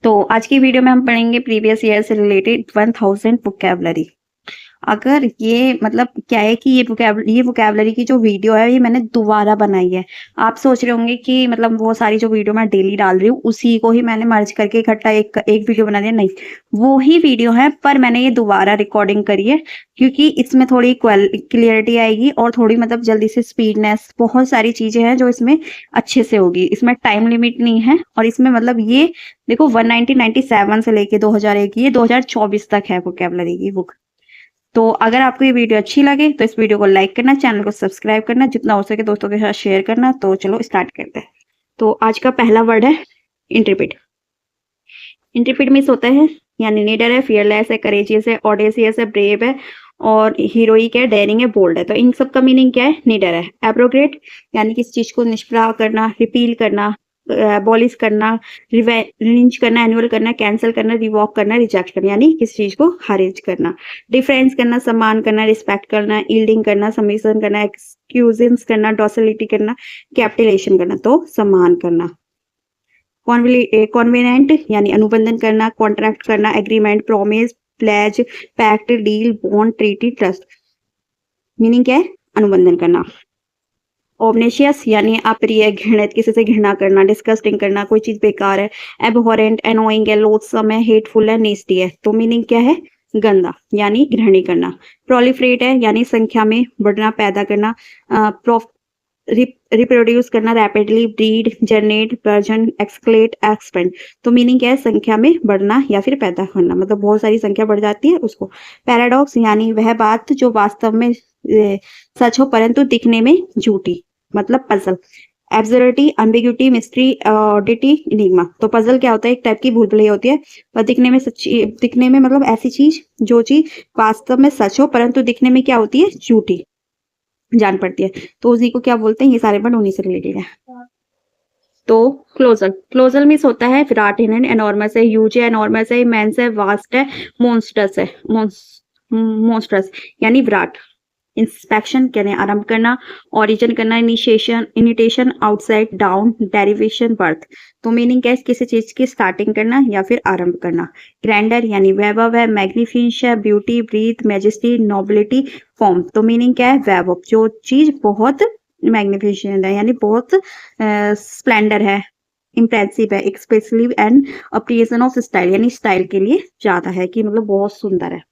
तो आज की वीडियो में हम पढ़ेंगे प्रीवियस ईयर से रिलेटेड 1000 वोकैबुलरी। अगर ये मतलब क्या है कि ये वोकैबुलरी की जो वीडियो है ये मैंने दोबारा बनाई है। आप सोच रहे होंगे कि मतलब वो सारी जो वीडियो मैं डेली डाल रही हूँ उसी को ही मैंने मर्ज करके इकट्ठा एक वीडियो बना दिया। नहीं, वो ही वीडियो है पर मैंने ये दोबारा रिकॉर्डिंग करी है क्योंकि इसमें थोड़ी क्लियरिटी आएगी और थोड़ी मतलब जल्दी से स्पीडनेस, बहुत सारी चीजें हैं जो इसमें अच्छे से होगी। इसमें टाइम लिमिट नहीं है और इसमें मतलब ये देखो 1997 से लेके 2001 ये 2024 तक है वोकैबुलरी की बुक। तो अगर आपको ये वीडियो अच्छी लगे तो इस वीडियो को लाइक करना, चैनल को सब्सक्राइब करना, जितना हो सके दोस्तों के साथ शेयर करना। तो चलो स्टार्ट करते हैं। तो आज का पहला वर्ड है इंटरप्रेट। इंटरप्रेट मीन्स होता है यानी नीडर है, फियरलेस है, करेजियस है, ऑडेसियस है, ब्रेव है और हीरोइक है, डेयरिंग है, बोल्ड है। तो इन सब का मीनिंग क्या है? नीडर है। एब्रोगेट यानी किसी चीज को निष्प्रभ करना, रिपील करना, अबॉलिश करना, रिवेंज करना, एनुअल करना, कैंसिल करना, रिवॉक करना, रिजेक्ट करना यानी किसी चीज को खारिज करना। डिफरेंस करना, सम्मान करना, रिस्पेक्ट करना, यील्डिंग करना, सबमिशन करना, एक्सक्यूजेंस करना, डॉसिलिटी करना, कैपिटुलेशन करना। तो सम्मान करना। कॉन्वेनेंट यानी अनुबंधन करना, कॉन्ट्रैक्ट करना, agreement, promise, pledge, pact, deal, bond, treaty, trust. Meaning क्या है? अनुबंधन करना। ओबनेशियस यानी अप्रिय, घृणित, किसी से घृणा करना, डिस्कस्टिंग करना, कोई चीज बेकार है। एबहॉरेंट, एनोइंग है, लोथसम है, हेटफुल है, नेस्टी है। तो मीनिंग क्या है? गंदा यानी घृणी करना। प्रोलिफरेट है यानी संख्या में बढ़ना, पैदा करना। रिप्रोड्यूस करना, rapidly, breed, generate, version, escalate, expand. तो मीनिंग क्या है? संख्या में बढ़ना या फिर पैदा करना, मतलब बहुत सारी संख्या बढ़ जाती है उसको। पैराडॉक्स यानी वह बात जो वास्तव में सच हो परंतु दिखने में झूठी, मतलब puzzle. Absurdity, ambiguity, mystery, oddity, enigma. तो पजल क्या होता है? एक टाइप की भूल भुलैया होती है पर दिखने में सच्ची, दिखने में मतलब ऐसी चीज जो चीज वास्तव में सच हो परंतु दिखने में क्या होती है? झूठी जान पड़ती है। तो उसी को क्या बोलते हैं? ये सारे वर्ड उन्हीं से रिलेटेड है। तो क्लोजल, क्लोजल मीन्स होता है विराट, एनॉर्मस है, ह्यूज है, एनॉर्मस है, इमेंस है, वास्ट है, मोन्स्टर्स है, मोन्स्टर्स यानी विराट। इंस्पेक्शन यानी आरंभ करना, ओरिजिन करना, initiation, initiation, outside, dawn, derivation, birth. तो मीनिंग क्या है? किसी चीज की स्टार्टिंग करना या फिर आरंभ करना। ग्रैंडर यानी वैभव है, मैग्निफिश है, beauty, breath, majesty, nobility, form. तो मीनिंग क्या है? वैभव, जो चीज बहुत मैग्निफिशेंट है यानी बहुत स्प्लेंडर है, इम्प्रेसिव है, expressive and appreciation of style यानी स्टाइल के लिए ज्यादा है कि मतलब बहुत सुंदर है।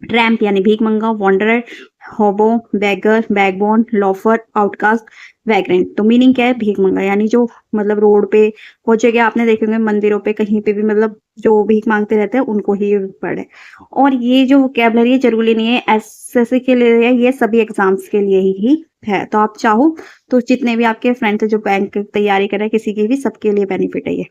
ट्रैम्प यानी भीख मंगा, वॉन्डरर, होबो, बैगर, बैकबोन, लॉफर, आउटकास्ट, वैग्रेंट। तो मीनिंग क्या है? भीख मंगा यानी जो मतलब रोड पे बहुत जगह आपने देखे होंगे, मंदिरों पे कहीं पे भी मतलब जो भीख मांगते रहते हैं उनको ही पढ़े। और ये जो वोकैबुलरी जरूरी नहीं है एसएससी के लिए है, ये सभी एग्जाम्स के लिए ही है। तो आप चाहो तो जितने भी आपके फ्रेंड्स जो बैंक की तैयारी कर रहे हैं किसी की भी, सबके लिए बेनिफिट है ये,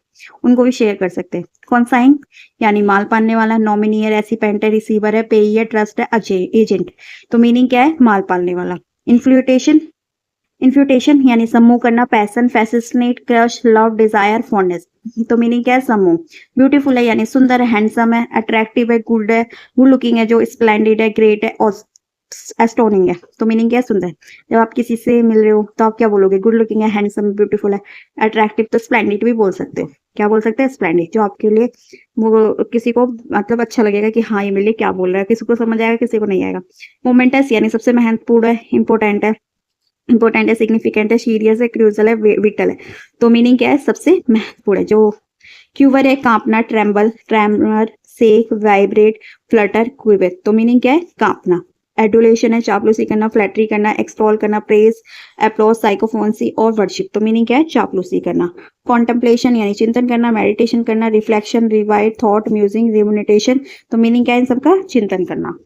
उनको भी शेयर कर सकते हैं। कॉन्साइन यानी माल पालने वाला, नॉमिनी है, रेसिपेंट है, रिसीवर है, पेई है, ट्रस्ट है, एजेंट। तो मीनिंग क्या है? माल पालने वाला। इन्फ्लुटेशन, इन्फ्लुटेशन यानी समूह करना, passion, fascinate, crush, love, desire, fondness. तो मीनिंग क्या है? समूह। ब्यूटीफुल है यानी सुंदर है, हैंडसम है, अट्रैक्टिव है, गुड है, गुड लुकिंग है, जो स्प्लेंडेड है, ग्रेट है और एस्टोनिंग है। तो मीनिंग क्या है? सुंदर। जब आप किसी से मिल रहे हो तो आप क्या बोलोगे? गुड लुकिंग है, हैंडसम, ब्यूटीफुल है, अट्रैक्टिव। तो स्प्लेंडेड भी बोल सकते हो। क्या बोल सकते हैं? स्प्लेंडेड, जो आपके लिए वो किसी को मतलब अच्छा लगेगा कि हाँ ये मेरे लिए क्या बोल रहा है, किसी को समझ आएगा, किसी को नहीं आएगा। मोमेंटस यानी सबसे महत्वपूर्ण है, इंपॉर्टेंट है, इंपॉर्टेंट है, सिग्निफिकेंट है, सीरियस है, क्रूजल है, विटल है। तो मीनिंग क्या है? सबसे महत्वपूर्ण है। जो क्यूवर है, कांपना, ट्रेम्बल, ट्रेमर, सेक, वाइब्रेट, फ्लटर, क्विवर। तो मीनिंग क्या है? कांपना। एडुलेशन है, चापलूसी करना, फ्लैटरी करना, एक्सटॉल करना, प्रेस, एप्लॉज, साइकोफोन्सी और वर्शिप। तो मीनिंग क्या है? चापलूसी करना। कॉन्टेम्पलेशन यानी चिंतन करना, मेडिटेशन करना, रिफ्लेक्शन, रिवाइव, थॉट, म्यूजिंग, रिमुनेटेशन। तो मीनिंग क्या है इन सबका? चिंतन करना।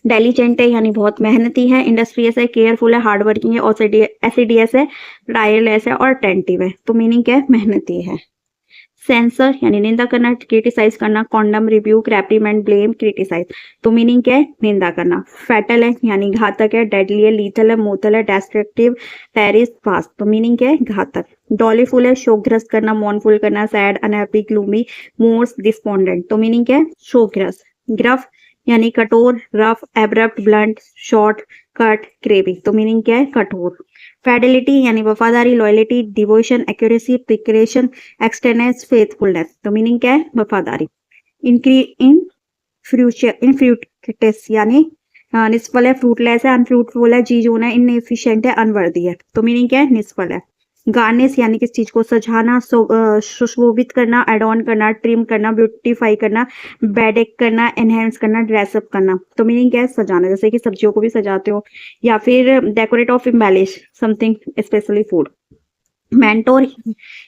डेलीजेंट है यानी बहुत मेहनती है, इंडस्ट्रियस है, केयरफुल है, हार्ड वर्किंग है, एसिडियस है, टायरलेस है और अटेंटिव है। तो मीनिंग क्या है? मेहनती है। सेंसर यानी निंदा करना, क्रिटिसाइज करना, condemn, rebuke, reprimand, blame, criticise. तो मीनिंग क्या है? निंदा करना। फैटल है यानी घातक है, डेडली है, लीथल है, मोतल है, डिस्ट्रक्टिव, पेरिस, फास्ट। तो मीनिंग क्या है? घातक। डॉलीफुल है, शोकग्रस्त करना, मॉर्नफुल करना, sad, unhappy, gloomy, morose, despondent. तो मीनिंग क्या है? शोकग्रस्त। ग्रफ यानी कठोर, rough, abrupt, blunt, short, curt, crabby. तो मीनिंग क्या है? कठोर। फेडिलिटी यानी वफादारी, loyalty, devotion, accuracy, precision, exactness, faithfulness. तो मीनिंग क्या है? वफादारी। इन फ्यूचर इन फ्रूटलेस यानी निष्फल है, फ्रूटलेस है, अनफ्रूटफुल है, चीजों है, इनएफिशिएंट है, अनवर्दी है। तो मीनिंग क्या है? निष्फल है। गार्निश यानी किस चीज को सजाना, सुशोभित करना, एड ऑन करना, ट्रिम करना, ब्यूटीफाई करना, बेडेक करना, एनहेंस करना, ड्रेसअप करना। तो मीनिंग क्या है? सजाना, जैसे कि सब्जियों को भी सजाते हो, या फिर decorate of embellish something specially food. Mentor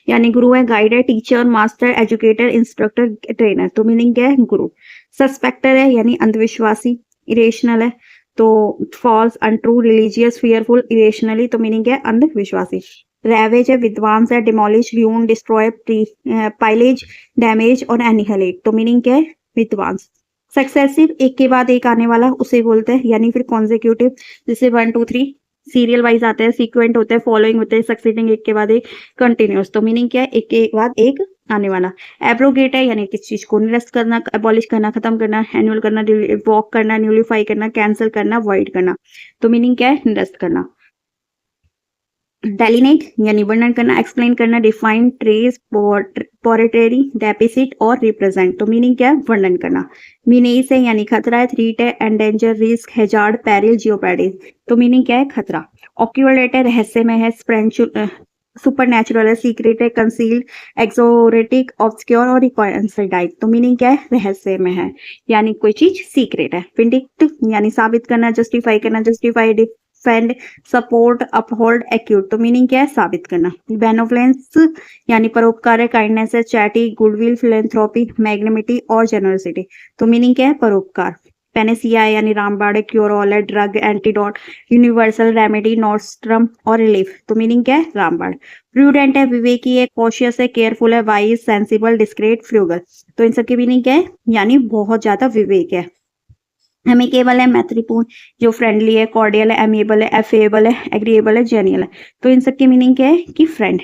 यानी गुरु है, गाइड है, teacher, master, educator, instructor, trainer. तो मीनिंग क्या है? गुरु। सस्पेक्टर है यानी अंधविश्वासी, इरेशनल है, तो false, untrue, religious, fearful, irrationally. तो मीनिंग क्या है? अंधविश्वासी। रैवेज है, विद्वांस है, डिमोलिश, र्यून, डिस्ट्रॉय, पाइलेज, डैमेज और एनिहिलेट। तो मीनिंग क्या है? विद्वांस। सक्सेसिव एक के बाद एक आने वाला उसे बोलते हैं, यानी फिर कॉन्जिक्यूटिव, जैसे 1 2 3 सीरियल वाइज आते हैं, सीक्वेंट होते हैं, फॉलोइंग होते हैं, सक्सीडिंग एक के बाद एक, कंटिन्यूस। तो मीनिंग क्या है? एक के बाद एक आने वाला। एब्रोगेट है यानी किस चीज को निरस्त करना, अबॉलिश करना, खत्म करना, एनुअल करना, वॉक करना, न्यूलीफाई करना, कैंसिल करना, वॉइड करना। तो मीनिंग क्या है? निरस्त करना। डेलिनेट यानी वर्णन करना, एक्सप्लेन करना, डिफाइन, ट्रेस, पोर्ट्रेरी, डेपिसिट और रिप्रेजेंट। तो मीनिंग क्या है? वर्णन करना। मीनेस है यानी खतरा है, थ्रीट है, एंडेंजर, रिस्क, हैजार्ड, पेरिल, जियोपैडी। तो मीनिंग क्या है? खतरा। ऑक्यूलेट है, रहस्यमय है, सुपर नेचुरल है, सीक्रेट है, कंसील्ड, एक्सोरेटिक, ऑब्सक्योर और रिकॉन्सिडाइड। तो मीनिंग क्या है? रहस्यमय है यानी कोई चीज सीक्रेट है। विंडिक्ट यानी साबित करना, जस्टिफाई करना, justify, defend, support, uphold, acute. तो मीनिंग क्या है? साबित करना। बेनोवलेंस यानी परोपकार है, काइंडनेस है, चैटी, गुडविल, फिलेंथ्रोपी, मैग्नेमिटी और जेनरसिटी। तो मीनिंग क्या है? परोपकार। पेनेसिया है यानी रामबाण है, क्योर ऑल है, ड्रग, एंटीडोट, यूनिवर्सल रेमेडी, नॉर्स्ट्रम और रिलीफ। तो मीनिंग क्या है? रामबाण। प्रूडेंट है, विवेकी है, कॉशियस है, केयरफुल है, वाइज, सेंसिबल, डिस्क्रेट, फ्रूगल। तो इन सबकी मीनिंग क्या है? यानी बहुत ज्यादा विवेक है। एमिकेबल है, मैत्रीपूर्ण, जो फ्रेंडली है, कॉर्डियल है, एमिएबल है, एफेबल है, एग्रीएबल है, जेनियल है। तो इन सबकी मीनिंग क्या है? कि फ्रेंड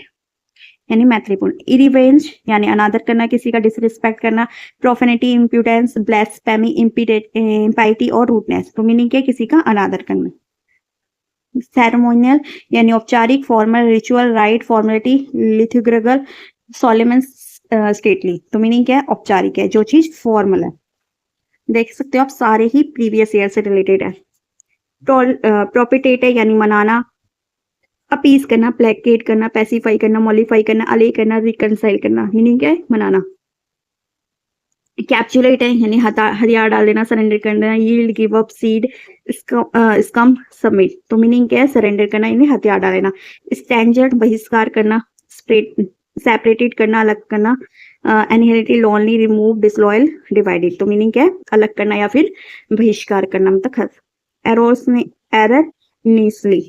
यानी मैत्रीपूर्ण। इरिवेंज यानी अनादर करना, किसी का डिसरिस्पेक्ट करना, प्रोफेनिटी, इम्प्यूटेंस, ब्लास्फेमी, इम्पाइटी और रूटनेस। तो मीनिंग क्या है? किसी का अनादर करना। सेरेमोनियल यानी औपचारिक, formal, ritual, rite, formality, liturgical, solemn, stately. तो मीनिंग क्या है? औपचारिक है, जो चीज फॉर्मल है। देख सकते हो आप, सारे ही प्रीवियस ईयर से रिलेटेड है। प्रोपिटेट है यानी मनाना, अपीज करना, प्लेकेट करना, पैसिफाई करना, मॉलिफाई करना, अले करना, रिकनसाइल करना। मीनिंग क्या है? मनाना। कैप्चुलेट है यानी हथियार डाल देना, सरेंडर करना, yield, give up, seed, scum, submit. तो मीनिंग क्या है? सरेंडर करना यानी हथियार डाल देना। स्टैंडर्ड बहिष्कार करना, सेपरेटेड करना, अलग करना, एनहेरिटी, लोनली, रिमूव, डिसलॉयल, डिवाइडेड। तो मीनिंग क्या है? अलग करना या फिर बहिष्कार करना, मतलब एरोस में एरर, नीसली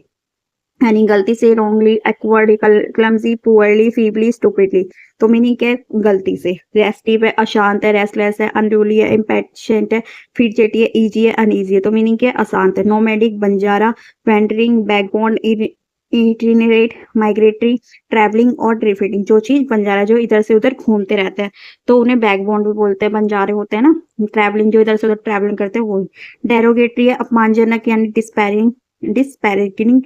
यानी गलती से, wrongly, acquired, clumsy, poorly, feebly, stupidly. तो मीनिंग क्या है? गलती से। रेस्टिव है, अशांत है, रेस्टलेस है, अनरूली है, इम्पेशेंट है, फिडजेटी है, इजी है, अनईजी है। तो मीनिंग क्या है? अशांत है। नोमैडिक, बंजारा, wandering, vagabond, itinerant, migratory, travelling और ड्रिफ्टिंग। जो चीज बंजारा जो इधर से उधर घूमते रहते हैं, तो उन्हें बैकबोन भी बोलते हैं। बंजारे होते हैं ना, ट्रैवलिंग, जो इधर से उधर ट्रैवलिंग करते हैं, वो। डेरोगेटरी है, अपमानजनक यानी डिस्पैरेटिंग,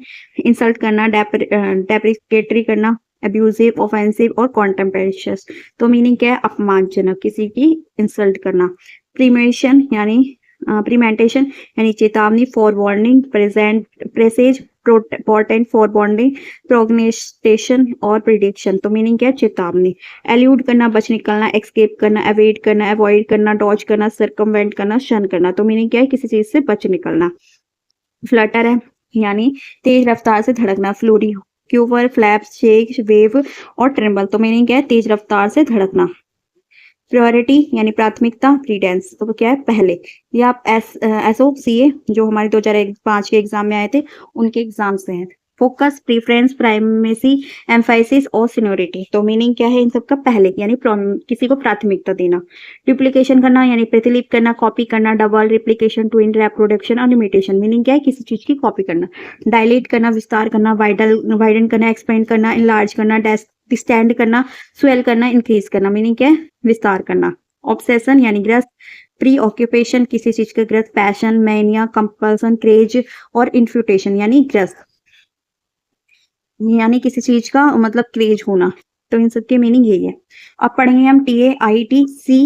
इंसल्ट करना, डेप्रिकेटरी करना, अब्यूजिव, ऑफेंसिव और कॉन्टेम्पेशियस। तो मीनिंग क्या है? अपमानजनक, किसी की इंसल्ट करना। प्रीमेशन यानी प्रीमेंटेशन यानी चेतावनी, forewarning, presage, portent, foreboding, prognostication और प्रिडिक्शन। तो मीनिंग क्या है? चेतावनी। एल्यूड करना, बच निकलना, एक्सकेप करना, एवेड करना, अवॉइड करना, डॉज करना, सर्कमवेंट करना, शन करना। तो मीनिंग क्या है? किसी चीज से बच निकलना। फ्लटर है यानी तेज रफ्तार से धड़कना, फ्लूरी, क्यूवर, फ्लैप्स, शेक, वेव और ट्रेम्बल। तो मीनिंग क्या है? तेज रफ्तार से धड़कना। प्रायोरिटी यानी प्राथमिकता, प्रीडेंस तो क्या है? पहले। ये आप SOCA जो हमारे 2005 के एग्जाम में आए थे, उनके एग्जाम से हैं। फोकस, प्रीफरेंस, प्राइमेसी, एम्फाइसिस और सीनियोरिटी। तो मीनिंग क्या है इन सबका? पहले यानी किसी को प्राथमिकता देना। डुप्लीकेशन करना यानी प्रतिलिप करना, कॉपी करना, डबल, रिप्लीकेशन, ट्विन, रेप्रोडक्शन और इमिटेशन। मीनिंग क्या है? किसी चीज की कॉपी करना। डायलेट करना, विस्तार करना, वाइडन करना, एक्सपेंड करना, इनलार्ज करना, डिस्टेंड करना, स्वेल करना, इंक्रीज करना। मीनिंग क्या है? विस्तार करना। ऑब्सेशन यानी ग्रस्त, प्री ऑक्यूपेशन, किसी चीज का ग्रस्त, पैशन, मैनिया, कंपल्सन, क्रेज और इन्फ्यूटेशन यानी ग्रस्त। यानी किसी चीज का मतलब क्रेज होना। तो इन सब के मीनिंग यही है। अब पढ़ेंगे हम TAITC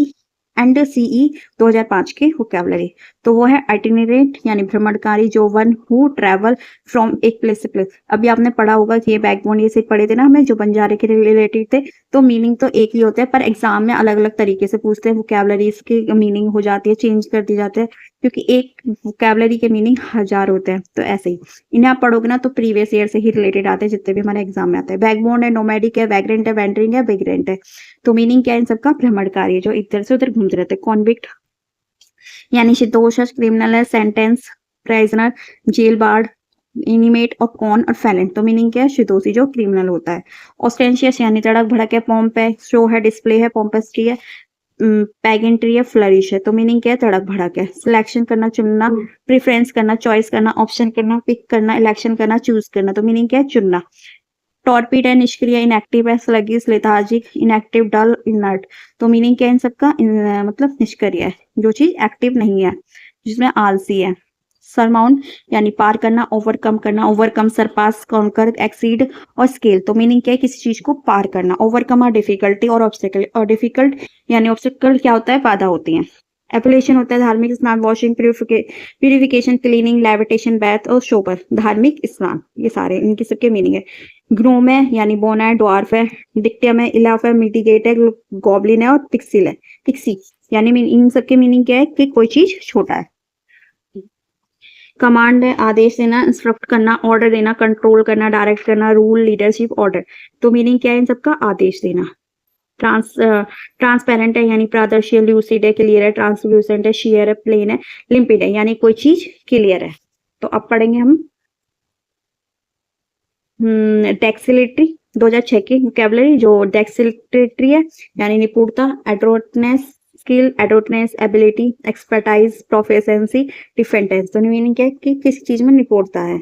एंड CE 2005 के वोकैबुलरी। तो वो है आइटिनरेंट यानी भ्रमणकारी, जो वन हु ट्रैवल फ्रॉम एक प्लेस से प्लेस। अभी आपने पढ़ा होगा कि ये बैकबोन ये से पढ़े थे ना हमें, जो बंजारे के रिलेटेड थे। तो मीनिंग तो एक ही होता है, पर एग्जाम में अलग अलग तरीके से पूछते हैं। वोकैबुलरीज की मीनिंग हो जाती है, चेंज कर दी जाती है, क्योंकि एक वोकैबुलरी के मीनिंग 1000 होते हैं। तो ऐसे ही इन्हें आप पढ़ोगे ना तो प्रीवियस ईयर से ही रिलेटेड आते हैं, जितने भी हमारे एग्जाम में आते हैं। बैकबोन है, नोमैडिक है, वैग्रेंट है, वेंडरिंग है, बिग्रेंट है। तो मीनिंग क्या है इन सबका? भ्रमणकारी है, जो इधर से उधर घूमते रहते हैं। कॉन्विक्ट यानी निर्दोष, क्रिमिनल है, सेंटेंस, प्राइजनर, जेल बार्ड, इनिमेट और कॉन और फैलेंट। तो मीनिंग क्या है? शिदोषी, जो क्रिमिनल होता है। ऑस्टेंशियस यानी तड़क भड़क है, पॉम्प है, शो है, डिस्प्ले है, पॉम्पस्ट्री है, पैगेंट्री है, फ्लरिश है। तो मीनिंग क्या है? तड़क भड़क है। सिलेक्शन करना, चुनना, प्रेफरेंस करना, चॉइस करना, ऑप्शन करना, पिक करना, इलेक्शन करना, चूज करना। तो मीनिंग क्या है? चुनना। टॉर्पिड है, निष्क्रिय, इनएक्टिव है, स्लगिस, लेथार्जिक, इनएक्टिव, डल, इनर्ट। तो मीनिंग क्या है इन सबका? मतलब निष्क्रिय है, जो चीज एक्टिव नहीं है, जिसमें आलसी है। सरमाउंट यानी पार करना, ओवरकम करना, ओवरकम, सरपास, कॉन्कर, एक्सीड और स्केल। तो मीनिंग क्या है? किसी चीज को पार करना। ओवरकम और डिफिकल्टी और ऑब्स्टेकल। और डिफिकल्ट यानी ऑब्स्टेकल क्या होता है? बाधा होती है। एप्लेशन होता है धार्मिक स्नान, वॉशिंग, प्यूरिफिकेशन, क्लीनिंग, लेविटेशन, बैथ और शोबर। धार्मिक स्नान, ये सारे इनके सबके मीनिंग है। ग्नोम है यानी बोना है, ड्वार्फ है, डिक्टियम है, इलाफ है, मिटिगेट है, गॉबलिन है और पिक्सिल है। पिक्सी यानी इन सबके मीनिंग क्या है? कि कोई चीज छोटा है। कमांड है आदेश देना, इंस्ट्रक्ट करना, ऑर्डर देना, कंट्रोल करना, डायरेक्ट करना, रूल, लीडरशिप, ऑर्डर। तो मीनिंग क्या है इन सबका? आदेश देना। ट्रांसपेरेंट है यानी पारदर्शी, ल्यूसिड है, क्लियर है, ट्रांसल्यूसेंट है, शेयर है, प्लेन है, लिम्पिड है यानी कोई चीज क्लियर है। तो अब पढ़ेंगे हम डेक्सिलिट्री 2006 की वोकैबुलरी। जो डेक्सिलिट्री है यानी निपुणता, एडरोटनेस, स्किल, एडरोटनेस, एबिलिटी, एक्सपर्टाइज, प्रोफिशिएंसी, डिफेंटेंस। तो मीनिंग क्या है? कि किसी चीज में निपुणता है।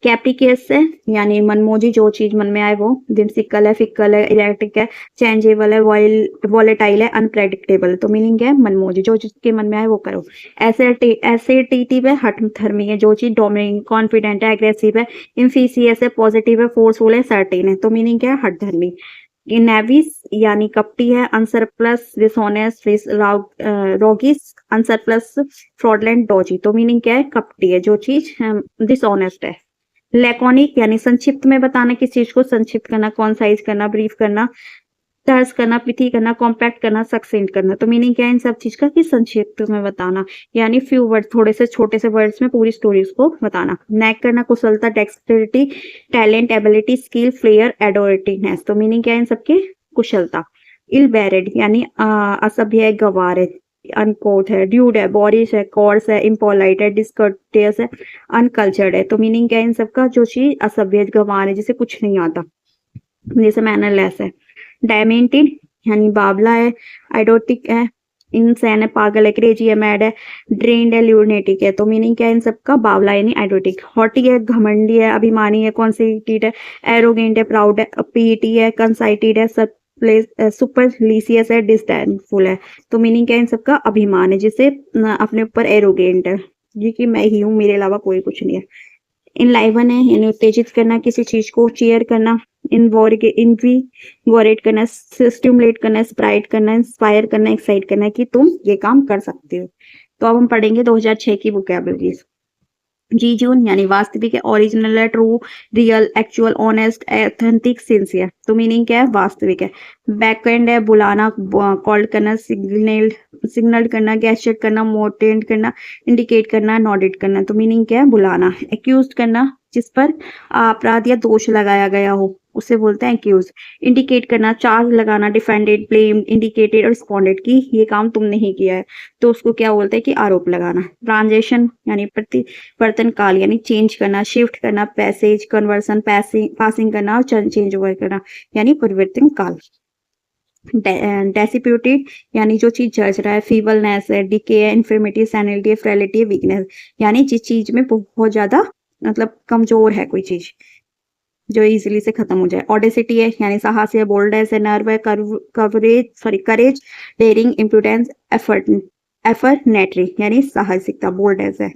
कैप्रिकियस है यानी मनमोजी, जो चीज मन में आए वो। whimsical है, फिकल है, इलेक्ट्रिक है, चेंजेबल है, वॉलेटाइल है, अनप्रेडिक्टेबल। तो मीनिंग क्या है? मनमोजी, जो जिसके मन में आए वो करो। एसेटिव है, हठधर्मी है, जो चीज डोमिनेटिंग, कॉन्फिडेंट है, एग्रेसिव है, इम्फिसियस है, पॉजिटिव है, फोर्सफुल है, सर्टेन है। तो मीनिंग क्या है? हठधर्मी। नेविस यानी कपटी है, अनसरप्लस, डिसऑनेस्ट, रोगिस, अनसरप्लस, फ्रॉडलेंट, डॉजी। तो मीनिंग क्या है? कपटी है, जो चीज डिसऑनेस्ट है। लैकोनिक यानी संक्षिप्त में बताना, किसी चीज को संक्षिप्त करना, कॉन्साइज करना, ब्रीफ करना, टर्स करना, पिथी करना, कॉम्पैक्ट करना, सक्सेंट करना। तो मीनिंग क्या है इन सब चीज का? कि संक्षिप्त में बताना, यानी फ्यू वर्ड, थोड़े से छोटे से वर्ड्स में पूरी स्टोरीज को बताना। नैक करना, कुशलता, dexterity, talent, ability, skill, flair, adroitness. तो मीनिंग क्या है इन सबके? कुशलता। इल बैरेड यानी असभ्य है, गवार है, अनकोथ है, ड्यूड है, बॉरिश है, कॉर्स है, इम्पोलाइट है, डिस्कर्टियस है, अनकल्चर्ड है। तो मीनिंग क्या है इन सबका? जो चीज असभ्य, गंवार है, जिसे कुछ नहीं आता, जैसे मैनरलेस है। डायमेंटेड यानी बावला है, आइडोटिक है, इनसेन है, पागल है, क्रेजी है, मैड है, ड्रेन्ड है, ल्यूनेटिक है। तो मीनिंग क्या है इन सबका? बावला यानी आइडोटिक। हॉटी है, घमंडी है, अभिमानी है, कॉन्सिटेड है, एरोगेंट है, प्राउड है, पीटी है, कंसाइटेड है, सुपरलिसियस है, डिस्डेनफुल है। तो मीनिंग क्या है इन सबका? अभिमान है, जिसे अपने ऊपर एरोगेंट है, ये कि मैं ही हूँ, मेरे अलावा कोई कुछ नहीं है। इनलाइवन है यानी उत्तेजित करना, किसी चीज को चीयर करना, इनविगोरेट करना, स्टिमुलेट करना, स्प्राइट करना, इंस्पायर करना, एक्साइट करना कि तुम ये काम कर सकते हो। तो अब हम पढ़ेंगे 2006 की वोकैबुलरीज। जी जून यानी वास्तविक है, ओरिजिनल है, true, real, actual, honest, authentic, sincere. तो मीनिंग क्या है? वास्तविक है। बैकएंड है, बुलाना, कॉल्ड करना, सिग्नल करना, गेस्चर करना, मोटेंट करना, इंडिकेट करना, नॉडेट करना। तो मीनिंग क्या है? बुलाना। एक्यूज करना, जिस पर अपराध या दोष लगाया गया हो, उसे बोलते हैं एक्यूज। इंडिकेट करना, चार्ज लगाना, डिफेंडेड, ब्लेम्ड, इंडिकेटेड और रिस्पॉन्डेड कि ये काम तुमने ही किया है, तो उसको क्या बोलते हैं? कि आरोप लगाना। ट्रांजेक्शन यानी परिवर्तन काल यानी चेंज करना, शिफ्ट करना, पैसेज, कन्वर्सन, पासिंग करना और चेंज ओवर करना यानी परिवर्तन काल। डेसिप्यूटेड यानी जो चीज जच रहा है, फीबलनेस है, डिके है, इन्फर्मिटी, सैनिलिटी है, फ्रेलिटी है, वीकनेस यानी जिस चीज में बहुत ज्यादा मतलब कमजोर है कोई चीज, जो इजीली से खत्म हो जाए। ऑडेसिटी है यानी साहस है, बोल्डनेस है, नर्व है, करेज, डेयरिंग, इम्प्रूडेंस, एफर्टनेटरी यानी साहसिकता, बोल्डनेस है।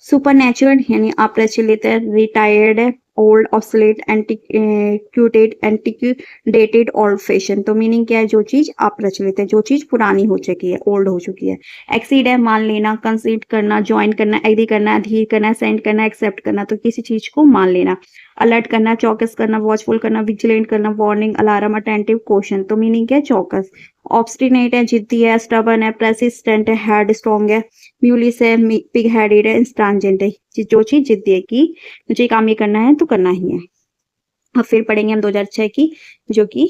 सुपरनैचुरल यानी अप्रचलित है, रिटायर्ड है, ओल्ड, ऑब्सोलेट, एंटिक्यूटेड, एंटिक्यूडेटेड, ओल्ड फैशन। तो मीनिंग क्या है? जो चीज अप्रचलित है, जो चीज पुरानी हो चुकी है, ओल्ड हो चुकी है। एक्सीड है मान लेना, कंसीड करना, ज्वाइन करना, एग्री करना, अधीर करना, सेंड करना, एक्सेप्ट करना। तो किसी चीज को मान लेना। अलर्ट करना, चौकस करना, वॉचफुल करना, विजिलेंट करना, वार्निंग, अलार्म, अटेंटिव, क्वेश्चन। तो मीनिंग क्या है? चौकस। ऑब्स्टिनेट है, जिद्दी है, स्टबर्न है, प्रेसिस्टेंट है, हेड स्ट्रॉन्ग है, म्यूलिस है, पिग हेडेड है, इंस्ट्रांजेंट है। जो चीज जिद्दी है कि मुझे काम ये करना है तो करना ही है। अब फिर पढ़ेंगे हम 2006 की, जो कि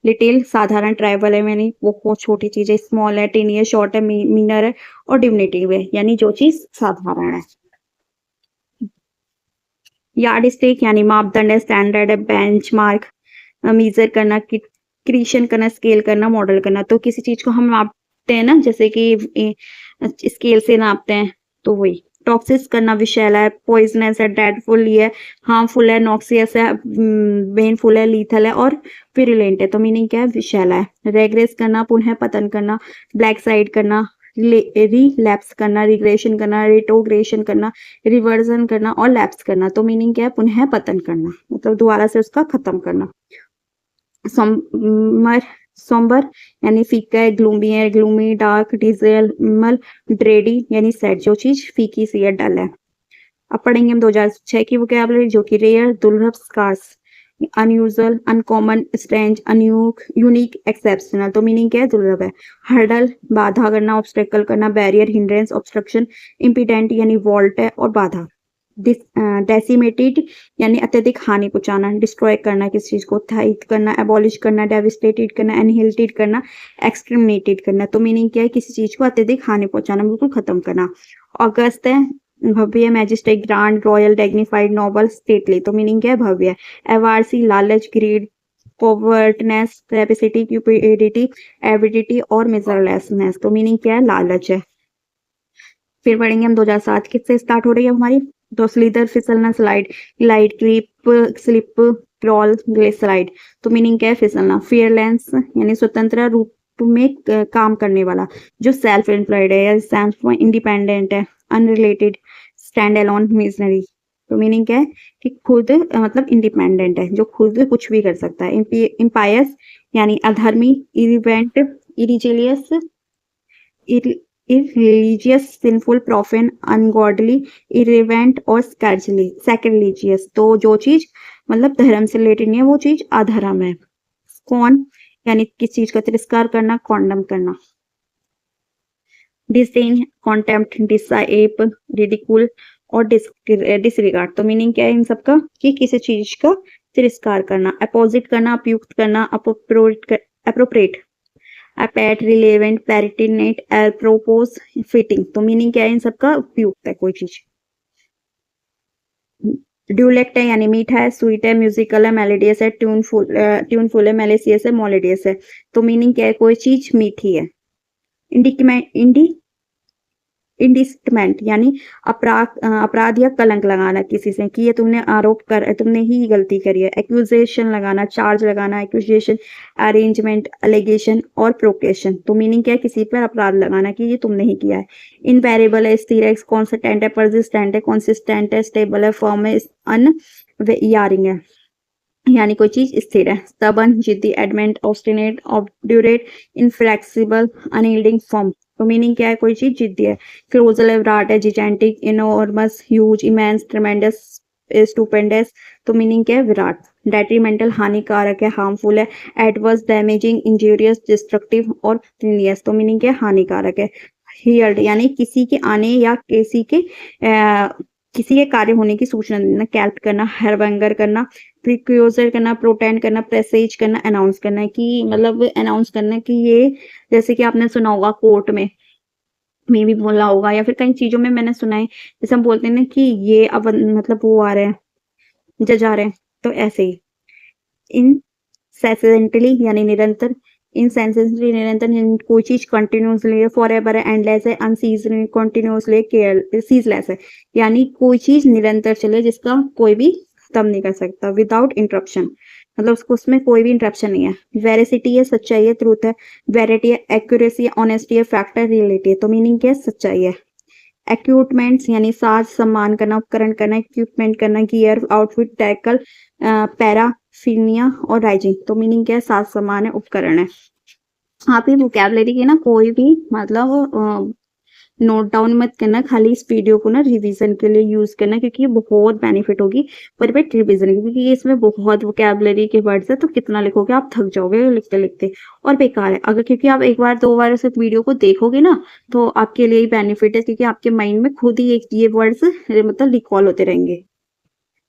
लिटिल साधारण, ट्राइबल है यानी वो बहुत छोटी चीज है, स्मॉल है, टीनी है, शॉर्ट है, मीनर है और डिमिनिटिव है यानी जो चीज साधारण है। यार्ड स्टिक यानी मापदंड है, स्टैंडर्ड है, बेंचमार्क, मेजर करना, क्रिएशन करना, स्केल करना, मॉडल करना। तो किसी चीज को हम मापते हैं ना, जैसे कि स्केल से नापते हैं, तो वही। टॉक्सिस करना, विषैला है, पॉइजनस है, डेडफुल है, हार्मफुल है, नॉक्सियस है, पेनफुल है, लीथल है और विरुलेंट है। तो मीनिंग क्या है? विषैला है। रेग्रेस करना, पुनः पतन करना, ब्लैक साइड करना, रिलैप्स करना, रिग्रेशन करना, रिटोग्रेशन करना, रिवर्जन करना और लैप्स करना। तो मीनिंग क्या है? पुनः पतन करना, मतलब दोबारा से उसका खत्म करना। समर, सोम्बर यानी फीका है, ग्लूमी है, ग्लूमी, डार्क, डिजेल, ड्रेडी यानी सैड, जो चीज फीकी सी है, डल है। अब पढ़ेंगे हम 2006 की वोकैबुलरी, जो कि रेयर, दुर्लभ, scarce, unusual, uncommon, strange, unique, exceptional. तो मीनिंग क्या है? दुर्लभ है। हर्डल बाधा करना, ऑब्स्टेकल करना, बैरियर, हिंड्रेंस, ऑब्स्ट्रक्शन, इम्पिडेंट यानी वॉल्ट है और बाधा। डेसिमेटेड यानी अत्यधिक हानि पहुंचाना, डिस्ट्रॉय करना, किसी चीज को थाइत करना, एबॉलिश करना, डेविस्टेटेड करना, एनहिलेटेड करना, एक्सटर्मिनेटेड करना। तो मीनिंग क्या है? किसी चीज को अत्यधिक हानि पहुंचाना, बिल्कुल खत्म करना। ऑगस्ट है, भव्य, majestic, grand, royal, dignified, noble, stately. तो मीनिंग क्या है? भव्य। एवारसी, लालच, greed, covetousness, rapacity, cupidity, avidity और मिजरलेसनेस। तो मीनिंग क्या है? लालच है। फिर पढ़ेंगे हम 2007 किससे स्टार्ट हो रही है हमारी, तो स्लीदर, फिसलना, slide, glide, clip, slip, crawl, glissade. तो मीनिंग क्या है? फिसलना। फियरलेस यानी स्वतंत्र रूप में काम करने वाला, जो सेल्फ एम्प्लॉयड है या सेल्फ इंडिपेंडेंट है, अनरिलेटेड, स्टैंड अलोन, मिशनरी। तो मीनिंग क्या है? कि खुद मतलब इंडिपेंडेंट है, जो खुद कुछ भी कर सकता है। इम्पायस यानी अधर्मी, इरिवेंट, इरिजिलियस, irreligious, sinful, profane, ungodly, irreverent और sacrilegious। तो जो चीज मतलब धर्म से रिलेटेड नहीं है, वो चीज अधर्म है। कौन यानी किस चीज का तिरस्कार करना, कॉन्डम करना। डिसडेन, कॉन्टेम्प्ट, डिसएप, रिडिकुल और डिसरिगार्ड। तो मीनिंग क्या है इन सबका? कि किसी चीज का तिरस्कार करना, अपोजिट करना, उपयुक्त करना, अप्रोप्रिएट, अपैट, रिलेवेंट, पैरिटिनेट, एप्रोपोज, फिटिंग। तो मीनिंग क्या है इन सबका? उपयुक्त है कोई चीज। ड्यूलेक्ट है यानी मीठा है, स्वीट है, म्यूजिकल है, मेलोडियस है, ट्यूनफुल है, मेलेसियस है, मोलिडियस है। तो मीनिंग क्या है? कोई चीज मीठी है। इंडी इंडिस्टमेंट यानी अपराध या कलंक लगाना किसी से, कि ये तुमने ही गलती करी है। एक्यूजेशन लगाना, चार्ज लगाना, एक्यूजेशन, अरेंजमेंट, एलिगेशन और प्रोकेशन। तो मीनिंग क्या है? किसी पर अपराध लगाना कि ये तुमने ही किया है। इनवेरिएबल है, स्थिर है, कॉन्सिस्टेंट है, परसिस्टेंट है, कॉन्सिस्टेंट है, स्टेबल है, फर्म है, अनवेयरिंग है यानी कोई चीज स्थिर है। stubborn, जिद्दी, adamant, obstinate, obdurate, inflexible, unyielding, firm. तो मीनिंग क्या है? कोई चीज जिद्दी है। क्लोजल है, विराट है, जिजेंटिक, इनोर्मस, ह्यूज, इमेंस, ट्रेमेंडस, स्टूपेंडस। तो मीनिंग क्या है? विराट। डेट्रीमेंटल हानिकारक है, हार्मफुल है, एडवर्स, डैमेजिंग, इंजूरियस, डिस्ट्रक्टिव और ट्रिनियस। तो मीनिंग क्या है? हानिकारक है। हियर्ड यानी किसी के आने या किसी के कार्य होने की सूचना देना, कैल्प करना, हरवंगर करना, प्रिक्योजर करना, प्रोटेंड करना, प्रेसेज करना, अनाउंस करना, कि मतलब अनाउंस करना कि ये, जैसे कि आपने सुना होगा कोर्ट में भी बोला होगा या फिर कई चीजों में मैंने सुना है, जैसे हम बोलते हैं ना कि ये अब मतलब वो आ रहे हैं, जज आ रहे हैं, तो ऐसे ही। इनसेसेंटली यानी निरंतर, इनसेंसेंटली निरंतर, कोई चीज कंटिन्यूसली है, फॉरएवर है, एंडलेस है, अनसीजनली, कंटिन्यूसली, केयर सीजलेस है यानी कोई चीज निरंतर चले जिसका कोई भी खत्म नहीं कर सकता, विदाउट इंटरप्शन, मतलब उसमें कोई भी इंटरप्शन नहीं है। वेरिसिटी है, सच्चाई है, ट्रूथ है, वेरिटी है, एक्यूरेसी है, ऑनेस्टी है, फैक्ट है, रियलिटी है। तो मीनिंग क्या है? सच्चाई है। इक्विपमेंट्स यानी साज सामान करना, उपकरण करना, इक्विपमेंट करना, गियर, आउटफिट, टैकल, पैराफिनिया और राइजिंग। तो मीनिंग क्या है, साज सामान है, उपकरण है। आप ये वोकैबलरी की ना कोई भी मतलब नोट डाउन मत करना, खाली इस वीडियो को ना रिवीजन के लिए यूज करना, क्योंकि ये बहुत बेनिफिट होगी परफेक्ट रिवीजन की, क्योंकि इसमें बहुत वोकैबलरी के वर्ड्स है, तो कितना लिखोगे, आप थक जाओगे लिखते लिखते और बेकार है अगर, क्योंकि आप एक बार दो बार सिर्फ वीडियो को देखोगे ना तो आपके लिए ही बेनिफिट है, क्योंकि आपके माइंड में खुद ही एक ये वर्ड्स मतलब रिकॉल होते रहेंगे,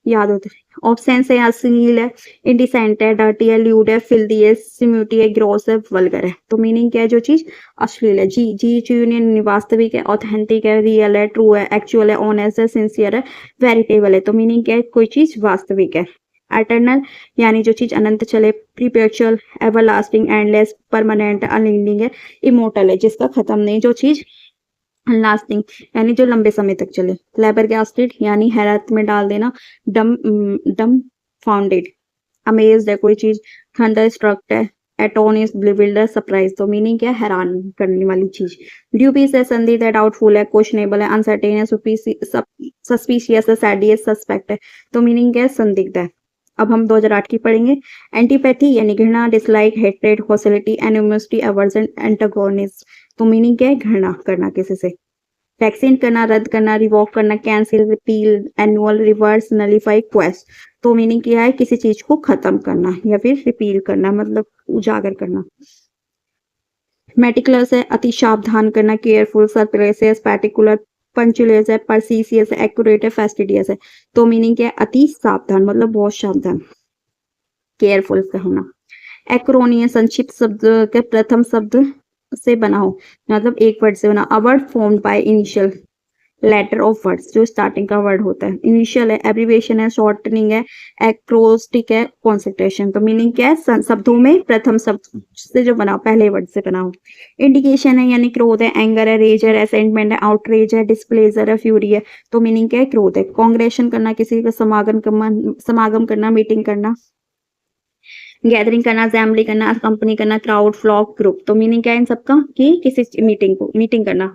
याद होते हैं। ऑप्शन है अश्लील है, इंडिसेंट है, डर्टी है, ल्यूड है, फिल्दी है, सिम्यूटी है, ग्रॉस है, वल्गर है। तो मीनिंग क्या है, जो चीज अश्लील है, जी जी यूनियन वास्तविक है, ऑथेंटिक है, रियल है, ट्रू है, एक्चुअल है, ऑनेस्ट है, सिंसियर है, वेरिटेबल है। तो मीनिंग क्या है, कोई चीज वास्तविक है। एटर्नल यानी जो चीज अनंत चले, प्रीपेचुअल, एवरलास्टिंग, एंडलेस, परमानेंट, अनएंडिंग है, इमोर्टल है, जिसका खत्म नहीं, जो चीज लास्टिंग यानी जो लंबे समय तक चले। फ्लैबरगैस्टेड यानी हैरत में डाल देना, डम डम फाउंडेड, अमेज्ड है कोई चीज, थंडर स्ट्रक है, एटोनिस, बिल्डर, सरप्राइज। तो मीनिंग क्या है, हैरान करने वाली चीज। ड्यूबियस है, संदिग्ध है, डाउटफुल है, क्वेश्चनेबल है, अनसर्टेन है, सस्पिशियस है, सैडियस, सस्पेक्ट है। तो मीनिंग क्या है, संदिग्ध है। अब हम 2008 की पढ़ेंगे। एंटीपैथी यानी घृणा, dislike, hatred, hostility, animosity, aversion, antagonist. तो मीनिंग क्या है, घृणा करना किसी से। वैक्सीन करना, रद्द करना, रिवॉक करना, cancel, repeal, annual, reverse, nullify, quest. तो मीनिंग क्या है, किसी चीज को खत्म करना या फिर रिपील करना, मतलब उजागर करना। मेटिकुलस है, अति सावधान करना, केयरफुल, सरप्रेसियस, पार्टिकुलर, पंचुलियस है, परसीसियस है, एक्यूरेट है, फैस्टिडियस है। तो मीनिंग क्या है, अति सावधान मतलब बहुत सावधान, केयरफुल का होना। एक्रोनियस संक्षिप्त शब्द के प्रथम शब्द से बना हो, मतलब एक वर्ड से बना। A word formed by initial letter of words, जो स्टार्टिंग का वर्ड होता है। इनिशियल है, एब्रीविएशन है, शॉर्टनिंग है, एक्रोस्टिक है, कॉन्सेंट्रेशन। तो मीनिंग क्या है, शब्दों में प्रथम शब्द से जो बना हो, पहले वर्ड से बना हो। इंडिकेशन है यानी क्रोध है, एंगर है, रेज है, रेसेंटमेंट है, आउटरेज है, डिस्प्लेजर है, फ्यूरी है। तो मीनिंग क्या है, क्रोध है। कांग्रेशन करना, किसी का समागम करना, मीटिंग करना, गैदरिंग करना, असेंबली करना, कंपनी करना, क्राउड, फ्लॉक, ग्रुप। तो मीनिंग क्या है इन सबका, कि किसी मीटिंग करना।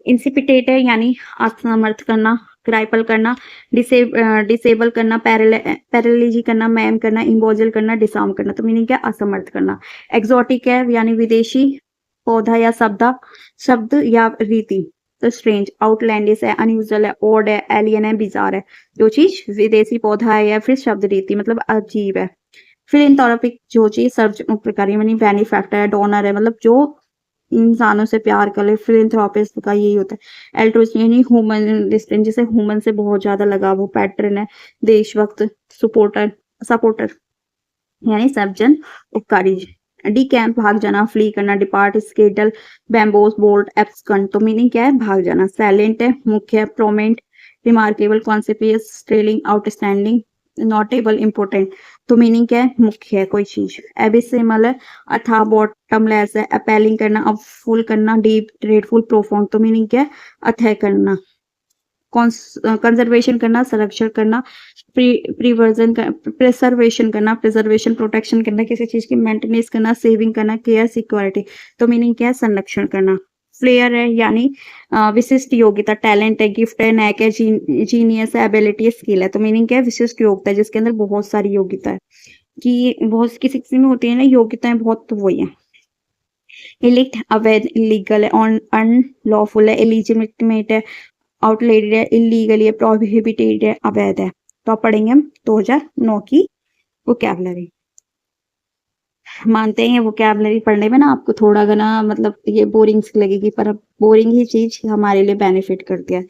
इंसिपिटेट है यानी असमर्थ करना, क्राइपल करना, डिसेबल करना, पैरालिजी करना, मैम करना, इम्बोजल करना, डिसार्म करना। तो मीनिंग क्या, असमर्थ करना। एक्सोटिक है यानी विदेशी, पौधा या शब्द या रीति। तो स्ट्रेंज, आउटलैंडिस है, अनयूजुअल है, ऑड है, एलियन है, बिजार है। जो चीज विदेशी, पौधा है या फिर शब्द रीति मतलब अजीब है। फिलैंथ्रोपिक जो चीज सर्वजनिक प्रकार यानी बेनिफैक्टर है, डोनर है, मतलब जो इंसानों से प्यार करे, फिलैंथ्रोपिस्ट का यही होता है। एल्ट्रुइस्ट यानी ह्यूमन, जिसे ह्यूमन से बहुत ज्यादा लगाव हो। पैटर्न है, देशभक्त, सपोर्टर यानी सर्वजन उपकारी। डी कैंप भाग जाना, फ्ली करना, डिपार्ट, स्केडल, बैम्बोस, बोल्ट, एब्सकंड। तो मीनिंग क्या है, भाग जाना। साइलेंट है, मुख्य, prominent, remarkable, conspicuous, striking, outstanding, notable, important. तो मीनिंग क्या है, मुख्य है कोई चीज। एबिसिमल है, अथा, बॉटमलेस है, अपेलिंग करना, अपफुल करना, डीप, ग्रेटफुल, प्रोफाउंड। तो मीनिंग क्या है, अथय करना। कंजर्वेशन करना, संरक्षण करना, प्रिजर्वेशन करना, प्रोटेक्शन करना, किसी चीज की मेंटेनेंस करना, सेविंग करना, केयर, सिक्योरिटी। तो मीनिंग क्या है, संरक्षण करना। फ्लेयर है यानी विशिष्ट योग्यता, टैलेंट है, गिफ्ट है, नैक है, जीनियस है, एबिलिटी है, स्किल है। तो मीनिंग क्या है, विशिष्ट योग्यता जिसके अंदर बहुत सारी योग्यता है, कि बहुत किसी किसी में होती है ना योग्यताएं बहुत, तो वही है। इलिक्ट अवैध, इलीगल है, अनलॉफुल है, इलिजिटिमेट है, आउटलेटेड है, इलीगल है, प्रोहिबिटेड है, अवैध है। तो आप पढ़ेंगे हम 2009 की वोकैबलरी। मानते हैं वोकैबलरी पढ़ने में ना आपको थोड़ा घना मतलब ये बोरिंग सी लगेगी, पर अब बोरिंग ही चीज हमारे लिए बेनिफिट करती है।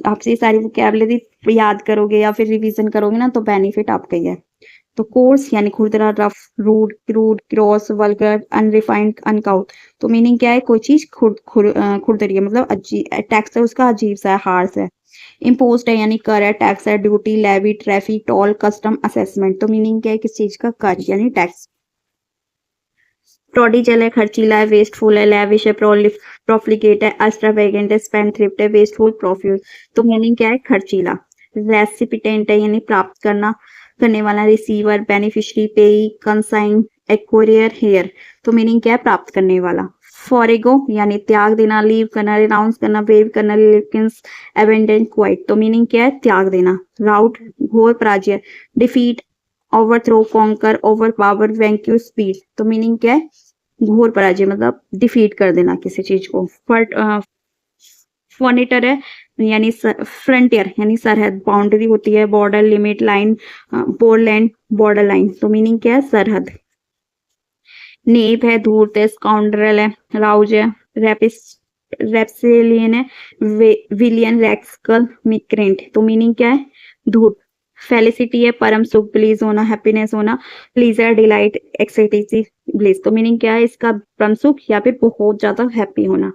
आपसे ये सारी वोकैबलरी याद करोगे या फिर रिवीजन करोगे ना तो बेनिफिट आपका ही है। तो कोर्स यानी खुरदरा, rough, rude, crude, gross, vulgar, unrefined, uncouth. तो मीनिंग क्या है, कोई चीज खुरदरी है मतलब अजीब, टैक्स है उसका अजीब सा है, हार्श है। इम्पोज्ड है यानी कर है, टैक्स है, duty, levy, traffic, toll, custom, assessment. तो मीनिंग क्या है, किस चीज का, कर यानी टैक्स। प्रोडिजल है, खर्चीला है, वेस्टफुल है, लैविश है, प्रोफ्लिगेट है, एक्स्ट्रावेगेंट है, स्पेंडथ्रिफ्ट है, वेस्टफुल, प्रोफ्यूज। तो मीनिंग क्या है, खर्चीला। रेसिपिटेंट है यानी प्राप्त करने वाला, रिसीवर, बेनिफिशियरी, पेई, कंसाइन, एक्वेरियर, हेयर। तो मीनिंग क्या है, प्राप्त करने वाला। फॉरेगो यानी त्याग देना, लीव करना, रिनाउंस करना, वेव करना, रिलक्टेंस, अबेंडन, क्वाइट। तो मीनिंग क्या है? त्याग देना। राउट, घोर पराजय, defeat, overthrow, conquer, overpower, vanquish, speed. तो मीनिंग क्या है? घोर पराजय मतलब डिफीट कर देना किसी चीज को। फॉर्निटर है यानी फ्रंटियर यानी सरहद, बाउंड्री होती है, border, limit, line, borderland, border line. तो मीनिंग क्या है? सरहद। नेप है, धूर्त है, स्काउंड्रल है, राउज है, रेपिस रेप्सिलियन है, विलियन, रैक्सकल, मिक्रेंट। तो मीनिंग क्या है? धूर्त। फेलिसिटी है, परम सुख, प्लीज होना, हैप्पीनेस होना, प्लीजर, डिलाइट, एक्साइटेसी, ब्लिस। तो मीनिंग क्या है इसका? परम सुख या फिर बहुत ज्यादा हैप्पी होना।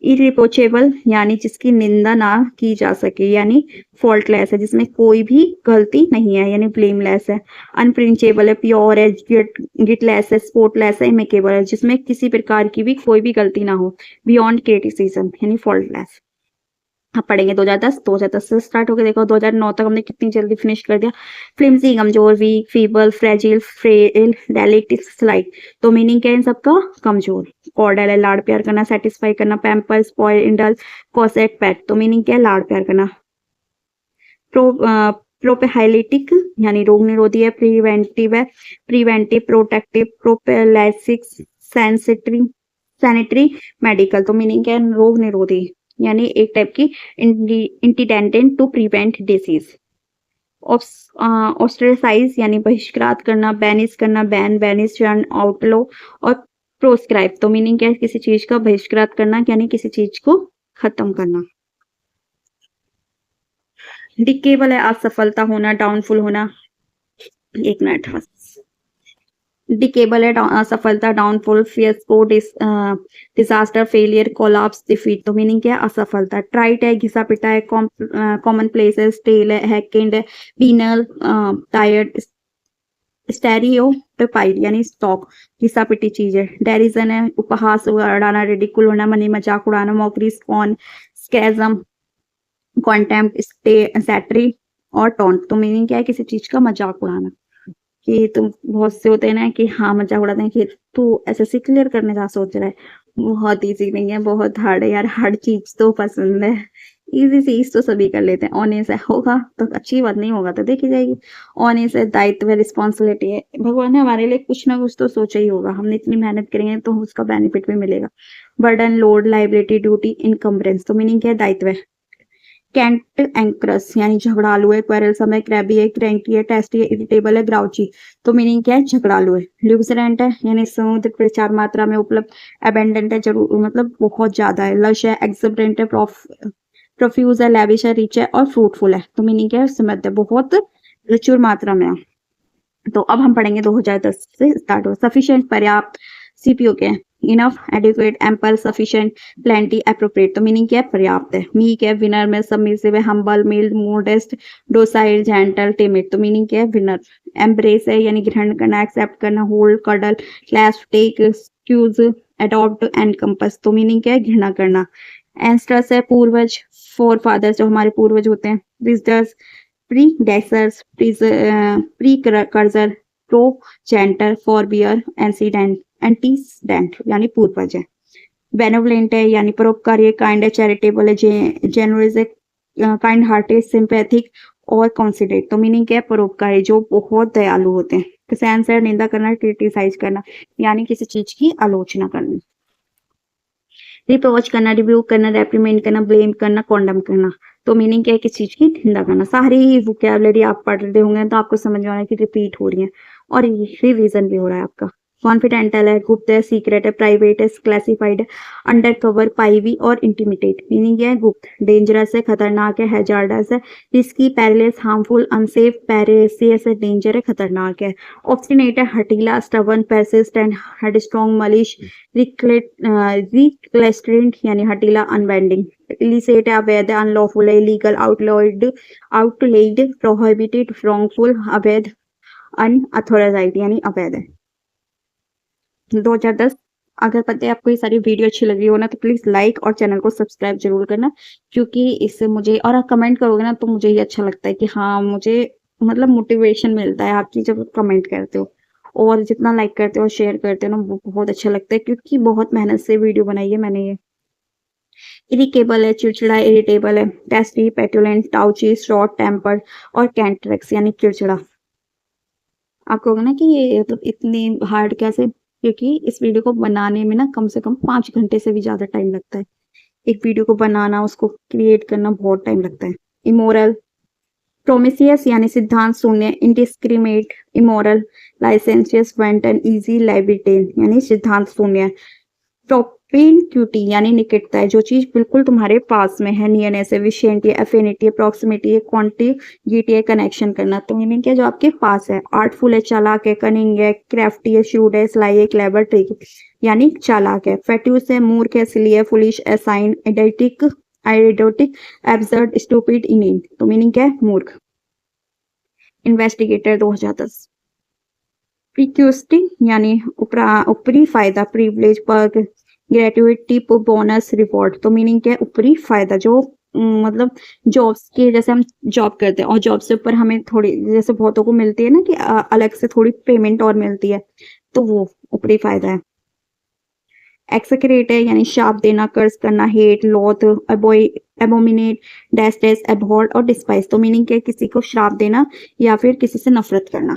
इरिप्रोचेबल यानी जिसकी निंदा ना की जा सके, यानी फॉल्टलेस है, जिसमें कोई भी गलती नहीं है, यानी ब्लेमलेस है। अनप्रिंचेबल है, प्योर है, गिटलेस है, स्पॉटलेस है, इमेकेबल है, जिसमें किसी प्रकार की भी कोई भी गलती ना हो। बियॉन्ड क्रिटिसिज्म यानी फॉल्टलेस। अब पढ़ेंगे 2010 से स्टार्ट हो गया। देखो 2009 तक हमने कितनी जल्दी फिनिश कर दिया। फ्लिमसी, कमजोर, weak, feeble, fragile, frail, delicate, slight. तो मीनिंग क्या है इन सबका? कमजोर। कॉर्डल है, लाड़ प्यार करना, सेटिस्फाई करना, पैम्पर, स्पॉइल, इंडल, कॉसेट, पेट। तो मीनिंग क्या है? लाड़ प्यार करना। प्रो प्रोपेहाइलिटिक यानी रोग निरोधी है, प्रिवेंटिव है, प्रिवेंटिव, प्रोटेक्टिव, प्रोपेलैसिक, सेंसिटरी, सैनिटरी, मेडिकल। तो मीनिंग क्या है? रोग निरोधी यानी एक टाइप की इंटीडेंटेंट टू प्रिवेंट डिसीज। ऑस्ट्रेसाइज यानी बहिष्कृत करना, बैनिश करना, बैन, बैनिश, आउटलो और प्रोस्क्राइब। तो मीनिंग क्या है? किसी चीज का बहिष्कृत करना यानी किसी चीज को खत्म करना। डिकेबल है, असफलता होना, डाउनफुल होना। एक मिनट बस। डिकेबल है, असफलता, downfall, fiasco, disaster, failure, collapse, defeat. तो मीनिंग क्या है? असफलता। ट्राइट है, घिसा पिटा है, कॉमन प्लेस है, स्टेल है, हैकेंड है, बीनल, टायर्ड, स्टेरियोटाइप यानी स्टॉक, घिसा पिटी चीज है। डेरिजन है, उपहास उड़ाना, रिडिकुल होना, मनी मजाक उड़ाना, मॉकरी, स्कॉन, स्कैजम, कॉन्टेम्प्ट, सैटरी और टॉन्ट। तो मीनिंग क्या है? किसी चीज का मजाक उड़ाना। कि तुम बहुत से होते हैं ना कि हाँ मजाक उड़ाते हैं कि तू एसएससी क्लियर करने का सोच रहा है, बहुत इजी नहीं है, बहुत हार्ड है यार, हार्ड चीज तो पसंद है, इजी चीज तो सभी कर लेते हैं। ऑनेस्ट है, होगा तो अच्छी बात, नहीं होगा तो देखी जाएगी। ऑनेस्ट है, दायित्व है, रिस्पॉन्सिबिलिटी है, भगवान ने हमारे लिए कुछ ना कुछ तो सोचा ही होगा, हमने इतनी मेहनत करेंगे तो उसका बेनिफिट भी मिलेगा। Burden, load, liability, duty, encumbrance. तो मीनिंग क्या है? दायित्व है। कैंट एंक्रस यानी झगड़ालू है, क्वेरलसम है, क्रैबी है, क्रैंकी है, टेस्टी है, इरिटेबल है, ग्राउची। तो मीनिंग क्या है? झगड़ालू है। ल्यूसरेंट है यानी समुद्र प्रचार मात्रा में उपलब्ध, अबेंडेंट है, जरूर मतलब बहुत ज्यादा है, लश है, एक्सबरेंट है, प्रोफ्यूज है, लेविश है, रिच है और फ्रूटफुल है। तो मीनिंग क्या है? समृद्ध है, बहुत प्रचुर मात्रा में है। तो अब हम पढ़ेंगे 2010 से स्टार्ट हो। सफिशिएंट पर्याप्त, सीपीओ के enough, adequate, ample, sufficient, plenty, appropriate. तो मीनिंग क्या है? पर्याप्त है। मीक है, विनर में, सबमिसिव है, humble, mild, modest, docile, gentle, timid. तो मीनिंग क्या है? विनर। एम्ब्रेस है यानी ग्रहण करना, एक्सेप्ट करना, hold, cuddle, clasp, take, squeeze, adopt, encompass. तो मीनिंग क्या है? घृणा करना। एंस्ट्रस है, पूर्वज, फोर फादर्स जो हमारे पूर्वज होते हैं। विजडर्स, प्रीडेसर्स, प्रीकर्सर, प्रोजेंटर, फॉरबियर, एंटीडेंट यानी पूर्वज है। बेनोवलेंट है यानी परोपकारी, काइंड है, चैरिटेबल है, जेनरस है, काइंड हार्टेड, सिंपैथिक और कॉन्सिडरेट। तो मीनिंग क्या है? परोपकारी, जो बहुत दयालु होते हैं। सेंस है, निंदा करना, क्रिटिसाइज करना यानी किसी चीज की आलोचना करना। रिप्रोच करना, रिव्यू करना, रेप्रीमेंड करना, ब्लेम करना, कॉन्डम करना। तो मीनिंग क्या है? किस चीज की निंदा करना। सारी वोकैबुलरी आप पढ़ रहे होंगे तो आपको समझ में आ रहा है कि रिपीट हो रही है और रिवीजन भी हो रहा है आपका। कॉन्फिडेंटल है, गुप्त है, सीक्रेट है, प्राइवेट है, क्लासिफाइड है, अंडर कवर, पाइवी और इंटीमिडेट। मीनिंग क्या है? गुप्त। डेंजरस है, खतरनाक है, हैजार्डस है, रिस्की, पेरिलियस, हार्मफुल, अनसेफ, पेरिसियस है, डेंजर है, खतरनाक है। ऑब्स्टिनेट है, हटीला, स्टबर्न, परसिस्टेंट, हेडस्ट्रॉन्ग, मलिश, रिक्लेस्ट्रेंट यानी हटीला, अनबेंडिंग। इलिसिट है, अवैध, अनलॉफुल है, इलीगल, आउटलेड, प्रोहिबिटेड, रॉन्गफुल, अवैध, अनअथोराइज्ड यानी अवैध है। 2010। अगर पता है आपको ये सारी वीडियो अच्छी लगी हो ना तो प्लीज लाइक और चैनल को सब्सक्राइब जरूर करना, क्योंकि इससे मुझे, और आप कमेंट करोगे ना तो मुझे ये अच्छा लगता है कि हाँ मुझे मतलब मोटिवेशन मिलता है, आप जब कमेंट करते हो। और जितना लाइक करते हो, शेयर करते हो ना, वो बहुत अच्छा लगता है, क्योंकि बहुत मेहनत से वीडियो बनाई है मैंने ये। इरिकेबल है, चिड़चिड़ा, इरिटेबल है, टेस्टी, पेटुलेंट, टाउची, शॉर्ट टेम्पर्ड और कैंट्रेक्स यानी चिड़चिड़ा। आप कहोगे ना कि ये मतलब इतनी हार्ड कैसे? क्योंकि इस वीडियो को बनाने में ना कम से कम 5 घंटे से भी ज़्यादा टाइम लगता है। एक वीडियो को बनाना, उसको क्रिएट करना बहुत टाइम लगता है। इमोरल, प्रोमिसियस यानी सिद्धांत शून्य, इंडिस्क्रिमिनेट, इमोरल, लाइसेंशियस, वेंटन, इजी, लाइबिटेन यानी सिद्धांत शून्य। प्रोपिनक्यूटी यानी निकटता है, जो चीज बिल्कुल तुम्हारे पास में है। नियरनेस है, विशियंटी है, एफिनिटी है, प्रॉक्सिमिटी है, क्वांटिटी है, कनेक्शन करना। तो मीनिंग क्या, जो आपके पास है। आर्टफुल है, चालाक है, कनिंग है, क्राफ्टी है, श्रूड है, स्लाई है, क्लेवर, ट्रिक यानी चालाक है। फेट्यूस है, मूर्ख है, सिली है, foolish, assign, idiotic, absurd, stupid, इनिन। तो मीनिंग क्या है, मूर्ख। इन्वेस्टिगेटर 2010। प्रिक्यूस्टी यानी ऊपरी फायदा, प्रिविलेज, पर्क, ग्रेट्युइटी, बोनस, रिवॉर्ड। तो मीनिंग क्या है, ऊपरी फायदा, जो मतलब जॉब्स के, जैसे हम जॉब करते हैं और जॉब से ऊपर हमें थोड़ी, जैसे बहुतों को मिलती है ना कि अलग से थोड़ी पेमेंट और मिलती है, तो वो ऊपरी फायदा है। एक्सक्रेट है यानी शाप देना, कर्स करना, हेट, लॉथ, एबोमिनेट, डेस्टेस, एबहॉर्ड और डिस्पाइस। तो मीनिंग क्या है, किसी को श्राप देना या फिर किसी से नफरत करना।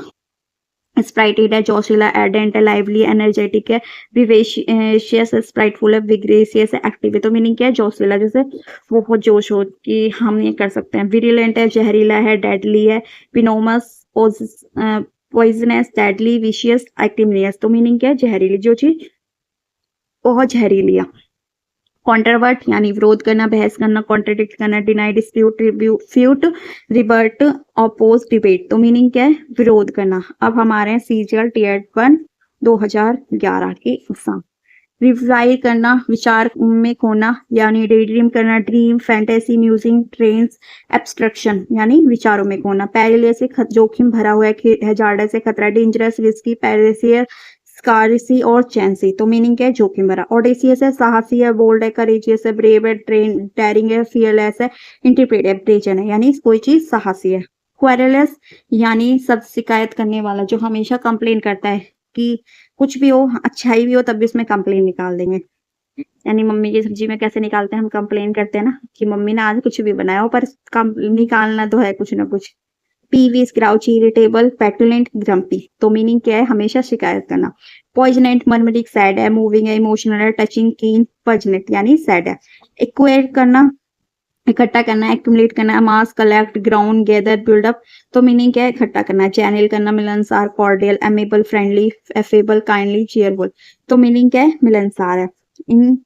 स्प्राइटेड है, जोशीला, एडेंट है, लाइवली, एनर्जेटिक है, विवेशियस है, स्प्राइटफुल है, विग्रेसियस है, एक्टिव है। तो मीनिंग क्या है, जोशीला, जैसे बहुत जोश हो कि हम ये कर सकते हैं। विरिलेंट है, जहरीला है, डेडली है, विनोमस, पॉइजनस, डेडली, विशियस, एक्टिवनियस। तो मीनिंग क्या है, जहरीली, जो चीज बहुत जहरीली है। कॉन्ट्रावर्ट यानी विरोध करना, बहस करना, कॉन्ट्रडिक्ट करना, deny, dispute, refute, rebut, oppose, debate. तो मीनिंग क्या है, विरोध करना। अब हमारे हैं सीजीएल टीयर 1 2011 के एग्जाम। रिवाइव करना, विचार में खोना यानी डे ड्रीम करना, dream, fantasy, musing, trance, abstraction यानी विचारों में खोना। पैरेलियस से जोखिम भरा हुआ है, हैजार्डस से खतरा, डेंजरस, रिस्की, पैरेसियर, स्कारसी और चैंसी। तो मीनिंग क्या है, जोखिम भरा। ऑडेसियस है, साहसी है, बोल्ड है, करेजियस है, ब्रेव है, डेयरिंग है, फियरलेस है, इंटरप्रेट है, ब्रेजन है यानी कोई चीज साहसी है। क्वेरलेस यानी सब शिकायत करने वाला, जो हमेशा कंप्लेन करता है कि कुछ भी हो, अच्छाई भी हो, तब भी उसमें कंप्लेन निकाल देंगे। यानी मम्मी की सब्जी में कैसे निकालते हैं, हम कंप्लेन करते हैं ना कि मम्मी ने आज कुछ भी बनाया हो, पर निकालना तो है कुछ ना कुछ। पीवीस, ग्राउची, इरिटेबल, पेटुलेंट, ग्रम्पी। तो मीनिंग क्या है, हमेशा शिकायत करना। पॉइजनेंट, मर्मरिक, सैड है, मूविंग है, इमोशनल है, टचिंग, कीन, पजनेट यानी सैड है। एक्वायर करना, इकट्ठा करना, एक्यूमुलेट करना, mass, collect, ground, gather, build up. तो मीनिंग क्या है, इकट्ठा करना। चैनल करना, मिलनसार, cordial, amiable, friendly, affable, kindly, cheerful. तो मीनिंग क्या है, मिलनसार है। इन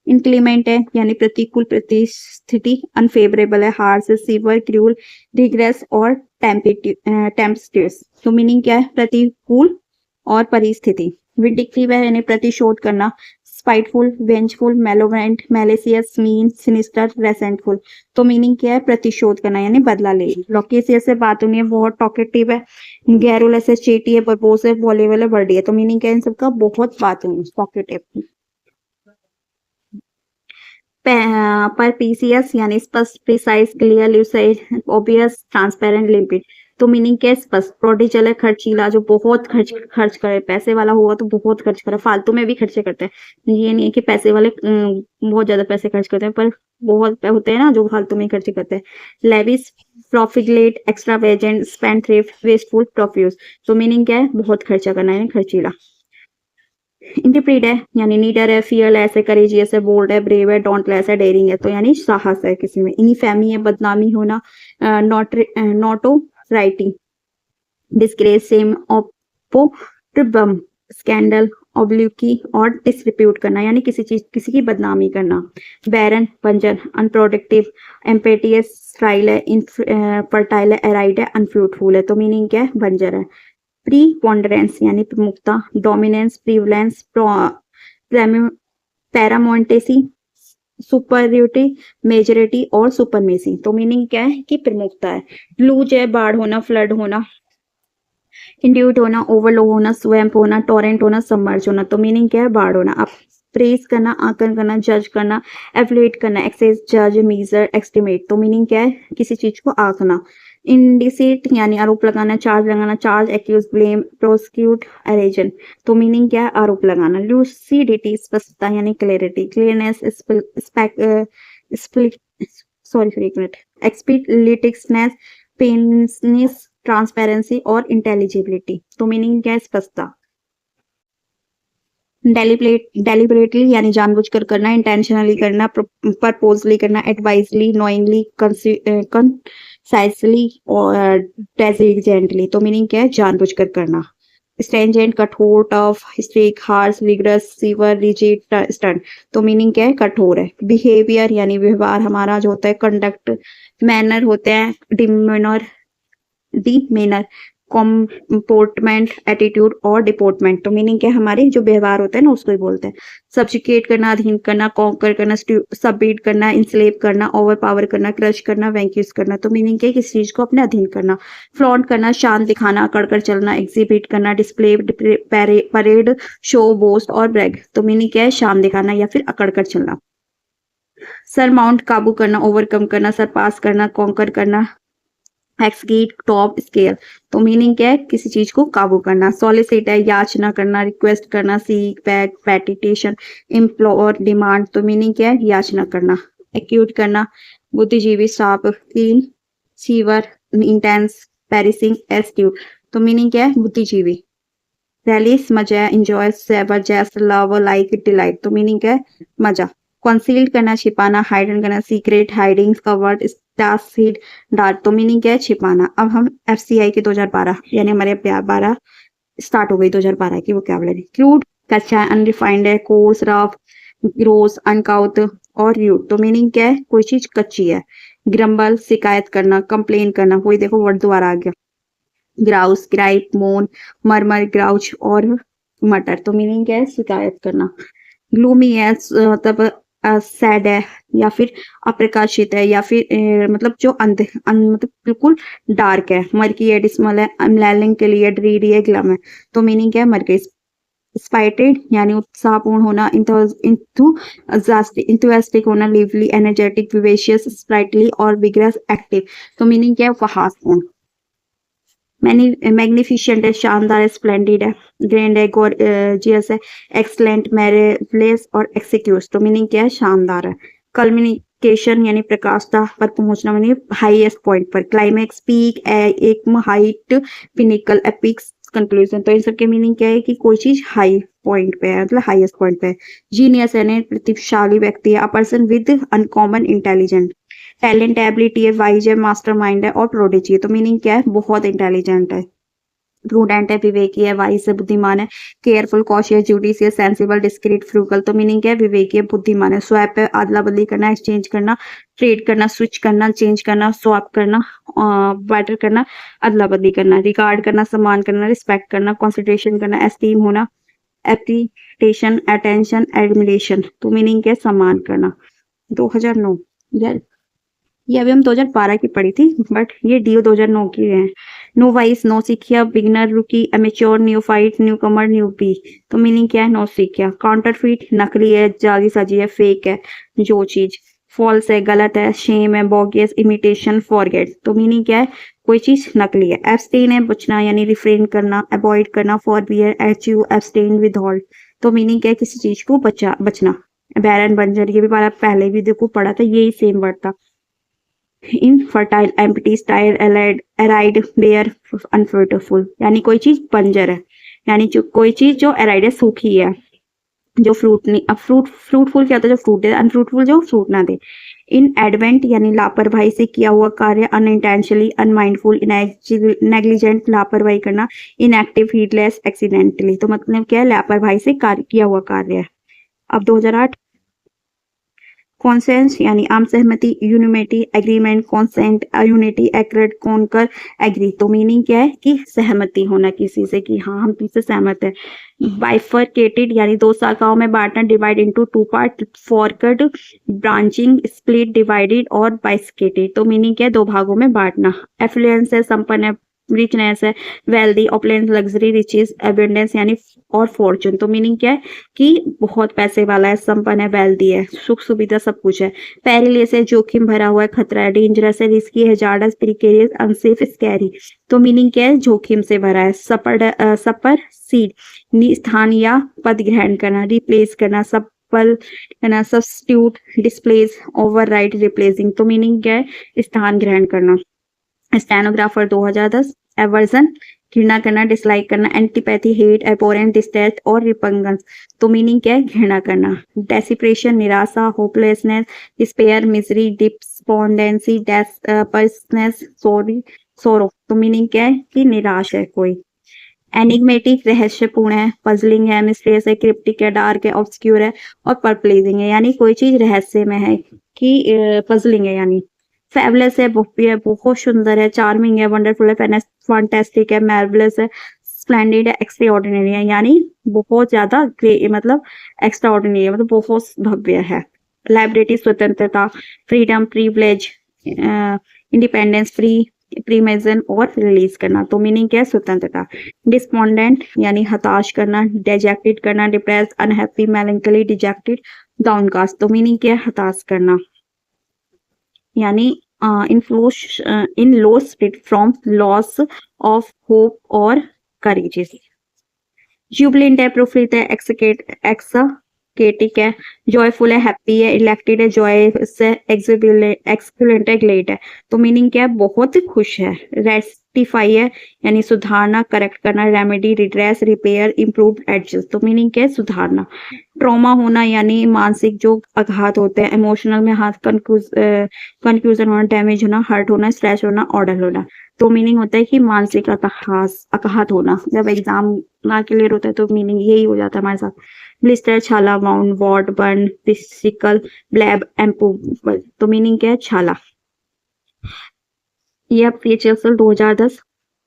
इंक्लीमेंट है यानी प्रतिकूल परिस्थिति, अनफेवरेबल है, हार्श, सीवर, क्रूल, रिग्रेस और टेम्पस्टियस। तो मीनिंग क्या है, प्रतिकूल और परिस्थिति। विंडिक्टिव है यानी प्रतिशोध करना, स्पाइटफुल, वेंजफुल, मेलोवेंट, मैलिसियस, मीन, सिनिस्टर, रेसेंटफुल। तो मीनिंग क्या है, प्रतिशोध करना यानी बदला ले। लॉकेसियस से बात होनी है, बहुत टॉकेटिव है। गैरुलस से चेटी है, बरबोस है, वॉलेबल है, बर्डी है। तो मीनिंग क्या है, इन सबका बहुत बात होनी है, टॉकेटिव। पर पीसीएस यानी स्पष्ट, precise, clear, lucid, obvious, transparent, limpid. तो मीनिंग क्या है, स्पष्ट, प्रोडिजल है, खर्चीला, जो बहुत खर्च करे, पैसे वाला हुआ तो बहुत खर्च करे, फालतू में भी खर्चे करते हैं। ये नहीं है कि पैसे वाले बहुत ज्यादा पैसे खर्च करते हैं, पर बहुत होते हैं ना जो फालतू में खर्च करते हैं। Lavish, profligate, extravagant, spendthrift, wasteful, profuse. तो मीनिंग क्या है, बहुत खर्चा करना है, खर्चीला। इंटरप्रीट है यानी नीडर है, फियरलेस है, करेजियस है, बोल्ड है, ब्रेव है, डोंटलेस है, डेयरिंग है। तो यानी साहस है किसी में। इनफेमी है, बदनामी होना, notoriety, disgrace, shame, opprobrium, scandal, obloquy और डिसरिप्यूट करना यानी किसी की बदनामी करना। बैरन, बंजर, अनप्रोडक्टिव, एम्पेटियस, स्टाइल है, फर्टाइल है, एराइड है, अनफ्रूटफुल है। तो मीनिंग क्या है, बंजर है। प्रीपोंडरेंस यानी प्रमुखता, डोमिनेंस, प्रीवलेंस, पैरामोंटेसी, सुपरियोरिटी, मेजोरिटी और सुपरमेसी। तो मीनिंग क्या है कि प्रमुखता है। लूज है, बाढ़ होना, फ्लड होना, इंड्यूट होना, ओवरलो होना, स्वैम्प होना, टोरेंट होना, सबमर्ज होना। तो मीनिंग क्या है, बाढ़ होना। आप प्रेस करना, आकलन करना, जज करना, एवलेट करना, एक्सेस, जज, मीजर, एस्टिमेट। तो मीनिंग क्या है, किसी चीज को आंकना। इंडिसिट यानी आरोप लगाना, चार्ज लगाना, चार्ज, एक्यूज, ब्लेम, प्रोसिक्यूट, अरेजन। तो मीनिंग क्या है? आरोप लगाना। लूसिडिटी स्पष्टता यानी क्लैरिटी, क्लियरनेस, सॉरी फॉर एक मिनट, एक्सप्लिसिटनेस, पेननेस, ट्रांसपेरेंसी और इंटेलिजिबिलिटी। तो मीनिंग क्या है? स्पष्टता। डेलिबरेटली यानी जानबूझकर करना, इंटेंशनली करना, परपोजली करना, एडवाइजली, नोइंगली, कंसाइजली और डेलिजेंटली। तो मीनिंग क्या है? जानबूझकर करना। स्ट्रेंजेंट कठोर, tough, strict, harsh, rigorous, sewer, rigid, stern. तो मीनिंग क्या है? कठोर है। बिहेवियर यानी व्यवहार हमारा जो होता है, कंडक्ट, मैनर होते हैं, डिमेनर, कॉम्पोर्टमेंट, एटीट्यूड और डिपोर्टमेंट। तो मीनिंग क्या है? हमारे जो व्यवहार होते हैं ना, उसको ही बोलते हैं। सब्जुगेट करना, अधीन करना, कॉन्कर करना, सबमिट करना, इंस्लेव करना, ओवर पावर करना, क्रश करना, वैंक्यूज करना। तो मीनिंग क्या है? किसी चीज को अपने अधीन करना। फ्लॉन्ट करना, शान दिखाना, अकड़कर चलना, एग्जिबिट करना, डिस्प्ले, परेड, शो, बोस्ट और ब्रैग। तो मीनिंग क्या है? शान दिखाना या फिर अकड़कर चलना। सरमाउंट काबू करना, ओवरकम करना, सरपास करना, कॉन्कर करना, एक्सगेट, टॉप, स्केल। तो मीनिंग क्या है? किसी चीज को काबू करना। सॉलिसिट है याचना करना, रिक्वेस्ट करना, seek, beg, petition, implore, demand. तो मीनिंग क्या है? याचना करना। एक्यूट करना, बुद्धिजीवी, sharp, clean, severe, intense, piercing, astute. तो मीनिंग क्या है? बुद्धिजीवी। रैलिस, मजा, enjoy, savour, zest, love, like, delight. तो मीनिंग क्या है? मजा। कंसील्ड करना, छिपाना, हाइडन करना, secret, hiding, covered, stashed, dark. तो मीनिंग क्या है? छिपाना। अब हम एफसीआई के 2012 यानी हमारे 12 स्टार्ट हो गई 2012 की वोकैबुलरी। क्रूड कच्चा है, अनरिफाइंड है, कोर्स, रफ, ग्रोस, अनकाउथ और र्यूड। तो मीनिंग क्या है? कोई चीज कच्ची है। ग्रम्बल, शिकायत करना, कंप्लेन करना। वही देखो वर्ड दोबारा आ गया। ग्राउस, ग्राइप, मोन, मरमर, ग्राउच और मटर। तो मीनिंग क्या है? शिकायत करना। ग्लूमी है मतलब सैड है या फिर अप्रकाशित है या फिर मतलब जो मतलब बिल्कुल डार्क है। मर्की है, डिस्मल है, अनलैलिंग के लिए, ड्रीडी है, ग्लम है। तो मीनिंग क्या है? मर्की। स्पाइटेड यानी उत्साहपूर्ण होना, इंथुसियास्टिक होना, लिवली, एनर्जेटिक, विवेशियस, स्प्राइटली और विग्रस, एक्टिव। तो मीनिंग क्या है? उपहासपूर्ण। मैग्निफिशेंट है, शानदार है, स्प्लेंडिड है, ग्रैंड है, गॉर्जियस है, एक्सलेंट, मैरेवलेस और एक्सिक्यूट। तो मीनिंग क्या है? शानदार है। कल्मिनिकेशन यानी प्रकाशता पर पहुंचना, यानी हाईएस्ट पॉइंट पर। क्लाइमैक्स, पीक, एकम, हाइट, पिनिकल, एपिक्स, कंक्लूजन। तो इन सब के मीनिंग क्या है? कि कोई चीज हाई पॉइंट पे है, मतलब हाईएस्ट पॉइंट पे है। जीनियस यानी प्रतिभाशाली व्यक्ति है, a person with uncommon intelligent. Talent, ability है, वाइज है, मास्टरमाइंड है और प्रोडिजी है। तो मीनिंग क्या है? बहुत इंटेलिजेंट है। प्रूडेंट है, विवेकी है, वाइज है, बुद्धिमान है, careful, cautious, judicious, sensible, discrete, frugal. तो मीनिंग क्या है? विवेकी है, बुद्धिमान है। स्वैप है, अदला बदली करना, एक्सचेंज करना, ट्रेड करना, स्विच करना, चेंज करना, स्वैप करना, बार्टर करना, अदला बदली करना। रिगार्ड करना, सम्मान करना, रिस्पेक्ट करना, कंसिडरेशन करना, एस्टीम होना, एप्रिटेशन, अटेंशन, एडमिरेशन। तो मीनिंग क्या है? सम्मान करना। 2009 यार, ये अभी हम 2012 की पढ़ी थी, बट ये डीओ 2009 की है। नो वाइस, नो सीखिया, बिगनर, रुकी, एमेच्योर, न्यूफाइट, न्यू कमर, न्यूबी। तो मीनिंग क्या है? नो सीखिया। काउंटरफीट, नकली है, जाली साजी है, फेक है, जो चीज। फॉल्स है, गलत है, शेम है, बोगियस, इमिटेशन, फॉरगेट। तो मीनिंग क्या है? कोई चीज नकली है। एब्सटेन है, बचना यानी रिफ्रेन करना, अवॉइड करना, फॉरबियर, एचयू, एब्सटेन, विदहोल्ड। तो मीनिंग क्या है? किसी चीज को बचना। बैरन, बंजर, ये भी पहले भी देखो पढ़ा था, यही सेम वर्ड था। Infertile, empty, sterile, arid, bare, unfruitful. यानी कोई चीज बंजर है, यानी जो कोई चीज जो एराइड है, सूखी है, जो फ्रूट नहीं। अब फ्रूटफुल क्या होता है? जो फ्रूट दे। अनफ्रूटफुल जो फ्रूट ना दे। इन एडवेंट यानी लापरवाही से किया हुआ कार्य, अनइंटेंशनली, अनमाइंडफुल, नेग्लिजेंट, लापरवाही करना, इनएक्टिव, हीडलेस, एक्सीडेंटली। तो मतलब क्या है? लापरवाही से कार्य किया हुआ कार्य है। अब 2008 कॉन्सेंस यानी आम सहमति, unanimity, agreement, consent, unity, accord, concur, agree. तो मीनिंग क्या है? कि सहमति होना किसी से, कि हाँ हम तुमसे सहमत है। बाइफरकेटेड यानी दो शाखाओं में बांटना, divide into two part, forked, branching, split, divided और बाइस्केटेड। तो मीनिंग क्या है? दो भागों में बांटना। एफ्लुएंस है, संपन्न है, रिचनेस है, wealthy, opulence, luxury, riches, abundance यानी और फॉर्चून। तो मीनिंग क्या है कि बहुत पैसे वाला है, संपन्न है, वेल्दी है, सुख सुविधा सब कुछ है। पेरिलियस है, जोखिम भरा हुआ है, खतरा है। डेंजरस है, रिस्की है, जार्डस, प्रिकेरियस, अनसेफ, स्कैरी। तो मीनिंग क्या है, जोखिम से भरा है। सपर सीड, स्थान या पद ग्रहण करना, रिप्लेस करना, सफल करना, सब्स्टिट्यूट, डिस्प्लेस, ओवरराइड, रिप्लेसिंग। तो मीनिंग क्या है, स्थान ग्रहण करना। स्टेनोग्राफर 2010। एवर्जन, घृणा करना, डिसलाइक करना, एंटीपैथी, हेट, एपोरेंट, डिस्टेस्ट और रिपंगंस। तो मीनिंग क्या है, घृणा करना। डेसिप्रेशन, निराशा, होपलेसनेस, डिस्पेयर, मिजरी, डिस्पोंडेंसी, डेस्परेसनेस, सोरो। तो मीनिंग क्या है कि निराश है कोई। एनिग्मेटिक, रहस्यपूर्ण है, पजलिंग है, मिस्टीरियस है, क्रिप्टिक है, डार्क है, ऑब्सक्यूर है और परप्लेजिंग है, यानी कोई चीज रहस्य में है कि पजलिंग है। यानी फेबुलस है, भव्य है, बहुत सुंदर है, चार्मिंग है, वंडरफुल है, फैंटास्टिक है, मार्वलस है, स्प्लेंडिड है, एक्स्ट्राऑर्डिनरी है, यानी बहुत ज्यादा मतलब एक्स्ट्राऑर्डिनरी है, मतलब बहुत भव्य है। लाइब्रेटी, स्वतंत्रता, फ्रीडम, प्रिविलेज, इंडिपेंडेंस, फ्री, प्रीमेजन और रिलीज करना। तो मीनिंग क्या है, स्वतंत्रता। डिस्पोंडेंट यानी हताश करना, डिजेक्टेड करना, depress, unhappy, melancholy, dejected, downcast. तो मीनिंग क्या है, हताश करना, यानी in low spirit from loss of hope और करेजेस। जुबिलेंट है, प्रफुल्लित है, एक्सकेटिक है, जॉयफुल है, हैप्पी है, इलेक्टेड है, जॉयस है, एक्सुलेंट है, ग्लेड है। तो मीनिंग क्या है, बहुत खुश है। रेस्टिफाई है यानी सुधारना, करेक्ट करना, remedy, redress, repair, improve, adjust. तो मीनिंग क्या है, सुधारना। ट्रॉमा होना यानी मानसिक जो आघात होते हैं। इमोशनल में हाथ कंफ्यूजन होना, डैमेज होना, हर्ट होना, स्ट्रेस होना, ऑर्डर होना। तो मीनिंग होता है कि मानसिक आघात होना। जब एग्जाम ना क्लियर होता है तो मीनिंग यही हो जाता है हमारे साथ। ब्लिस्टर, छाला, वाउंड, वॉट, बर्न, पिसिकल, ब्लैब, एम्पूबल। तो मीनिंग क्या है, छाला। ये अब PHSL 2010।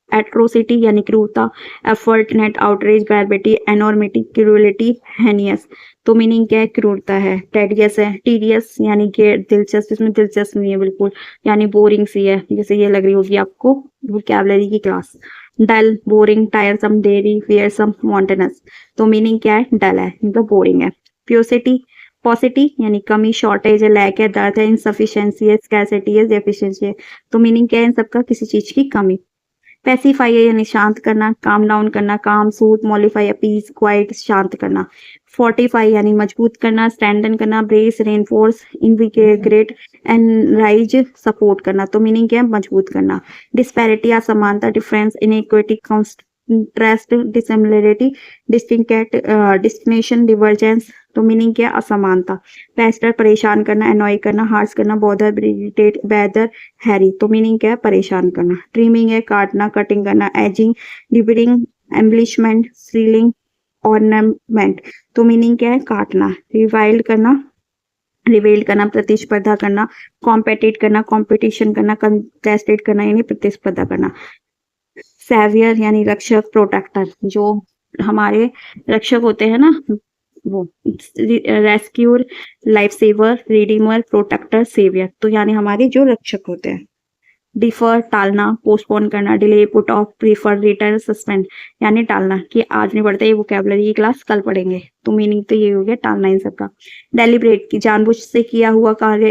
एट्रोसिटी यानी क्रूरता, एफर्ट, नेट, आउटरेज, बैरबिटी, एनॉर्मिटी, क्रूरलिटी, हेनियस। तो मीनिंग क्या है, क्रूरता है। टेडियस है, टीडियस यानी कि दिलचस्प, इसमें दिलचस्प नहीं है बिल्कुल, यानी बोरिंग सी है, जैसे ये लग रही होगी आपको वोकैबुलरी की क्लास। डल, बोरिंग, टायरसम, डेरी, फियरसम, मॉन्टेनस। तो मीनिंग क्या है, डल है, मतलब बोरिंग है। प्योसिटी, पॉसिटी यानी कमी, शॉर्टेज है, लैक है, दर्द है, इनसफिशिएंसी है, स्कैरसिटी है, डेफिशिएंसी है। तो मीनिंग क्या है, इन सबका किसी चीज की कमी। पैसिफाई है यानी शांत करना, काम डाउन करना, काम, सूट, मॉलिफाई, अपीज, क्वाइट, शांत करना। फोर्टिफाई यानी मजबूत करना, स्ट्रेंथन करना, brace, reinforce, invigorate, energise, support करना। तो मीनिंग क्या है, मजबूत करना। डिस्पैरिटी, असमानता, difference, inequity, contrast, dissimilarity, destination, divergence. तो मीनिंग क्या है, असमानता। पेस्टर, परेशान करना, एनॉय करना, हार्स करना, बॉदर, इरिटेट, बेदर, हैरी। तो मीनिंग क्या है, परेशान करना। ट्रिमिंग है, काटना, कटिंग करना, एजिंग, डिबिडिंग, एम्बलिशमेंट, सीलिंग, ऑर्नामेंट। तो मीनिंग क्या है, काटना। रिवेल करना, प्रतिस्पर्धा करना, कॉम्पिटिट करना, कंपटीशन करना, कंटेस्टेड करना यानी प्रतिस्पर्धा करना। सेवियर यानी रक्षक, प्रोटेक्टर, जो हमारे रक्षक होते हैं ना, वो। Rescuer, life saver, redeemer, protector, saviour. तो यानी हमारे जो रक्षक होते हैं। डिफर, टालना, पोस्टपोन करना, delay, put off, prefer, return, suspend यानी टालना, कि आज नहीं पढ़ते, ये वोकैबुलरी की क्लास कल पढ़ेंगे। तो मीनिंग तो ये हो गया, टालना इन सबका। डेलिब्रेट की जानबूझ से किया हुआ कार्य,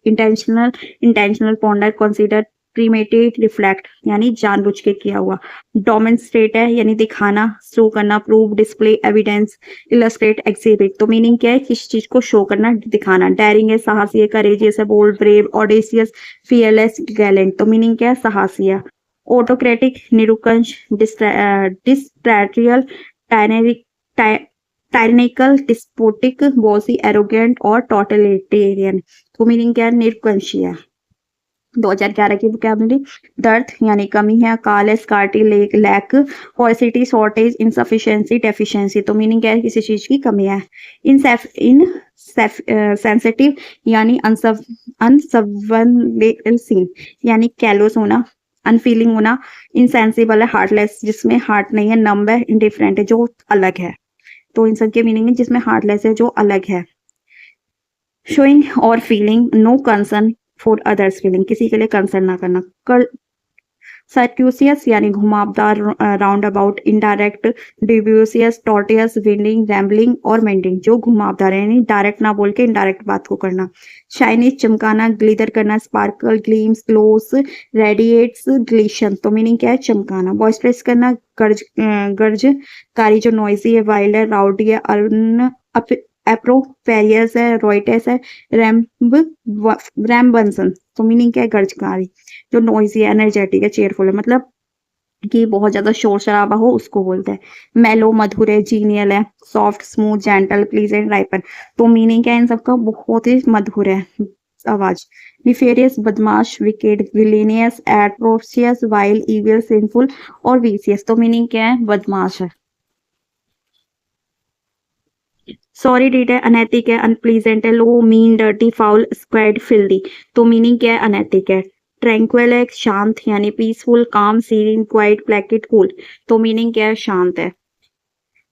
इंटेंशनल, पॉन्डर, कंसीडर, प्रीमेडिटेट, रिफ्लेक्ट यानी जानबूझ के किया हुआ। डोमेंस्ट्रेट है यानी दिखाना, शो करना, prove, display, evidence, illustrate, exhibit. तो मीनिंग क्या है, किसी चीज को शो करना, दिखाना। डेयरिंग है, साहसी है, करेजियस है, बोल्ड, ब्रेव, ऑडेसियस, फियरलेस, गैलेंट। तो मीनिंग क्या है, साहसी है। ऑटोक्रेटिक, निरुकंश, डिस्ट्रैटरियल, टायरेनिकल, डिस्पोटिक, बॉसी, एरोगेंट और टोटलिटेरियन। तो मीनिंग क्या है, निरुकंशी है। 2011 की वोकैबुलरी। दर्द यानी कमी है, अकाल है, scarcity, lack, paucity, shortage, insufficiency, deficiency. तो मीनिंग क्या है, किसी चीज की कमी है। सेंसिटिव यानी अनसंवेदनशील यानी कैलोस होना, अनफीलिंग होना। इनसेंसिबल है, हार्टलेस जिसमें हार्ट नहीं है, नम्ब है, इंडिफरेंट है जो अलग है। तो इन सब के मीनिंग है, जिसमें हार्टलेस है जो अलग है। शोइंग और feeling no concern for others feeling, किसी के लिए कंसर्न ना करना। सर्क्यूसियस यानी घुमावदार, round about, indirect, devious, tortuous, winding, rambling और मेंडिंग, जो घुमावदार है यानी डायरेक्ट ना बोल के इनडायरेक्ट बात को करना। शाइनी चमकाना, ग्लिटर करना, sparkle, gleams, gloss, radiates, glisten, तो मीनिंग क्या है चमकाना। बॉइस्टरस करना, गर्जकारी, जो नॉइजी है, वाइल्ड है, राउडी है, अन एप्रोपेरियस है, रॉयटस है, रैम्बंसन, तो मीनिंग क्या है गर्जकारी, जो नॉइजी है, एनर्जेटिक है, चेयरफुल है, मतलब कि बहुत ज्यादा शोर शराबा हो उसको बोलते हैं। मेलो मधुर है, जीनियल है, soft, smooth, gentle, pleasant, ripen, तो मीनिंग क्या है इन सबका, बहुत ही मधुर है आवाज। निफेरियस बदमाश, wicked, villainous, atrocious, while, evil, sinful और वीसियस, तो मीनिंग क्या है बदमाश है। सॉरी डीट है, अनैतिक है, अनप्लीजेंट है, low, mean, dirty, foul, squalid, filthy, तो मीनिंग क्या है अनैतिक है। ट्रैंक्विल है, शांत यानी पीसफुल, काम, सीरीन, क्वाइट, प्लेकेट, कूल, तो मीनिंग क्या है शांत है।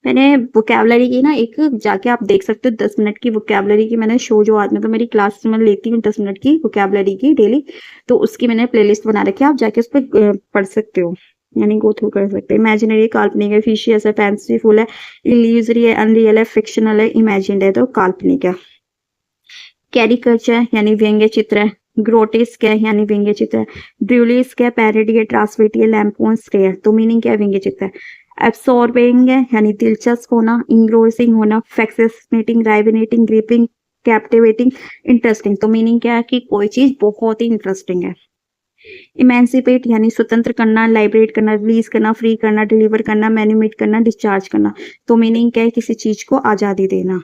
मैंने वोकैबलरी की ना एक, जाके आप देख सकते हो 10 मिनट की वोकैबलरी की मैंने शो, जो आज मतलब मेरी क्लास में लेती हूँ 10 मिनट की वोकैबलरी की डेली, तो उसकी मैंने प्लेलिस्ट बना रखी है, आप जाके उस पर पढ़ सकते हो, यानी गो थ्रू कर सकते हैं। इमेजिनरी काल्पनिक है, फिशियस है, फैंसीफुल है, इल्यूजरी है, अनरियल है, फिक्शनल है, इमेजिन्ड है, तो काल्पनिक है। कैरिकल्चर यानी व्यंग्य चित्र है, ग्रोटेस्क है यानी व्यंग्य चित्र है, ब्रूलिस्क है, पैरोडी है, ट्रांसविटी है, लैम्पोन स्टे है, तो मीनिंग क्या है व्यंग्य चित्र है। एब्सॉर्बिंग है यानी दिलचस्प होना, इंग्रोसिंग होना, फैसिनेटिंग, राइवेनेटिंग, ग्रिपिंग, कैप्टिवेटिंग, इंटरेस्टिंग, तो मीनिंग क्या है कि कोई चीज बहुत ही इंटरेस्टिंग है। इमेंसिपेट यानी स्वतंत्र करना, लाइबरेट करना, रिलीज करना, फ्री करना, डिलीवर करना, मैन्युमेट करना, डिस्चार्ज करना, तो मीनिंग क्या है किसी चीज को आजादी देना।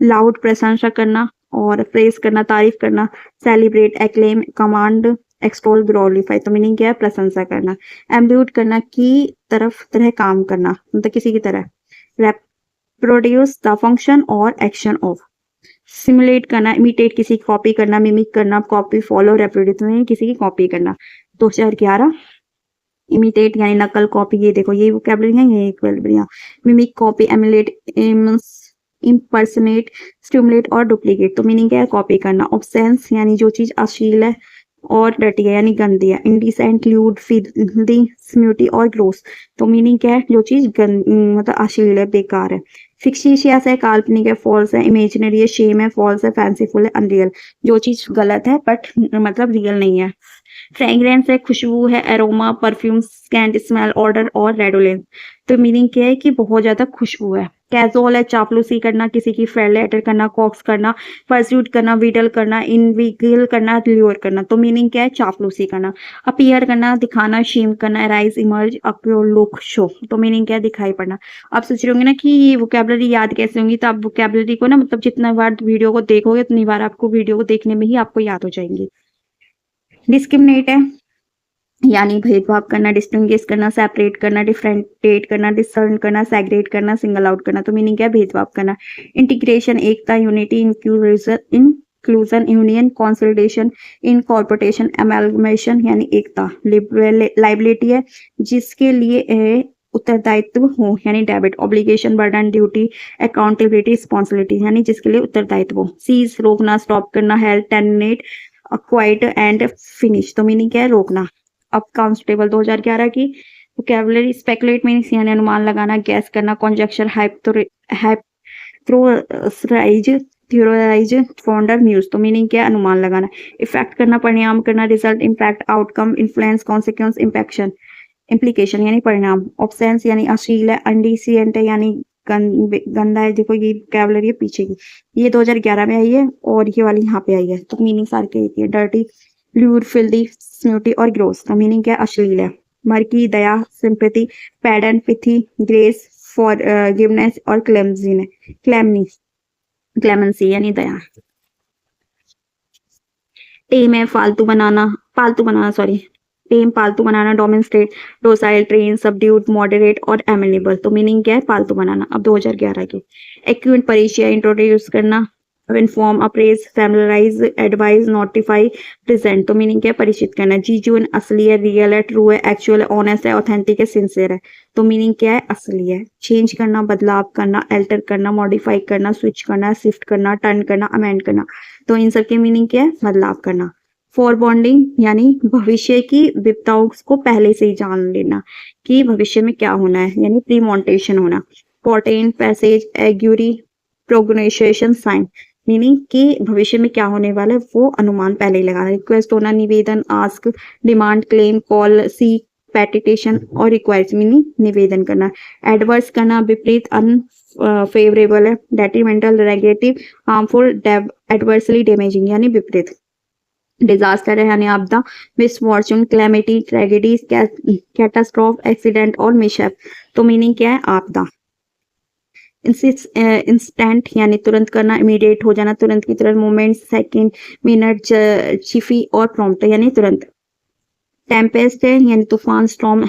लाउड प्रशंसा करना और प्रेस करना, तारीफ करना, celebrate, acclaim, command, extol, glorify, तो मीनिंग क्या है प्रशंसा करना। एम्ब्यूट करना, की तरफ तरह काम करना, मतलब किसी की तरह। रेप्रोड्यूस द फंक्शन और एक्शन ऑफ। सिमुलेट करना, इमिटेट किसी की कॉपी करना, मिमिक करना, कॉपी, फॉलो, रेप्रोड्यूस में किसी की कॉपी करना। 2011 इमिटेट यानी नकल, कॉपी, ये देखो ये वोकैबुलरी है, ये इक्विलिब्रियम है। Mimic, copy, emulate, impersonate, stimulate और डुप्लीकेट, तो मीनिंग क्या है कॉपी करना। ऑब्सेंस यानी जो चीज अश्लील है और डर्टी है यानी गंदी है। इंडिसेंट, ल्यूड, फिल्दी, स्म्यूटी और ग्रोस, तो मीनिंग क्या है जो चीज मतलब अश्लील है, बेकार है। फिक्शिशियस है, काल्पनिक है, फॉल्स है, इमेजिनरी है, शेम है, फॉल्स है, फैंसीफुल है, अनरियल, जो चीज गलत है बट मतलब रियल नहीं है। फ्रेग्रेंस है, खुशबू है, aroma, perfume, scent, smell, order और रेडोलेंस, तो मीनिंग क्या है कि बहुत ज्यादा खुशबू है। कैजुअल है, चापलूसी करना, किसी की फ्रेंड लेटर करना, कॉक्स करना, परस्यूट करना, विडल करना, इनविगल करना, ल्योर करना, तो मीनिंग क्या है चापलूसी करना। अपीयर करना, दिखाना, शेम करना, राइज, इमर्ज, अपयोर, लुक, शो, तो मीनिंग क्या है दिखाई पड़ना। आप सोच रहे होंगे ना कि ये वोकैबुलरी याद कैसे होंगी, तो आप वोकैबुलरी को ना मतलब जितना बार वीडियो को देखोगे उतनी बार आपको वीडियो को देखने में ही आपको याद हो जाएंगी। डिस्क्रिमिनेट है यानी भेदभाव करना, डिस्टिंग्विश करना, सेपरेट करना, डिफरेंटिएट करना, डिसर्न करना, सेग्रेट करना, सिंगल आउट करना, तो मीनिंग क्या है भेदभाव करना। इंटीग्रेशन एकता, unity, inclusion, union, consolidation, incorporation, amalgamation यानी एकता। लाइबिलिटी है जिसके लिए उत्तरदायित्व हो यानी debit. Obligation, burden, duty, accountability, responsibility यानी जिसके लिए उत्तरदायित्व हो। सीज रोकना, स्टॉप करना, halt, terminate, quit end finish, तो मीनिंग क्या है रोकना। अब कांस्टेबल 2011 की वोकैबुलरी, स्पेकुलेट मीन्स यानी अनुमान लगाना, गैस करना, conjecture, hypothesize, theorize, ponder, muse, तो मीनिंग क्या है अनुमान लगाना। इफेक्ट करना, परिणाम करना, result, impact, outcome, influence, consequence, impaction, implication यानी परिणाम। ऑब्सेंस यानी अश्लील है, अनडिसेंट है यानी गंदा है। देखो ये वोकैबुलरी है पीछे की, ये 2011 में आई है और ये वाली यहाँ पे आई है, तो मीनिंग सारी की है। डर्टी, ल्यूड, फिल्दी, स्म्यूटी और ग्रोस, तो मीनिंग क्या अश्लील है। मर्की, दया, sympathy, pardon, pity, grace, forgiveness और क्लेमेंसी यानी दया। टेम है, पालतू बनाना सॉरी, टेम पालतू बनाना, domesticate, docile, train, subdued, moderate और एमिनेबल, तो मीनिंग क्या है पालतू बनाना। अब 2011 की एक्यूट, परिचय, इंट्रोड्यूस करना, inform, apprise, familiarise, advise, notify, present, तो मीनिंग क्या है परिचित करना। जीजून असली है, रियल है, ट्रू है, एक्चुअल है, ऑनेस्ट है, ऑथेंटिक है, सिंसियर है, तो मीनिंग क्या है असली है। चेंज करना, बदलाव करना, अल्टर करना, मॉडिफाई करना, स्विच करना, शिफ्ट करना, टर्न करना, अमेंड करना, तो इन सब के मीनिंग क्या है बदलाव करना। फॉर बॉन्डिंग यानी भविष्य की विपदाओं को पहले से ही जान लेना कि भविष्य में क्या होना है, यानी प्रीमॉन्टेशन होना। पोर्टेंट, पैसेज, एग्यूरी, प्रोग्नोसिएशन, साइन, मीनिंग कि भविष्य में क्या होने वाला है वो अनुमान पहले ही लगाना। रिक्वेस्ट होना, निवेदन, ask, demand, claim, call, seek, petition और रिक्वायर्स मीनिंग निवेदन करना। एडवर्स करना, विपरीत, अनफेवरेबल है, detrimental, negative, harmful, adversely damaging यानी विपरीत। डिजास्टर है यानी आपदा, misfortune, calamity, tragedy, catastrophe, accident और मिसहैप। तो मीनिंग क्या है? आपदा। इंस्टेंट यानी तुरंत करना, इमीडिएट हो जाना, तुरंत की तुरंत, मोमेंट, सेकंड, मिनट, छिफी और प्रॉम्प्ट यानी तुरंत। टेम्पेस्ट है यानी तूफान, स्टॉर्म,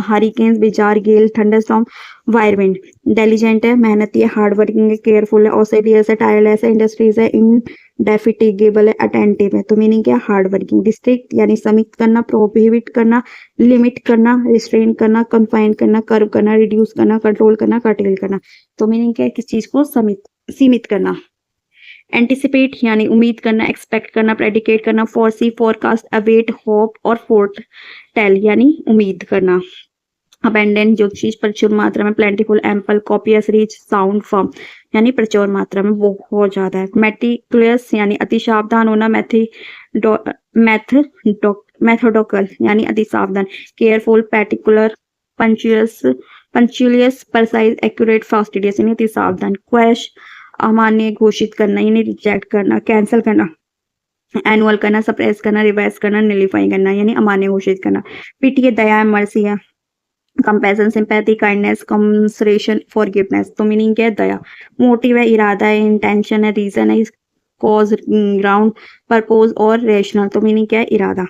हरिकेन्स, बिजार, गेल, थंडरस्टॉर्म, वायरविंड। डेलीजेंट है मेहनती है, हार्ड वर्किंग है, केयरफुल है, ऑसेडियस है, टायरलेस है, इंडस्ट्रीज है, इनडेफिटिगेबल है, अटेंटिव है। तो मीनिंग क्या है? Hard working. डिस्ट्रिक्ट यानी सीमित करना, प्रोहिबिट करना, लिमिट करना, रिस्ट्रेन करना, कन्फाइन करना, कर्व करना, रिड्यूस करना, कंट्रोल करना, कर्टेल करना। तो मीनिंग क्या है? किस चीज को सीमित करना। एंटिसिपेट यानी उम्मीद करना, एक्सपेक्ट करना, प्रेडिकेट करना, फोरसी, फोरकास्ट, अवेट, होप और फोर्ट टेल यानी उम्मीद करना। अबेंडेंट जो चीज प्रचुर मात्रा में, plentiful, ample, copious, rich, sound, firm यानी प्रचुर मात्रा में, बहुत ज्यादा है। मेटिकुलस यानी अति सावधान होना, मैथोडोकल यानी अति सावधान, केयरफुल, पर्टिकुलर, पंचुलियस, परसाइज, एक्यूरेट, फास्टिडियस यानी अति सावधान। क्वैश अमान्य घोषित करना यानी रिजेक्ट करना, कैंसिल करना, एनुअल करना, सप्रेस करना, रिवाइज करना, निलिफाई करना यानी अमान्य घोषित करना। पिटी दया, मर्सी है, कंपैशन, सिंपैथी, काइंडनेस, कम्सरेशन, फॉरगिवनेस। तो मीनिंग क्या है? दया। मोटिव है, इरादा है, इंटेंशन है, रीजन है, कॉज, ग्राउंड, पर्पोज और रेशनल। तो मीनिंग क्या है? इरादा।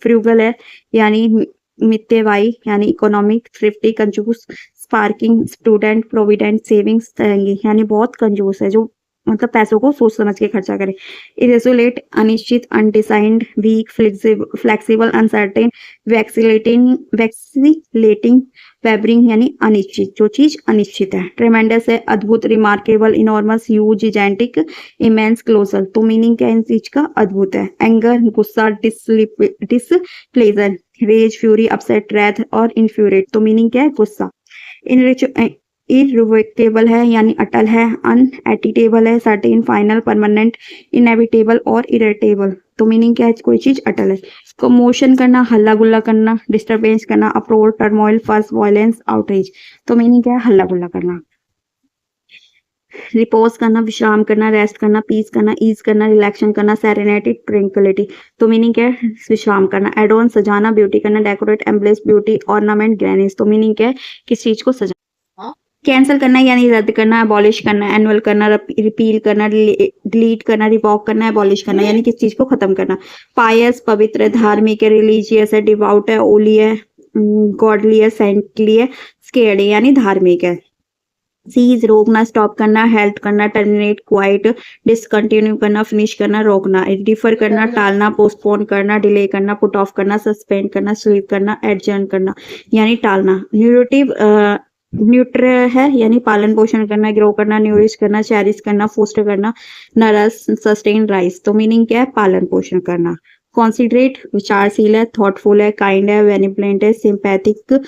फ्रूगल है यानी मितव्ययी यानी इकोनॉमिक, थ्रिफ्टी, कंजूस, स्पार्किंग, स्टूडेंट, प्रोविडेंट, सेविंग्स, तरंगी यानी बहुत कंजूस है, जो मतलब पैसों को सोच समझ के खर्चा करे। इरेसोलेट अनिश्चित, undecided, weak, flexible, uncertain, vacillating, wavering यानी अनिश्चित, जो चीज अनिश्चित है। ट्रेमेंडस है, अद्भुत, remarkable, enormous, huge, gigantic, immense, colossal. तो मीनिंग क्या है इन चीज का? अद्भुत है। एंगर, गुस्सा, displeasure, rage, fury, upset, wrath और इन्फ्यूरेट। तो मीनिंग क्या है? गुस्सा। इरिवोकेबल है यानी अटल है, अनएटिटेबल है, सर्टेन, फाइनल, परमानेंट, इनएविटेबल और इरिटेबल। तो मीनिंग क्या है? कोई चीज अटल है। कमोशन करना, हल्ला गुल्ला करना, डिस्टर्बेंस करना, अप्रोच, टर्मोइल, फर्स, वायलेंस, आउटरीच। तो मीनिंग क्या है? हल्ला गुल्ला करना। रिपोज करना, विश्राम करना, रेस्ट करना, पीस करना, ईज करना, रिलैक्शन करना, सेरेनिटी, ट्रैंक्विलिटी। तो मीनिंग क्या है? विश्राम करना। एडोन, सजाना, ब्यूटी करना, डेकोरेट, एम्ब्लेस, ब्यूटी, ऑर्नामेंट, ग्रेनिस। तो मीनिंग क्या है? किस चीज को सजाना। कैंसिल करना यानी रद्द करना, अबॉलिश करना, एनुअल करना, रिपील करना, डिलीट करना, रिवॉक करना, अबॉलिश करना यानी किस चीज को खत्म करना। पायस, पवित्र, धार्मिक है, रिलीजियस है, डिवाउट है, ओली है, गॉडली है, सेंटली है, स्केर्ड है यानी धार्मिक है। सीज रोकना, स्टॉप करना, हेल्प करना, टर्मिनेट, क्वाइट, डिसकंटिन्यू करना, फिनिश करना, रोकना, डिफर करना, टालना, पोस्टपोन करना, डिले करना, पुट ऑफ करना, सस्पेंड करना, स्लीप करना, एडजर्न करना यानी टालना। न्यूट्रिटिव न्यूट्र है यानी पालन पोषण करना, ग्रो करना, न्यूरिश करना, चेरिश करना, फोस्टर करना, नरस, सस्टेन, राइस। तो मीनिंग क्या है? पालन पोषण करना। कॉन्सिडरेट विचारशील है, थॉटफुल है, काइंड है, बेनिवलेंट है, सिंपैथिक,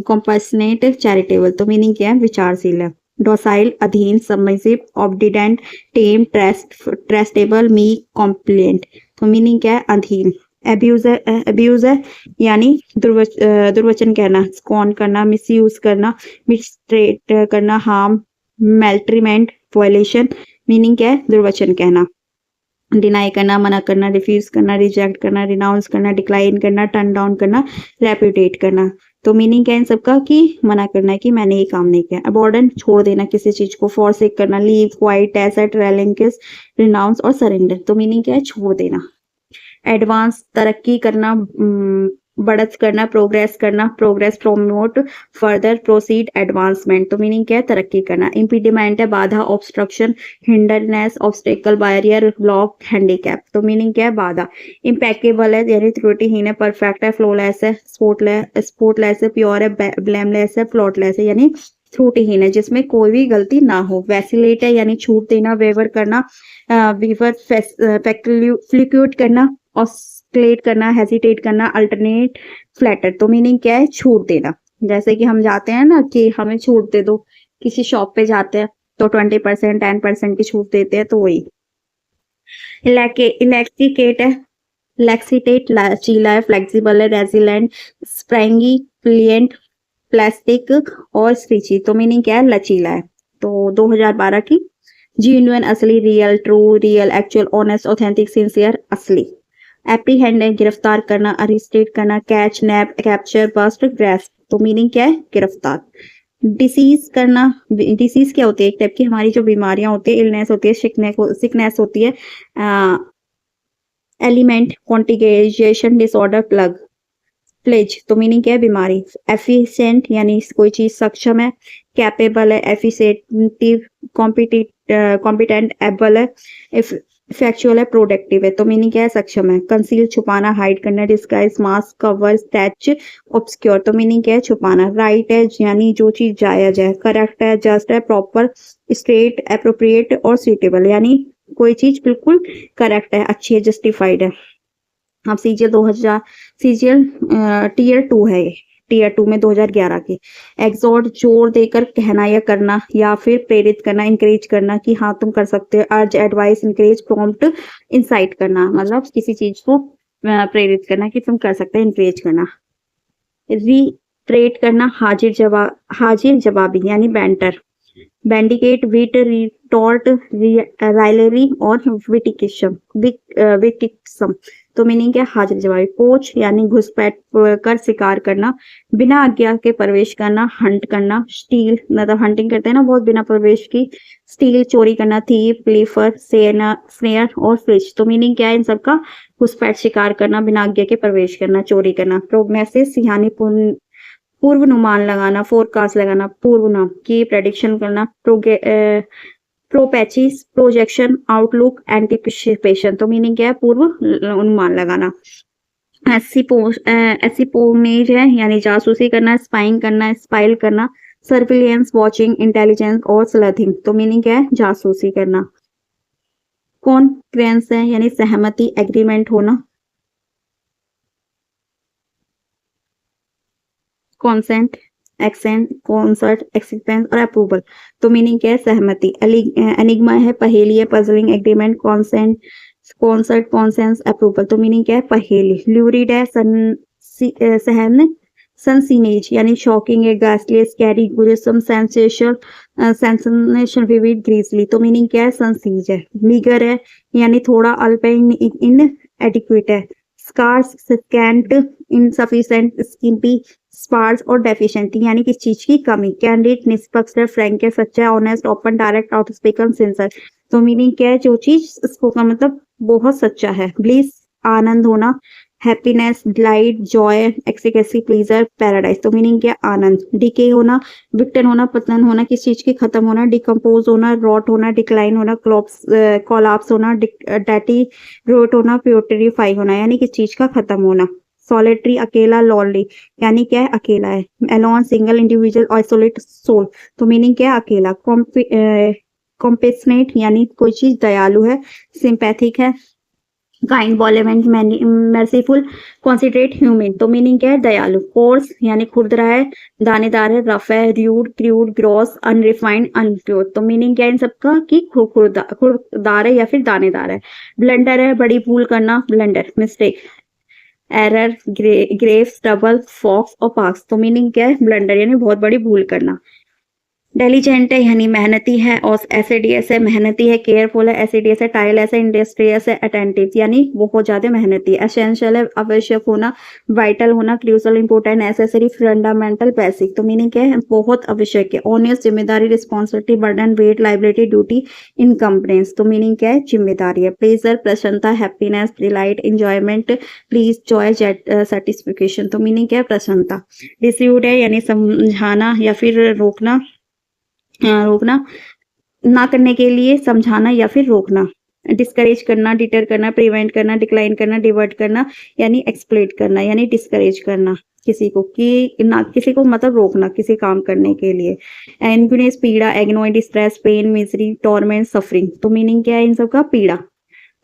कॉम्पैशनेट, चैरिटेबल। तो मीनिंग क्या है? विचारशील है। डोसाइल अधीन, सबमिसिव, ऑब्डिडेंट, टेम, ट्रस्टेबल, मीक, कॉम्प्लिएंट। तो मीनिंग क्या है? अधीन। अब्यूज है यानी दुर्वचन कहना, स्कॉन करना, मिसयूज करना, मिसट्रीट करना, हार्म, मेल्ट्रीमेंट, वायलेशन। मीनिंग क्या है? दुर्वचन कहना। डिनाई करना, मना करना, रिफ्यूज करना, रिजेक्ट करना, रिनाउंस करना, डिक्लाइन करना, टर्न डाउन करना, रेपुटेट करना। तो मीनिंग क्या है इन सबका? कि मना करना है कि मैंने ये काम नहीं किया। अबॉर्डन छोड़ देना किसी चीज को, फॉरसेक करना, लीव, क्वाइट, एसेट, रेलिंकिस, रिनाउंस और सरेंडर। तो मीनिंग क्या है? छोड़ देना। एडवांस तरक्की करना, बढ़त करना, प्रोग्रेस करना, progress, promote, further, proceed, advancement. तो मीनिंग क्या है? तरक्की करना। इम्पीडिमेंट है, बाधा, obstruction, hindrance, obstacle, barrier, block, handicap. तो मीनिंग क्या है? बाधा। इम्पेकेबल है यानी त्रुटिहीन है, परफेक्ट है, फ्लोलेस है, स्पोर्टलेस है, प्योर है, ब्लेमलेस है, फ्लॉटलेस है यानी त्रुटिहीन है, जिसमें कोई भी गलती ना हो। वैसिलेट है यानी छूट देना, वेवर करना, वीवर, फ्लिक्यूट करना, ऑस्कुलेट करना, हेजिटेट करना, अल्टरनेट, फ्लैटर। तो मीनिंग क्या है? छूट देना। जैसे कि हम जाते हैं ना कि हमें छूट दे दो, किसी शॉप पे जाते हैं तो 20%, 10% की छूट देते हैं, तो वही। इलेक्ट्रिकेट है, लैक्सिटेट, लचीला है, फ्लेक्सिबल है, रेजिलेंट, स्प्रेंगी, प्लिएंट, प्लास्टिक और स्ट्रेची। तो मीनिंग क्या है? लचीला है। तो 2012 की जेन्युइन, असली, real, true, real, actual, honest, authentic, sincere, असली। एप्रीहेंड है, गिरफ्तार करना, अरेस्टेट करना, catch, nab, capture, bust, grasp. तो मीनिंग क्या है? गिरफ्तार। डिसीज करना, डिसीज क्या होती है? एक टाइप की हमारी जो बीमारियां होती है, इलनेस होती है, सिकनेस होती है। Ailment, contagion disorder, plague, plague. तो मीनिंग क्या है? बीमारी। एफिशिएंट यानी कोई चीज सक्षम है, कैपेबल है, एफिशिएंटिव, कॉम्पिटेंट, एबल है, इफेक्चुअल है, प्रोडक्टिव है। तो मीनिंग क्या है? सक्षम है। कंसील, छुपाना, हाइड करना, disguise, mask, cover, stretch, obscure. तो मीनिंग क्या है? छुपाना। राइट है यानी जो चीज जायज है, करेक्ट है, जस्ट है, प्रॉपर, स्ट्रेट, एप्रोप्रिएट और सुटेबल यानी कोई चीज बिल्कुल करेक्ट है, अच्छी है, जस्टिफाइड है। अब सीजीएल टीयर 2 है ये, टीयर 2 में 2011 की। एग्जॉर्ट, जोर देकर कहना या करना या फिर प्रेरित करना, इंकरेज करना कि हाँ तुम कर सकते हो। अर्ज, एडवाइस, इंकरेज, प्रॉम्प्ट, इंसाइट करना, मतलब किसी चीज को प्रेरित करना कि तुम कर सकते हो, इंकरेज करना। रिट्रेट करना, हाजिर जवाबी यानी बैंटर। बेंडिकेट, विट, रिटॉर्ट, राइलरी और विटिक्सम। तो मीनिंग क्या? हाजिर जवाबी। पोच यानी घुसपैठ कर शिकार करना, बिना आज्ञा के प्रवेश करना, हंट करना। स्टील मतलब हंटिंग करते हैं ना बहुत बिना प्रवेश की। स्टील, चोरी करना। थीफ, प्लीफर, स्नेयर और फ्रिज। तो मीनिंग क्या है इन सबका? घुसपैठ, शिकार करना, बिना आज्ञा के प्रवेश करना, चोरी करना। प्रोग्नोसिस यानी पूर्वानुमान लगाना, फोरकास्ट लगाना, पूर्वानुमान की प्रेडिक्शन करना। प्रोपैचिस, प्रोजेक्शन, आउटलुक, एंटिसिपेशन। तो मीनिंग क्या है? पूर्व अनुमान लगाना। एसिपोनेज है यानी जासूसी करना, स्पाइंग करना, स्पाइल करना, सर्विलियंस, वॉचिंग, इंटेलिजेंस और स्लथिंग। तो मीनिंग क्या है? जासूसी करना। कॉन्फ्रेंस है यानी सहमति, एग्रीमेंट होना। कॉन्सेंट, एक्सेंट, कॉन्सर्ट, एक्सेप्टेंस और अप्रूवल। तो मीनिंग क्या है? सहमति। एनिग्मा है, पहेली है, puzzling, agreement, consent, concert, consensus, approval. तो मीनिंग क्या है? पहेली। ल्यूरिड है, सहन, सनसीनेज यानी शॉकिंग है, गास्टली, स्कैरी, गुरिसम, सेंसेशनल, विविड, ग्रीजली। तो मीनिंग क्या है? सनसीज है। मीगर है यानी थोड़ा, अल्प, इन एडिक्वेट है। स्कार्स, स्कैंट, इनसफिशिएंट, स्किम्पी, स्पार्स और डेफिशिएंटी यानी किस चीज की कमी। कैंडिड, निष्पक्ष है, फ्रैंक है, सच्चा है, honest, open, direct, outspoken, sincere. तो मीनिंग क्या है? जो चीज स्पोकन मतलब बहुत सच्चा है। ब्लिस, आनंद होना, happiness, delight, joy, ecstasy, pleasure, paradise. तो मीनिंग क्या? आनंद। डिके होना, विक्टन होना, पतन होना, किस चीज की खत्म होना। डिकम्पोज होना, रॉट होना, डिक्लाइन होना, कोलैप्स होना, डेटी रोट होना, प्यूटरीफाई होना यानी किस चीज का खत्म होना। सॉलिटरी, अकेला, लॉनली यानी क्या है? अकेला है। Alone, single, individual, isolate, sole. तो मीनिंग क्या है? अकेला। कॉम्पेशनेट यानी कोई चीज दयालु है। सिंपैथिक है, काइंड, बॉलेवेंट, मर्सीफुल, कॉन्सिडरेट, ह्यूमन। तो मीनिंग क्या है? दयालु। कोर्स यानी खुरदरा है, दानेदार है, रफ है, rude, crude, gross, unrefined, unpure. तो मीनिंग क्या है इन सबका? कि खुरदार है या फिर दानेदार है। ब्लंडर है, बड़ी भूल करना, blunder, mistake. Error, grave, stumble, faux और पाक्स। तो मीनिंग क्या है? ब्लंडर यानी बहुत बड़ी भूल करना। डेलीजेंट है यानी मेहनती है, और एसिडियस है, मेहनती है, केयरफुल है, एसिडियस है, टायरलेस है, इंडस्ट्रियस है, अटेंटिव यानी बहुत ज्यादा मेहनती है। एसेंशियल है, आवश्यक होना, वाइटल होना, crucial, important, necessary, fundamental, basic. तो मीनिंग क्या है? बहुत आवश्यक है। ऑनियस, जिम्मेदारी, responsibility, burden, weight, liability, duty, encumbrance. तो मीनिंग क्या है? जिम्मेदारी है। प्लेजर, प्रसन्नता, happiness, delight, enjoyment, please, joy, satisfaction. तो मीनिंग क्या है? प्रसन्नता। डिस्यूड है यानी समझाना या फिर रोकना, ना करने के लिए, समझाना या फिर रोकना। डिस्करेज करना, डिटर करना, प्रिवेंट करना, डिक्लाइन करना, डिवर्ट करना यानी एक्सप्लेट करना यानी डिस्करेज करना किसी को, कि ना किसी को मतलब रोकना किसी काम करने के लिए। एनग्यूनेस, पीड़ा, agony, distress, pain, misery, torment, suffering. तो मीनिंग क्या है इन सब का? पीड़ा।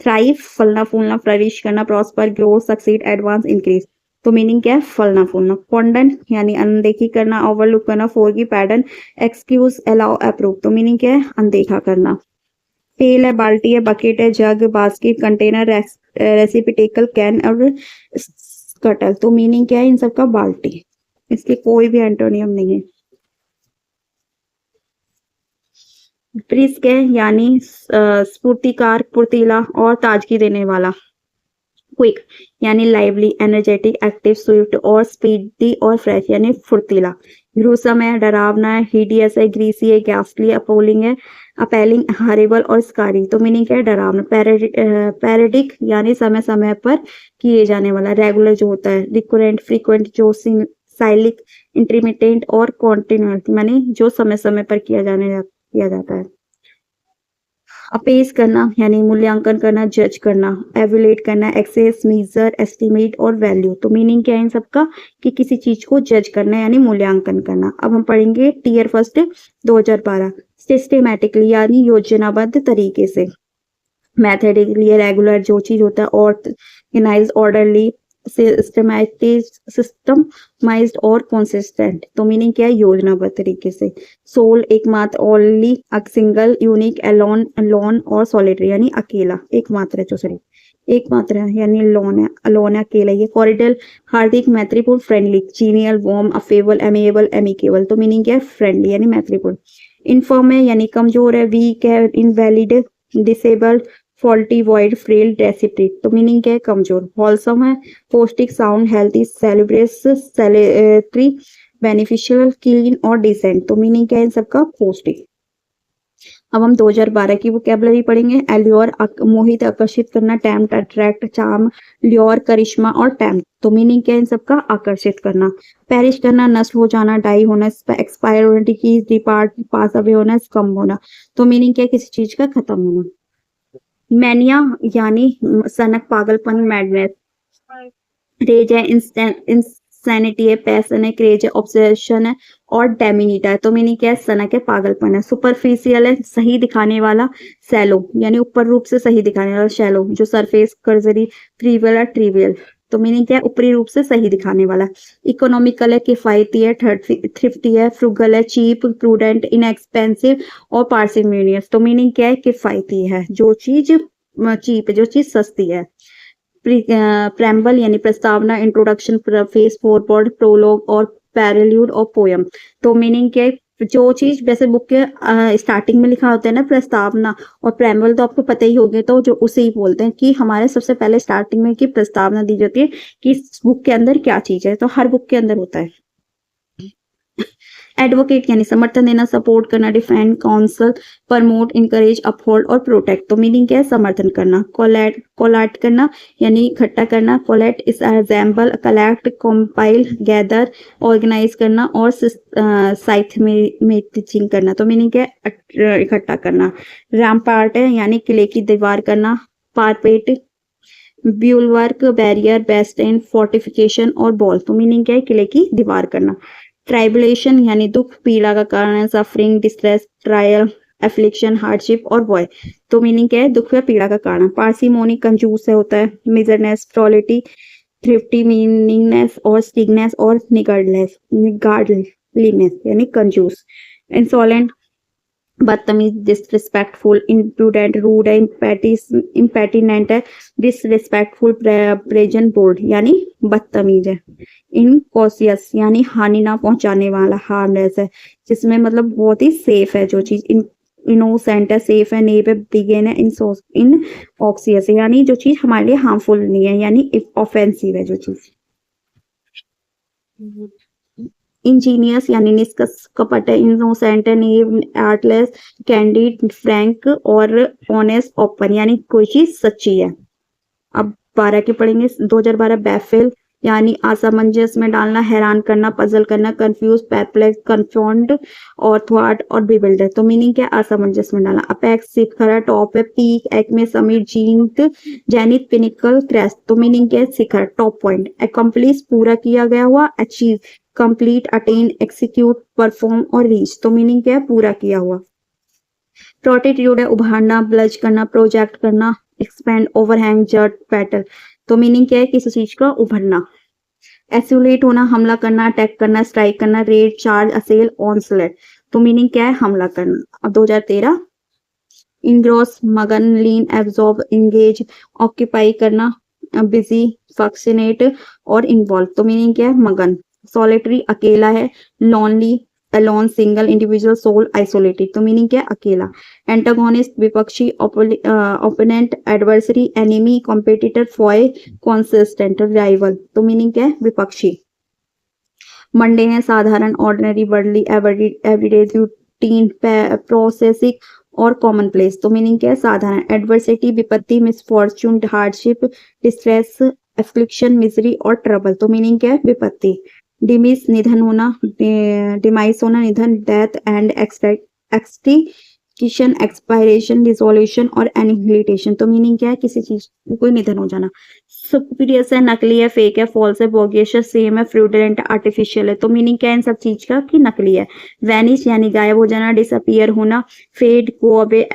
थ्राइव फलना फूलना, फ्लरिश करना, prosper, grow, succeed, advance, increase. तो मीनिंग क्या है? फलना फूलना। कॉन्डन यानी अनदेखी करना, ओवरलुक करना, फॉरगिव, पैडन, एक्सक्यूज, अलाउ, अप्रूव। तो मीनिंग क्या है? अनदेखा करना। पेल है, बाल्टी है, बकेट है, जग, बास्केट, कंटेनर, रेसिपिटेकल, कैन और स्कटल। तो मीनिंग क्या है इन सब का? बाल्टी। इसके कोई भी एंटोनियम नहीं है। ब्रिस्क है यानी स्फूर्तिकार, फुर्तीला और ताजगी देने वाला। क्विक यानी लाइवली, एनर्जेटिक, एक्टिव, स्विफ्ट और स्पीडी और फ्रेश यानी फुर्तीला। ग्रूसम है, डरावना है, हिडियस है, ग्रीसी है, गैस्टली, अपोलिंग है, अपेलिंग, हॉरिबल और स्कारी। तो मीनिंग क्या है? डरावना। पैरेडिक यानी समय समय पर किए जाने वाला। रेगुलर जो होता है, रिकरेंट, फ्रीक्वेंट, जो साइलिक, इंटरमिटेंट और कॉन्टिन्यूस यानी जो समय समय पर किया जाता है। अपेस करना यानी मूल्यांकन करना, जज करना, एवुलेट करना, एक्सेस, मीजर, एस्टिमेट और वैल्यू। तो मीनिंग क्या है इन सबका? कि किसी चीज को जज करना यानी मूल्यांकन करना। अब हम पढ़ेंगे टीयर फर्स्ट 2012। सिस्टेमेटिकली यानी योजनाबद्ध तरीके से, मैथेडिकली रेगुलर जो चीज होता है, ऑर्गेनाइज, ऑर्डरली, सिस्टमाइज्ड और कंसिस्टेंट। तो मीनिंग क्या है? योजनाबद्ध तरीके से। सोल एकमात्र, only, single, unique, alone, loan और सॉलिटरी यानी अकेला, एकमात्र है जो सॉरी एकमात्र है यानी लोन है, अलोन है, अकेला। ये कॉरिडल, हार्दिक, मैत्रीपूर्ण, friendly, genial, warm, affable, amiable, amicable. तो मीनिंग क्या है? फ्रेंडली यानी मैत्रीपूर्ण। इनफर्म है यानी कमजोर है, वीक है, invalid, disabled, faulty, void, frail, डेसिप्रेट। तो मीनिंग क्या है? कमजोर। होलसम है, पौष्टिक, sound, healthy, salubrious, salutary, beneficial, clean और डिसेंट। तो मीनिंग क्या है इन सबका? पौष्टिक। अब हम 2012 की वोकैबुलरी पढ़ेंगे। एल्योर मोहित, आकर्षित करना, टेम्प्ट, अट्रैक्ट, चार्म, ल्योर, करिश्मा और टेम्प्ट। तो मीनिंग क्या है इन सबका? आकर्षित करना। पेरिश करना, नष्ट हो जाना, डाई होना, एक्सपायर होना, डिक्रीज, डिपार्ट, पास अवे होना, कम होना। तो मीनिंग क्या है? किसी चीज का खत्म होना। मैनिया यानी सनक, पागलपन, मैडनेस। रेज है, इंसैनिटी है, पैशन है, क्रेज है, ऑब्सेशन है और डेमिनीटा है। तो मीनिंग क्या है? सनक है, पागलपन है। सुपरफिशियल है, सही दिखाने वाला, सैलो यानी ऊपर रूप से सही दिखाने वाला, शैलो जो सरफेस, कर्जरी, ट्रिवियल है, ट्रिवियल। तो मीनिंग क्या है? ऊपरी रूप से सही दिखाने वाला। इकोनॉमिकल है, किफायती है, थ्रिफ्टी है, फ्रुगल है, चीप, प्रूडेंट, इनएक्सपेंसिव और पार्सिमोनियस। तो मीनिंग क्या है? किफायती है, जो चीज चीप है, जो चीज सस्ती है। प्रेम्बल यानी प्रस्तावना, इंट्रोडक्शन, प्रेफेस, फोरवर्ड, प्रोलॉग और पैरेल्यूड और पोयम। तो मीनिंग क्या है? जो चीज वैसे बुक के स्टार्टिंग में लिखा होता है ना, प्रस्तावना और प्रेम्बल, तो आपको पता ही होगा, तो जो उसे ही बोलते हैं कि हमारे सबसे पहले स्टार्टिंग में की प्रस्तावना दी जाती है कि इस बुक के अंदर क्या चीज है। तो हर बुक के अंदर होता है। एडवोकेट यानी समर्थन देना, सपोर्ट करना, defend, counsel, promote, encourage, uphold और प्रोटेक्ट। तो मीनिंग क्या है? समर्थन करना। कोलैट करना यानी इकट्ठा करना, कोलेट इस example, collect, compile, gather, organize करना और साइथमेटिंग करना। तो मीनिंग क्या है? इकट्ठा करना। रैम्पार्ट है यानी किले की दीवार करना, पारपेट, ब्यूलवर्क, बैरियर, बेस्टेन, फोर्टिफिकेशन और बॉल। तो मीनिंग क्या है? किले की दीवार करना। ट्राइबुलेशन यानी दुख, पीड़ा का कारण है, suffering, distress, trial, affliction, hardship और वॉय। तो मीनिंग क्या है? दुख या पीड़ा का कारण। पार्सिमोनी कंजूस है होता है, मिजरनेस, फ्रॉलिटी, थ्रिफ्टी, मीनिंगनेस और स्टिगनेस और निगार्डलीनेस यानी कंजूस। इंसोलेंट, बदतमीज, डिसरिस्पेक्टफुल, इम्प्रूडेंट, रूड है, इम्पेटिनेंट है, डिसरिस्पेक्टफुल, प्रेजेंट, बोल्ड यानी बदतमीज है। इनकॉशियस यानी हानि ना पहुंचाने वाला, हार्मलेस है, जिसमें मतलब बहुत ही सेफ है जो चीज। इनोसेंट है, सेफ है, नेब है, बिगेन है, इन ऑक्सियस है यानी जो चीज हमारे लिए हार्मफुल नहीं है यानी ऑफेंसिव है जो चीज। इंजीनियस यानी निष्कपट है, इनोसेंट है, नेव, आर्टलेस, कैंडिड, फ्रैंक और ऑनेस्ट, ओपन यानी कोई चीज सच्ची है। अब 12 के पढ़ेंगे। 2012 बैफिल यानी असमंजस में डालना, हैरान करना, पजल करना, कंफ्यूज, परप्लेक्स, कंफाउंड और थ्वाट और बिविल्डर। तो मीनिंग क्या है? असमंजस में डालना। अपेक्स, शिखर, टॉप है, peak, Acme, summit, zenith, pinnacle, crest. तो मीनिंग क्या है? शिखर, टॉप पॉइंट। अकम्प्लिश पूरा किया गया हुआ, achieve, complete, attain, execute, perform और रीच। तो मीनिंग क्या है? पूरा किया हुआ। प्रोटिट्यूड है, उभारना, ब्लज करना, प्रोजेक्ट करना, एक्सपेंड, ओवरहैंग, जट, बैटल। तो मीनिंग क्या है, किसी चीज का उभरना। एसुलेट होना, हमला करना, अटैक करना, स्ट्राइक करना, रेड, चार्ज, असेल, ऑनस्लेट। तो मीनिंग क्या है, हमला करना। अब 2013, इंग्रोस, मगन, लीन, एब्जॉर्ब, इंगेज, ऑक्यूपाई करना, बिजी, फैक्सिनेट और इन्वॉल्व। तो मीनिंग क्या है, मगन। सॉलिटरी, अकेला है। Lonely, alone, single, individual, soul, isolated. तो मीनिंग क्या है, अकेला। एंटागोनिस्ट, विपक्षी, opponent, adversary, enemy, competitor, foe, consistent, rival. तो मीनिंग क्या है, विपक्षी। मंडे है, साधारण, ordinary, worldly, everyday, routine, processing और कॉमन प्लेस। तो मीनिंग क्या है, साधारण। एडवर्सिटी, विपत्ति, misfortune, hardship, distress, affliction, misery और ट्रबल। तो मीनिंग क्या है, विपत्ति। डिमिस, निधन होना, डिमाइस होना, निधन, death and extinction, expiration, dissolution और एनिहिलेशन। तो मीनिंग क्या है, किसी चीज का कोई निधन हो जाना। सुपीरियस है, नकली है, फेक है, फॉल्स है, बोगियस, सेम है, फ्रूडेंट, आर्टिफिशियल है। तो मीनिंग क्या है इन सब चीज का, कि नकली है। वैनिश यानी गायब हो जाना, डिसअपियर होना, fade, go away,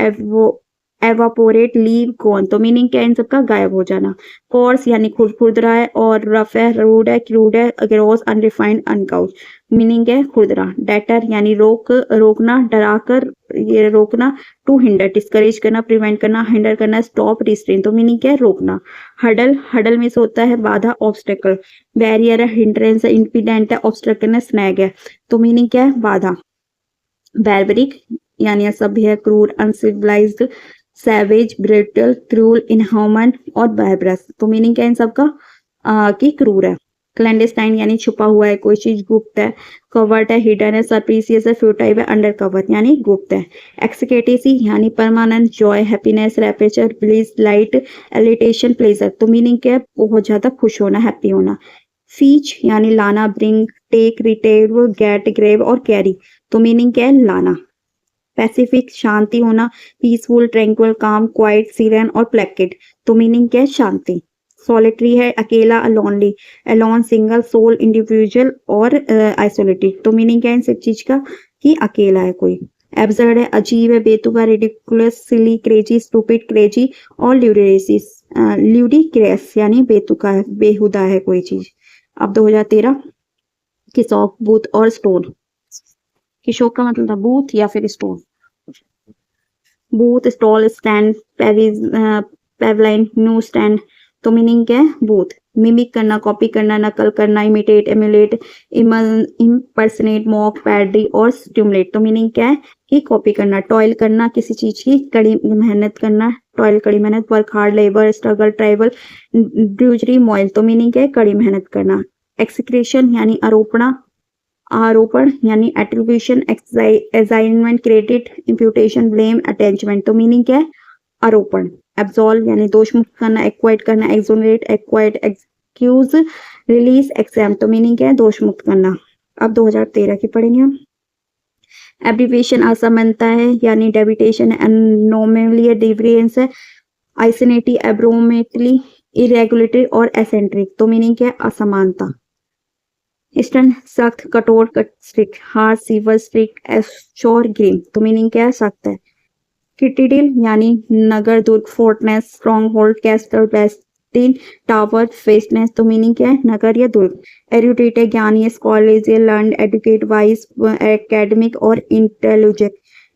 evaporate, leave, gone. तो मीनिंग क्या है इन सबका, गायब हो जाना। कोर्स यानी खुरदरा है, और रफ है, रूड है, क्रूड है, ग्रॉस, अनरिफाइंड, अनकाउच। मीनिंग है खुरदरा। डेटर यानी रोकना, डराकर, ये रोकना। टू हिंडर, डिस्करेज करना, प्रिवेंट करना, हिंडर करना, स्टॉप, रिस्ट्रेन। तो मीनिंग क्या है, रोकना। हडल में से होता है बाधा, ऑब्स्टेकल। बैरियर है, हिंड्रेंस है, इंपीडेंट है, ऑब्स्टेकल है, स्नैग है। तो मीनिंग क्या है, बाधा। बैरबरिक यानी असभ्य, क्रूर, uncivilised, savage, brittle, cruel, inhuman और बार्बरस। तो मीनिंग क्या है इन सबका, कि क्रूर है। क्लैंडेस्टाइन यानी छुपा हुआ है, कोई चीज गुप्त है। कवर्ट है, हिडन है, सरप्रीसियस है, फ्यूटाइव है, अंडर कवर यानी गुप्त है। एक्सकेटेसी यानी permanent, joy, happiness, rapture, bliss, light, elation, pleasure. तो मीनिंग क्या है, बहुत ज्यादा खुश होना, हैप्पी होना। फीच यानी लाना, ब्रिंग, टेक, रिटेव, गेट, ग्रेव और कैरी। तो मीनिंग क्या है, लाना। पैसिफिक शांति होना, पीसफुल, ट्रैंक्विल, काम, क्वाइट, सीरेन और प्लेकेट। तो मीनिंग क्या है, शांति। सॉलिटरी है, अकेला, lonely, alone, single, soul, individual और आइसोलेटेड। तो मीनिंग क्या है इन सब चीज का, कि अकेला है कोई। एब्सर्ड है, अजीब है, बेतुका, रिडिकुलस, सिली, क्रेजी, स्टूपिड, क्रेजी और ल्यूडिक्रेस। ल्यूडिक्रेस यानी बेतुका है, बेहुदा है कोई चीज। अब 2013, किसॉक, बूथ और स्टोन। किशोक का मतलब था बूथ या फिर stone. Booth, stall, stand, pavilion, newsstand. तो मीनिंग क्या है, बूथ। मिमिक करना, कॉपी करना, नकल करना, imitate, emulate, impersonate, mock, parody और स्टिमुलेट। तो मीनिंग क्या है, कि कॉपी करना। टॉयल करना, किसी चीज की कड़ी मेहनत करना, टॉयल कड़ी मेहनत। Work hard, labour, struggle, travail, drudgery, moil. तो मीनिंग क्या है, कड़ी मेहनत करना। एक्सिक्रेशन यानी आरोपण यानी attribution, assignment, credit, imputation, blame, attachment. तो मीनिंग क्या है, आरोपण। एब्सॉल्व यानी दोष मुक्त करना, एक्वाइट करना, एक्सोनरेट, एक्वाइट, एक्सक्यूज, रिलीज, एग्जाम। तो मीनिंग क्या है, दोष मुक्त करना। अब 2013 की पढ़ेंगे हम। एब्रीविएशन असमानता है, यानी डेबिटेशन, एनोमली, डिफरेंस है, आइसोनेटी, एब्रोमेटली, इरेगुलेटरी और एसेंट्रिक। तो मीनिंग क्या है, असमानता। ईस्टर्न सख्त, कठोर, strict, harsh, sewer, strict, assure, green. तो मीनिंग क्या है, सख्त है। किटिडिल यानी नगर, दुर्ग, फोर्टनेस, स्ट्रॉन्ग होल्ड, कैस्टल, बेस्टिन, टावर, फेस्टनेस। तो मीनिंग क्या है, नगर या दुर्ग। एरुडेट है, ज्ञानी, scholar, learn, educate, wise, academic और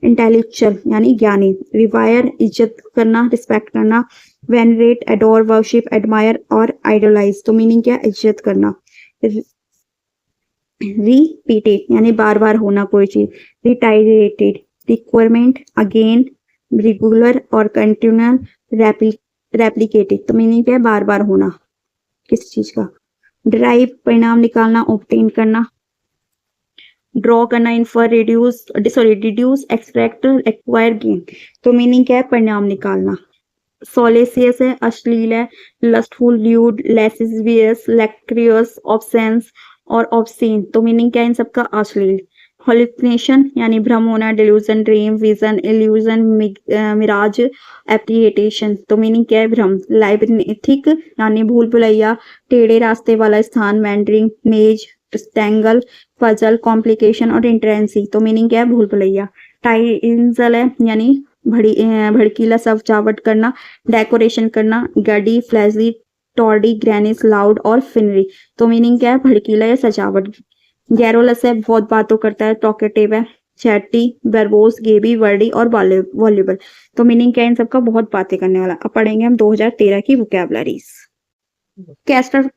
इंटेलेक्चुअल यानी ज्ञानी। रिवायर इज्जत करना, रिस्पेक्ट करना। वेनरेट, एडोर, वर्शिप, एडमायर और आइडलाइज। तो मीनिंग क्या है, इज्जत करना। रिपीटेड यानी बार बार होना कोई चीज। रिटायरेटेड, रिक्वायरमेंट, अगेन, रेगुलर और कंटिन्यूअल, रेप्लिकेटेड। तो मीनिंग क्या है, बार बार होना किसी चीज का। ड्राइव परिणाम निकालना, ऑब्टेन करना। ड्रॉ करना, infer, deduce, extract, acquire, gain. तो मीनिंग क्या है, परिणाम निकालना। सोलेसियस है, अश्लील है, lustful, lewd, lascivious, lecherous, obscene और ऑब्सीन। तो मीनिंग क्या है इन सबका, अश्लील। हॉल्यूसिनेशन यानी भ्रम होना, delusion, dream, vision, illusion, mirage, apparition. तो मीनिंग क्या है, भ्रम। लाइबनिथिक यानी भूल भुलैया, टेढ़े रास्ते वाला स्थान, मैंडरिंग, मेज, स्टैंगल, पजल, कॉम्प्लिकेशन और इंट्रेंसी। तो मीनिंग क्या है, भूल भुलैया। टाइंजल है यानी भड़कीला सजावट करना, डेकोरेशन करना, गडी, फ्लैजी, टॉर्डी, ग्रैनिस, लाउड और फिनरी। तो मीनिंग क्या है? भड़कीला या सजावट। गैरोलस है, बहुत बातों करता है, टॉकेटिव है। चैटी, वर्बोस, गेबी, वर्डी और वॉल्यूबल। तो मीनिंग क्या है इन सबका? बहुत बातें करने वाला। अब पढ़ेंगे हम 2013 की वोकैबुलरीज। कैस्टर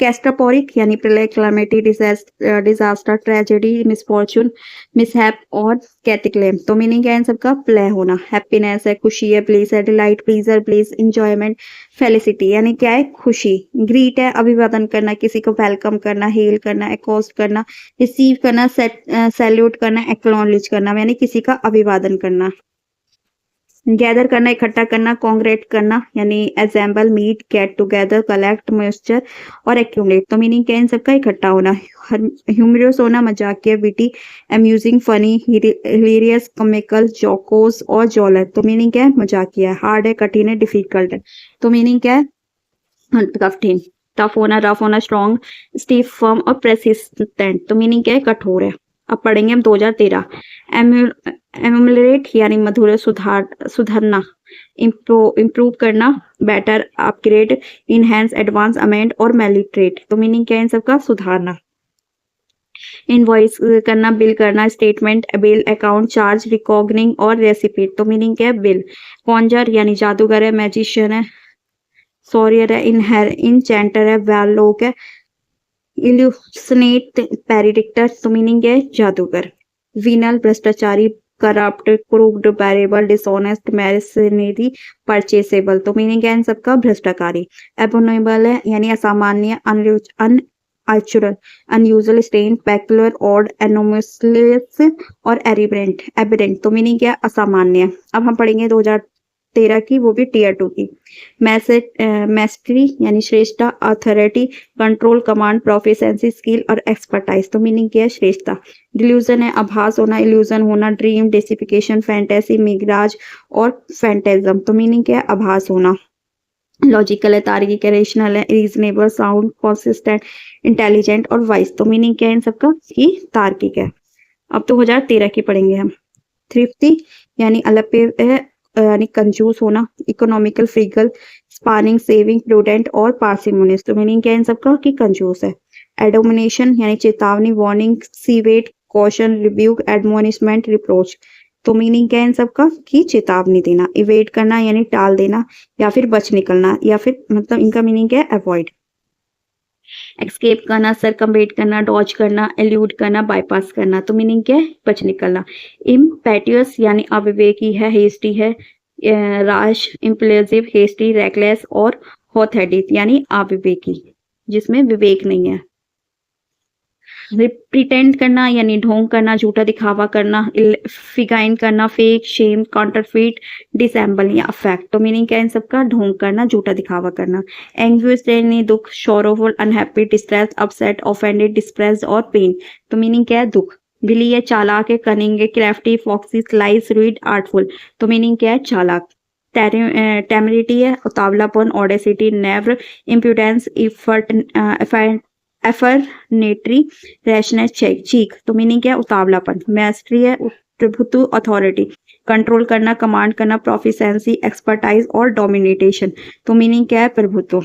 कैस्टापोरिक यानी प्रलय, calamity, disaster, tragedy, misfortune, mishap और कैटिक्लेम। तो मीनिंग क्या है इन सबका? प्ले होना। हैप्पीनेस है, खुशी है, प्लीज है, delight, pleaser, please, enjoyment, felicity यानी क्या है? खुशी। ग्रीट है, अभिवादन करना, किसी को वेलकम करना, हेल करना, एकोस्ट करना, रिसीव करना, सैल्यूट करना, एक्नॉलेज करना यानी किसी का अभिवादन करना। गैदर करना, इकट्ठा करना, कांग्रेट करना यानी assemble, meet, get together, collect, muster और एक्यूमुलेट। तो मीनिंग क्या है इन सबका? इकट्ठा होना। ह्यूमरस होना, मजाकिया, witty, amusing, funny, hilarious, comical, jocose और जॉलर। तो मीनिंग क्या है? मजाकिया। हार्ड है, कठिन है, डिफिकल्ट है। तो मीनिंग क्या है? कठिन। टफ होना, रफ होना, स्ट्रॉन्ग, स्टीफ, फर्म और प्रेसिस्टेंट। तो मीनिंग क्या है? कठोर है। अब पढ़ेंगे हम 2013। एमुलेट यानी मधुर, सुधारना, इम्प्रूव करना, better, upgrade, enhance, advance, amend और मेलिट्रेट। तो मीनिंग क्या है इन सबका? सुधारना। इनवॉइस करना, बिल करना, स्टेटमेंट, बिल, अकाउंट, चार्ज, रिकॉग्निंग और रेसिपीट। तो मीनिंग क्या है? बिल। कॉन्जर यानी जादूगर है, मैजिशियन है, सॉरियर है, इनचेंटर है, वैलोक है, इल्यूसनेट, पैरिडिक्टर। तो मीनिंग है? जादूगर। विनल, भ्रष्टाचारी, करप्ट, क्रूक्ड, वेरिएबल, डिसऑनेस्ट, मैरिसनरी, परचेसेबल। तो मीनिंग है इन सबका? भ्रष्टकारी। एबोनेबल है यानी असामान्य, अनएचुरल, अनयूजुअल, स्ट्रेंज, पेक्युलर, ऑड, एनोमसलेस और एबिडेंट। तो मीनिंग क्या? असामान्य। अब हम पढ़ेंगे 2013 की, वो भी टीयर 2 की। मैस्ट्री यानी श्रेष्ठता, authority, control, command, proficiency, skill और एक्सपर्टाइज। तो मीनिंग क्या है? श्रेष्ठता। डिल्यूजन है, आभास होना, इल्यूजन होना, ड्रीम, डेसिफिकेशन, फैंटेसी, मिराज और फैंटेज्म। तो मीनिंग क्या है? आभास होना। लॉजिकल है, तार्किक है, रेशनल है, रीजनेबल, साउंड, कंसिस्टेंट, इंटेलिजेंट और वाइज। तो मीनिंग क्या है इन सबका? कि तार्किक है। अब 2013 की पढ़ेंगे हम। थ्रिफ्टी यानी अल्पे है, यानी कंजूस होना, इकोनॉमिकल, फ्रीगल, स्पानिंग, सेविंग, प्रूडेंट और पार्सिमोनियस। तो मीनिंग क्या है इन सबका? कि कंजूस है। एडोमिनेशन यानी चेतावनी, warning, caveat, caution, rebuke, admonishment, reproach. तो मीनिंग क्या है इन सबका? कि चेतावनी देना। इवेट करना यानी टाल देना या फिर बच निकलना, या फिर मतलब इनका मीनिंग क्या है? अवॉइड। एस्केप करना, सरकमवेट करना, डॉज करना, एल्यूड करना, बाईपास करना। तो मीनिंग क्या है? बच निकलना। इम्पेटियस यानी अविवेकी है, हेस्टी है, राश, इम्पल्सिव, हेस्टी, रेकलेस और हॉट हेडेड यानी अविवेकी, जिसमें विवेक नहीं है। प्रिटेंड करना यानी ढोंग करना, झूठा दिखावा करना, फिगाइन करना, फेक, शेम, काउंटरफीट, डिसेंबल या अफेक्ट। तो मीनिंग क्या है इन सबका? ढोंग करना, झूठा दिखावा करना। एंग्विश यानी दुख, शोरोफुल, अनहैप्पी, डिस्ट्रेस, अपसेट, ऑफेंडेड, डिस्प्रेस्ड और पेन। तो मीनिंग क्या है? दुख। बिली है, चालाक है, कनिंग है, crafty, foxy, sly, rude, artful. तो मीनिंग क्या है? चालाक। टेमरिटी है, उतावलापन, audacity, nerve, impudence, effrontery, rashness, cheek. तो मीनिंग क्या है? उतावलापन। मैस्ट्री है, प्रभुत्व, अथॉरिटी, कंट्रोल करना, कमांड करना, प्रोफिशिएंसी, एक्सपर्टाइज और डोमिनेटेशन। तो मीनिंग क्या है? प्रभुत्व।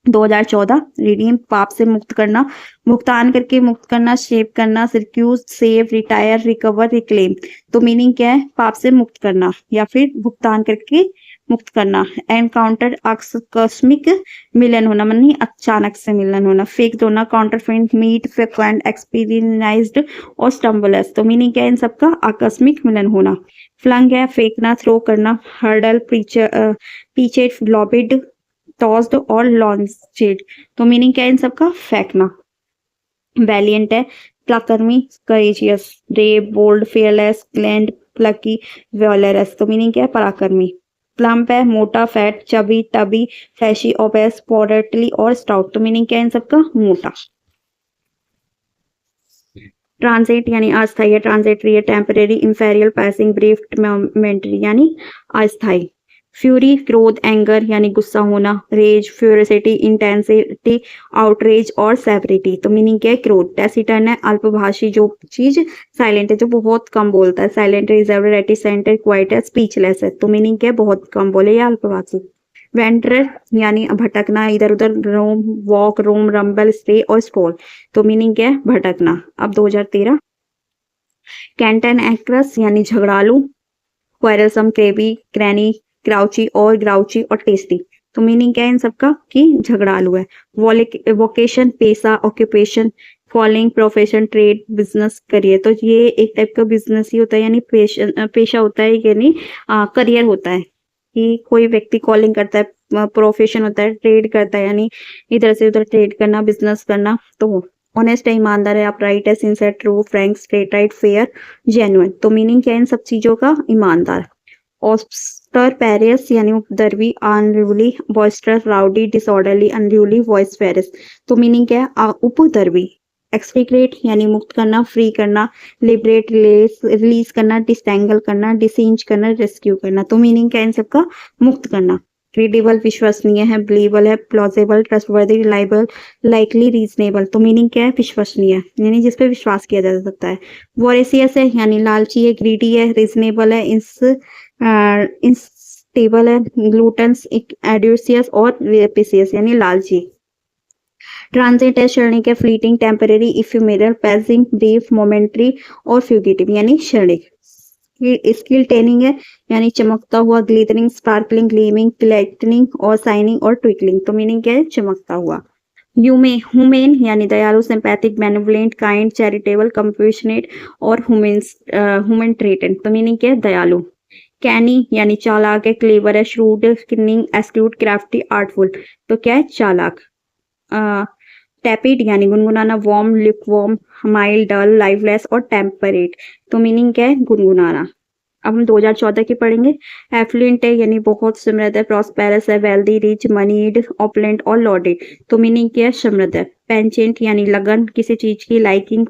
2014 रिडीम, पाप से मुक्त करना, भुगतान करके मुक्त करना, शेप करना, सिक्यूज, सेव, रिटायर, रिकवर, रिक्लेम। तो मीनिंग क्या है? पाप से मुक्त करना या फिर भुगतान करके मुक्त करना। एनकाउंटर, आकस्मिक मिलन होना, मानी अचानक से मिलन होना। फेक होना, काउंटरफेंट, मीट, फ्रिक्वेंट, एक्सपीरियंस्ड और स्टम्बलस। तो मीनिंग क्या है इन सबका? आकस्मिक मिलन होना। फ्लंग है, फेंकना, थ्रो करना, हर्डल, पीछे, लॉबिड, टॉस्ड और लॉन्चेड। तो मीनिंग क्या है इन सबका? फेंकना। वैलियंट है, प्लाकर्मी, courageous, brave, bold, fearless, gallant, plucky, valorous. तो मीनिंग क्या है? पराक्रमी। प्लम्प है, मोटा, fat, chubby, tubby, fleshy, obese, portly और स्टाउट। तो मीनिंग क्या है इन सबका? मोटा। ट्रांजिट यानी अस्थायी है, ट्रांजिटरी है, टेम्परेरी, इंफेरियल, पासिंग, ब्रीफ, मोमेंटरी यानी अस्थायी। फ्यूरी क्रोध, एंगर यानी गुस्सा होना, रेज फ्यूरिसिटी, इंटेंसिटी, आउटरेज और सेवरिटी। तो मीनिंग क्या है? क्रोध। टैसिटर्न है अल्पभाषी, जो चीज साइलेंट है, जो बहुत कम बोलता है। साइलेंट, रिजर्व, रेटिसेंट, क्वाइट है, स्पीचलेस है। तो मीनिंग क्या है? बहुत कम बोले या अल्पभाषी। वेंटर यानी भटकना, इधर उधर, रोम, वॉक, रोम, रंबल, स्टे और स्ट्रोल। तो मीनिंग क्या है? भटकना। अब 2013। कैंटन एक्ट्रेस यानी झगड़ालू, क्वेरलसम, क्रेवी, क्रैनी, क्राउची और ग्राउची और टेस्टी। तो मीनिंग क्या है इन सबका? कि झगड़ालू है। वोकेशन पेशा, occupation, following profession, trade, business, career. तो ये एक टाइप का बिजनेस ही होता है, यानी पेशा होता है, यानी करियर होता है कि कोई व्यक्ति कॉलिंग करता है। प्रोफेशन होता है, ट्रेड करता है, यानी इधर से उधर ट्रेड करना, बिजनेस करना। तो ऑनेस्ट है, ईमानदार है, अपराइट है, sincere, true, Frank, straight, right, fair, genuine. तो मीनिंग क्या है इन सब चीजों का? ईमानदार। ऑस्टर पेरियस यानी उपद्रवी, unruly, boisterous, rowdy, disorderly, unruly, vociferous. तो मीनिंग क्या है? उपद्रवी। एक्सट्रीग्रेट यानी मुक्त करना, फ्री करना, लिबरेट, रिलीज करना, डिस्टेंगल करना, डिसेंज करना, रेस्क्यू करना। तो मीनिंग क्या है इन सबका? मुक्त करना। क्रेडिबल विश्वसनीय है, बिलीवेबल है, plausible, trustworthy, reliable, likely, reasonable. तो मीनिंग क्या है? विश्वसनीय, यानी जिस पे विश्वास किया जा सकता है। वॉरेसियस है यानी लालची है, ग्रीडी है, रीजनेबल है, इंस्टेबल है, ग्लूटन्स, एड्यूसियस और रेपिसियस यानी लालची। ट्रांजिट है, क्षणिक है, fleeting, temporary, ephemeral, passing, brief, momentary और फ्यूगिटिव यानी क्षणिक। स्किल टेनिंग है यानी चमकता हुआ, ग्लिटरिंग, स्पार्कलिंग, ग्लीमिंग, ग्लाइटनिंग और शाइनिंग और ट्विकलिंग। तो मीनिंग क्या है? चमकता हुआ। ह्यूमेन यानी दयालु, sympathetic, benevolent, kind, charitable, compassionate और ह्यूमन ट्रेटेड। तो मीनिंग क्या है? दयालु। कैनी यानी चालाक है, क्लेवर है, श्रूड, स्किनिंग, एस्क्यूट, क्राफ्टी, आर्टफुल। तो क्या है? चालाक। टैपिड यानी गुनगुनाना, वार्म, लिकवार्म, माइल्ड, डल, लाइवलेस और टेम्परेट। तो मीनिंग क्या है? गुनगुनाना। अब हम 2014 की पढ़ेंगे। एफ्लुएंट है यानी बहुत समृद्ध है, प्रॉस्पेरस है, वेल्दी, रिच, मनीड, ऑपलेंट और लॉडेड। तो मीनिंग क्या है? समृद्ध है। पेंचेंट यानी लगन किसी चीज की, liking,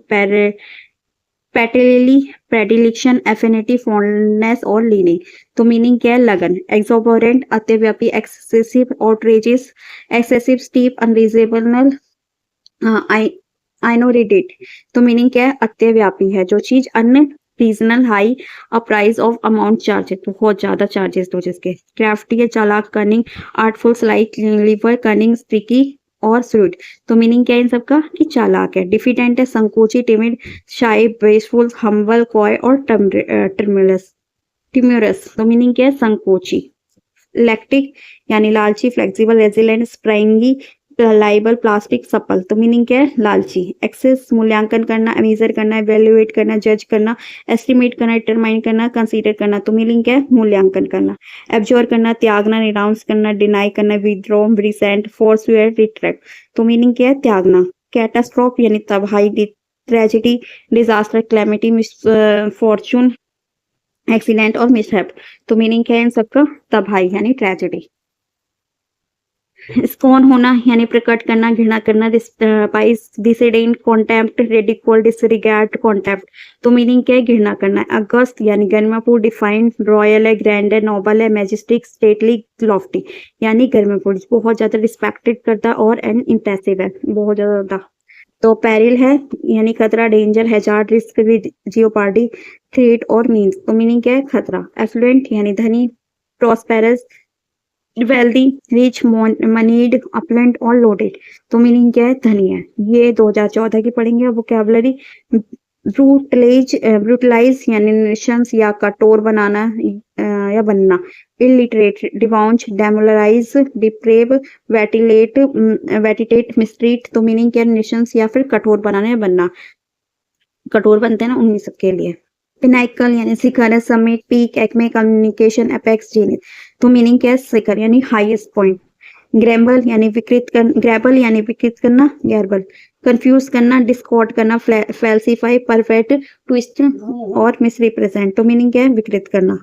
partiality, predilection, affinity, fondness और लीनिंग। तो मीनिंग क्या है? लगन। एक्सोबोरेंट अतिव्यापी, excessive, outrageous, excessive, steep, unreasonable, inordinate. तो मीनिंग क्या है? अत्यव्यापी है जो चीज, unreasonable, high, a price of amount charges, बहुत ज्यादा चार्जेस दो जिसके। क्राफ्टी है, चालाक, cunning, artful, slight, clever, cunning, tricky और स्रूड। तो मीनिंग क्या है इन सबका? कि चालाक है। डिफिडेंट है, संकोची, टिमिड, शाई, बेसफुल, हम्बल, कॉय और टिम्यूरस। तो मीनिंग क्या है? संकोची। लैक्टिक यानी लालची, flexible, resilient, springy, pliable, plastic, supple. तो मीनिंग क्या है? लालची। एक्सेस मूल्यांकन करना, मेजर करना, इवेल्युएट करना, जज करना, एस्टिमेट करना, डिटरमाइन करना, कंसीडर करना। तो मीनिंग क्या है? मूल्यांकन करना। एब्जॉर करना, त्यागना, रिनाउंस करना, डिनाई करना, विथड्रॉ, रिसेंट, फोर्सवेयर, रिट्रैक्ट। तो मीनिंग क्या है? त्यागना। कैटास्ट्रोफ यानी तबाही, tragedy, disaster, calamity, Fortune, accident और मिसहैप। तो मीनिंग क्या है इन सबका? तबाही यानी ट्रेजेडी। स्कॉन होना यानी प्रकट करना, घृणा करना, despise, disdain, contempt, radical, disregard, contempt. तो मीनिंग क्या है? घृणा करना है। अगस्त यानी गर्मापुर, डिफाइंड, रॉयल है, ग्रैंड है, नोबल है, मैजेस्टिक, स्टेटली, लॉफ्टी यानी गर्मापुर, बहुत ज्यादा रिस्पेक्टेड करता है और एंड इम्प्रेसिव है, बहुत ज्यादा। तो पेरिल है यानी खतरा, danger, hazard, risk, jeopardy, threat और मीन्स। तो मीनिंग क्या है? खतरा। एफ्लुएंट यानी धनी, प्रॉस्पेरस, वेल्दी, रिच, मनीड, अपलेंट और लोडेड। तो मीनिंग क्या है? धनी है। ये 2014 की पढ़ेंगे। वोकैबुलरी। ब्रूटलाइज यानी निशंस या कठोर बनाना या बनना। Illiterate, डिवाउंच, डेमोलराइज, deprave, वेटिटेट, मिस्ट्रीट। तो मीनिंग क्या है? निशंस या फिर कठोर बनाना या बनना। कठोर बनते हैं ना, उन्हीं सबके लिए। पिनाइकल यानी शिखर है, summit, peak, Acme, communication, apex, zenith. तो मीनिंग क्या है? शिखर यानी हाईएस्ट पॉइंट। ग्रैबल यानी विकृत करना, गैरबल। कंफ्यूज करना, डिस्कॉर्ड करना, फैल्सिफाई, परफेक्ट, ट्विस्ट और मिसरिप्रेजेंट। तो मीनिंग क्या है? विकृत करना।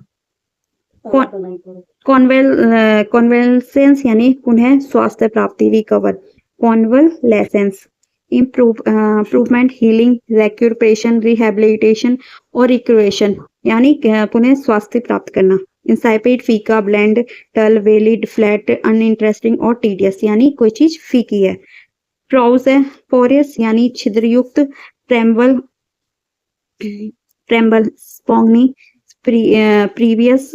कॉन्वेलसेंस यानी पुनः स्वास्थ्य प्राप्ति, रिकवर। कॉन्वलेसेंस, इम्प्रूवमेंट, हीलिंग, रेक्यूपरेशन, रिहेबिलिटेशन और रिक्रिएशन यानी पुनः स्वास्थ्य प्राप्त करना। इंसाइपिड, फीका, ब्लैंड, डल, वेलिड, फ्लैट, अनइंटरेस्टिंग और टीडियस यानी कोई चीज फीकी है। प्रोज है पोरियस यानी छिद्रयुक्त, ट्रेम्बल ट्रेम्बल, स्पॉन्गी, प्रीवियस,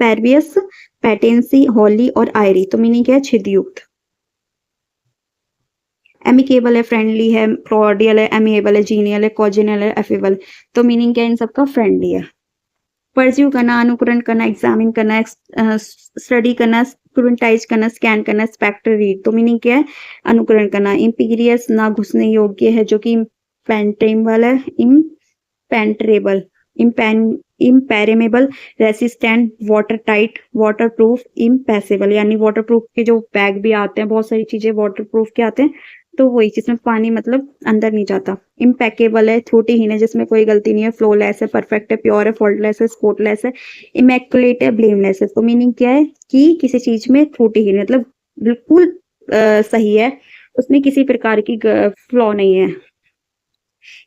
पेरवियस, पैटेंसी, हॉली और आयरी। तो मीनिंग क्या है? छिद्रयुक्त। एमिकेबल है, फ्रेंडली है, कॉर्डियल है, एमिएबल है, जीनियल है, कॉजिनल है, एफेबल। तो मीनिंग क्या है इन सबका? फ्रेंडली है। परस्यू करना, अनुकरण करना, एग्जामिन करना, स्टडी करना, स्क्रूटिनाइज करना, स्कैन करना, स्पेक्टर रीड। तो मीनिंग क्या है? अनुकरण करना। इम्पीरियस ना घुसने योग्य है, जो कि पेंटेबल है, impenetrable, impermeable, resistant, watertight, waterproof, impassable यानी वाटर प्रूफ के जो बैग भी आते हैं, बहुत सारी चीजें वाटर प्रूफ के आते हैं, तो वही जिसमें पानी मतलब अंदर नहीं जाता। इम्पेकेबल है, त्रुटिहीन है, जिसमें कोई गलती नहीं है, फ्लोलेस है, परफेक्ट है, प्योर है, फॉल्टलेस है, स्पॉटलेस है, इमैकुलेट है, ब्लेमलेस है। तो मीनिंग क्या है कि किसी चीज में त्रुटिहीन मतलब बिल्कुल सही है, उसमें किसी प्रकार की फ्लॉ नहीं है।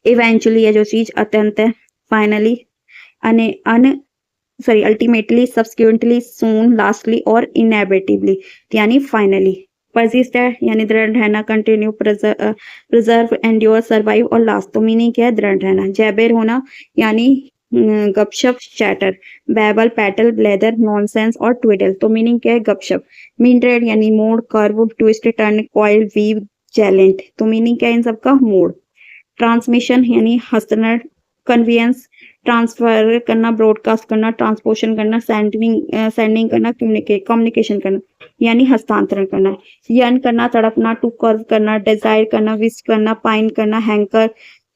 इवेंचुअली है जो चीज, अत्यंत है, फाइनली, अल्टीमेटली, सब्सिक्वेंटली, सून, लास्टली और इनएविटेबली यानी फाइनली। परसिस्ट है यानी दृढ़ रहना, कंटिन्यू, प्रिजर्व, एंड्योर, सर्वाइव और लास्ट। तो मीनिंग क्या है? दृढ़ रहना। जैबेर होना यानी गपशप, चैटर, बैबल, पैटल, ब्लेदर, नॉनसेंस और ट्विडल। तो मीनिंग क्या है? गपशप। मींड्रेड यानी मोड़, curve, twist, turn, coil, weave, जैलेंट। तो मीनिंग क्या है इन सबका? मोड़। ट्रांसमिशन यानी हस्तांतरण, कन्वेंस, ट्रांसफर करना, ब्रॉडकास्ट करना, ट्रांसपोर्शन करना, सेंडिंग करना, कम्युनिकेशन करना यानी हस्तांतरण करना। यर्न करना, तड़पना, टू कर्व करना, डिजायर करना, विश करना, पाइन करना, हैंकर,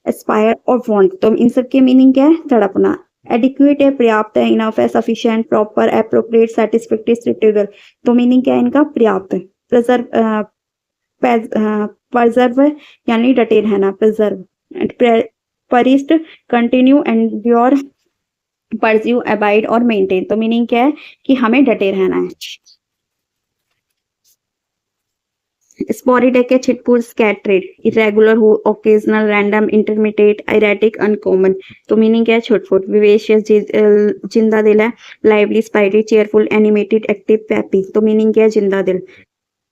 एस्पायर और वांट। तो इन सब के मीनिंग क्या है? तड़पना। एडिक्वेट है, पर्याप्त है, इनफ है, sufficient, proper, appropriate, satisfactory, suitable. तो मीनिंग क्या है इनका? पर्याप्त। प्रिजर्व, preserve यानी डटे रहना, preserve. Persist, continue, endure, pursue, abide और मेंटेन। तो मीनिंग क्या है कि हमें डटे रहना है। स्पोरिडिक है, छिटपुट, स्कैटर्ड, इरेगुलर हो, occasional, random, intermediate, erratic, uncommon. तो मीनिंग क्या है? छुटपुट। विवेशियस, जिंदा दिल है, lively, spidey, cheerful, animated, active, happy. तो मीनिंग क्या है? जिंदा दिल।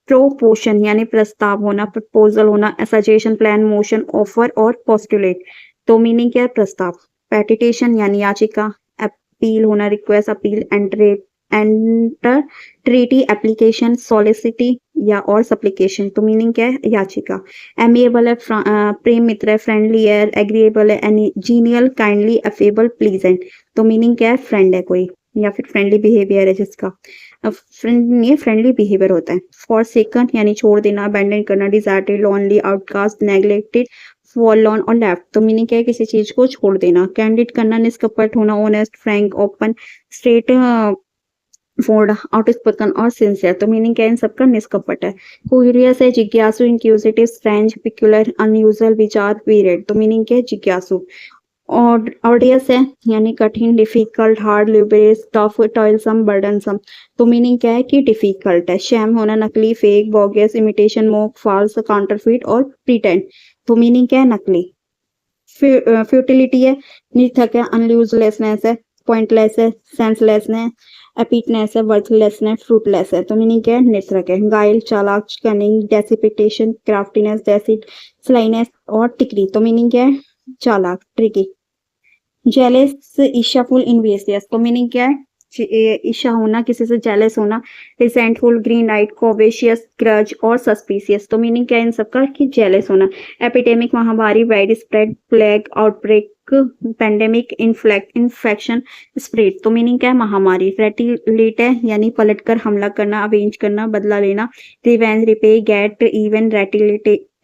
प्रोपोशन यानी प्रस्ताव होना, प्रपोजल होना, सजेशन, प्लान, मोशन, ऑफर और पोस्टुलेट। तो मीनिंग क्या है? प्रस्ताव। पेटिटेशन यानी याचिका, अपील होना, request, appeal, entreaty, application, solicitation या और सप्लीकेशन। तो मीनिंग क्या है? याचिका। एमिएबल है, प्रेम मित्र है, फ्रेंडली है, एग्रीएबल है, जीनियल, काइंडली, अफेबल, प्लीजेंट। तो मीनिंग क्या है? फ्रेंड है कोई या फिर फ्रेंडली बिहेवियर है जिसका। फ्रेंड नहीं, फ्रेंडली बिहेवियर होता है। फॉर सेकंड यानी छोड़ देना, अबैंडन करना, डिजर्टेड, लॉनली, आउटकास्ट, नेग्लेक्टेड, फॉरलॉर्न और लेफ्ट। तो मीनिंग क्या है? किसी चीज को छोड़ देना। कैंडिड करना, निष्कपट होना, honest, frank, open, straightforward, outspoken और सिंसियर। तो मीनिंग क्या है इन सबका? निष्कपट है। क्यूरियस है, जिज्ञासु, inquisitive, strange, peculiar, unusual, bizarre, period. तो मीनिंग क्या है? जिज्ञासु। और ऑडियस है यानी कठिन, difficult, hard, laborious, tough, toilsome, burdensome. तो मीनिंग क्या है कि डिफिकल्ट है। शैम होना, नकली, fake, bogus, imitation, mock, false, counterfeit और प्रीटेंड। तो मीनिंग क्या है? नकली। फ्यूटिलिटी है, निर्थक है, अनयूजलेसनेस है, पॉइंटलेस है, सेंसलेसनेस, एपिटनेस है, वर्थलेसनेस, फ्रूटलेस है। तो मीनिंग क्या है? निर्थक है। गाइल, चालाक, कनिंग, डेसिपिटेशन, क्राफ्टीनेस, डेसिट, स्लाइनेस और टिकरी। तो मीनिंग क्या है? चालाक, ट्रिकी। जेलस, ईर्ष्याफुल, इन्वियसियस। तो मीनिंग क्या है? ईर्ष्या होना, किसी से जेलस होना, रिसेंटफुल, ग्रीन आइट, कोवेशियस, ग्रज और सस्पिशियस। तो मीनिंग क्या है इन सबका? कि जेलस होना। एपिडेमिक, महामारी, wide spread, plague, outbreak, pandemic, infection, spread. तो मीनिंग क्या है? महामारी। रेटिलेट है यानी पलटकर हमला करना, अवेंज करना, बदला लेना, revenge, repay, get even,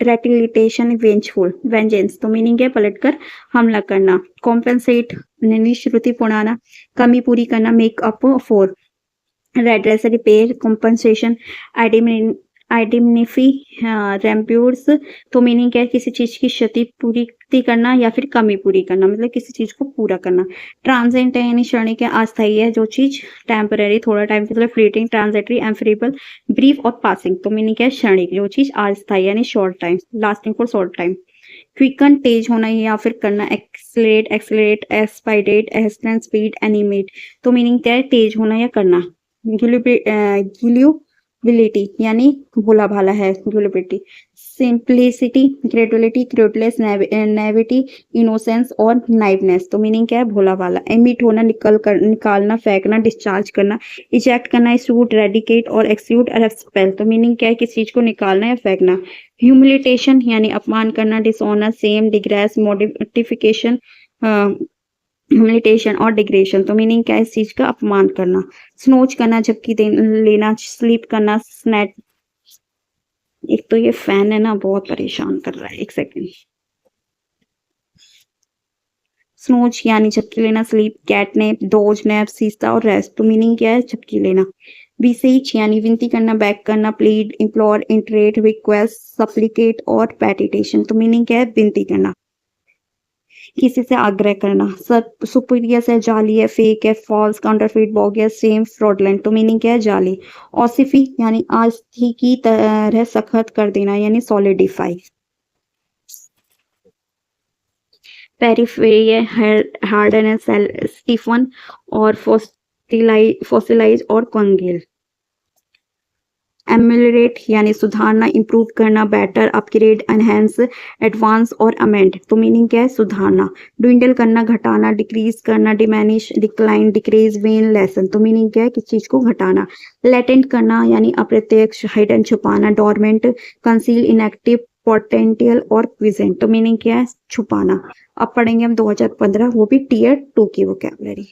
retaliation, vengeful, vengeance. तो मीनिंग क्या है? पलटकर हमला करना। कॉम्पेंसेट यानी श्रुति पुराना, कमी पूरी करना, make up for, redress, repair, compensation, indemnify, reimburse. तो मीनिंग क्या है? किसी चीज की क्षति पूरी करना या फिर कमी पूरी करना, मतलब किसी चीज को पूरा करना। ट्रांजेंट है यानी क्षणिक है, अस्थायी है, जो चीज टेम्पररी, थोड़ा टाइम के लिए, फ्लीटिंग, ट्रांजिटरी, एम्फरेबल, ब्रीफ और पासिंग। तो मीनिंग क्या है? क्षणिक, जो चीज अस्थायी यानी short time, lasting for short time. Quicken तेज होना या फिर करना, accelerate accelerate, expedite, hasten, speed, animate. तो मीनिंग क्या है, तेज होना या करना। ग्लूबिलिटी यानी भोला भाला है, ग्लूबिलिटी। सिंप्लिसिटी, क्रेडुलिटी, क्रेडलेस, नेविटी, इनोसेंस और नाइवनेस। तो मीनिंग क्या है, भोला भाला। एमिट होना, निकालना, फेंकना, डिस्चार्ज करना। इजेक्ट करना, शूट, रेडिकेट और एक्सक्यूट और एक्सपेल। तो मीनिंग क्या है, किसी चीज को निकालना या फेंकना। ह्यूमिलिटेशन यानी अपमान करना, डिसऑनर, सेम, डिग्रेस, मॉडिफिकेशन, ह्यूमिलिटेशन और डिग्रेशन। तो मीनिंग क्या है, इस चीज का अपमान करना। स्नोच करना, झपकी लेना, स्लीप करना, स्नैट। एक तो ये फैन है ना, बहुत परेशान कर रहा है, एक सेकंड। स्नोच यानी झपकी लेना, स्लीप, कैटनैप, डोज नैप, सीस्ता और रेस्ट। तो मीनिंग क्या है, झपकी लेना। बीसीच यानी विनती करना, बैक करना, प्लीड, इम्प्लोर, इंटरेट, रिक्वेस्ट, सप्लिकेट और पेटिटेशन। तो मीनिंग क्या है, विनती करना, किसी से आग्रह करना। सुपीरियस है, जाली है, फेक है, false, counterfeit, bogus, sham, fraudulent. तो मीनिंग क्या है, जाली। ऑसिफी यानी आज की तरह सख्त कर देना, यानी सॉलिडिफाई। पेरिफेरी है, हार्डन है, स्टीफन और फॉसिलाइज और कंगेल। एमिलरेट यानी सुधारना, इंप्रूव करना, बेटर, अपग्रेड, एनहेंस, एडवांस और अमेंड। तो मीनिंग क्या है, सुधारना। ड्विंडल करना, घटाना, डिक्रीज करना, डिमैनिश, डिक्लाइन, डिक्रीज, वेन, लेसन। तो मीनिंग क्या है, किस चीज को घटाना। लेटेंट करना यानी अप्रत्यक्ष, हिडन, छुपाना, डोरमेंट, कंसील, इनएक्टिव, पोटेंशियल और क्विजेंट। तो मीनिंग क्या है, छुपाना। अब पढ़ेंगे हम 2015, वो भी टीयर 2 की वोकैबुलरी।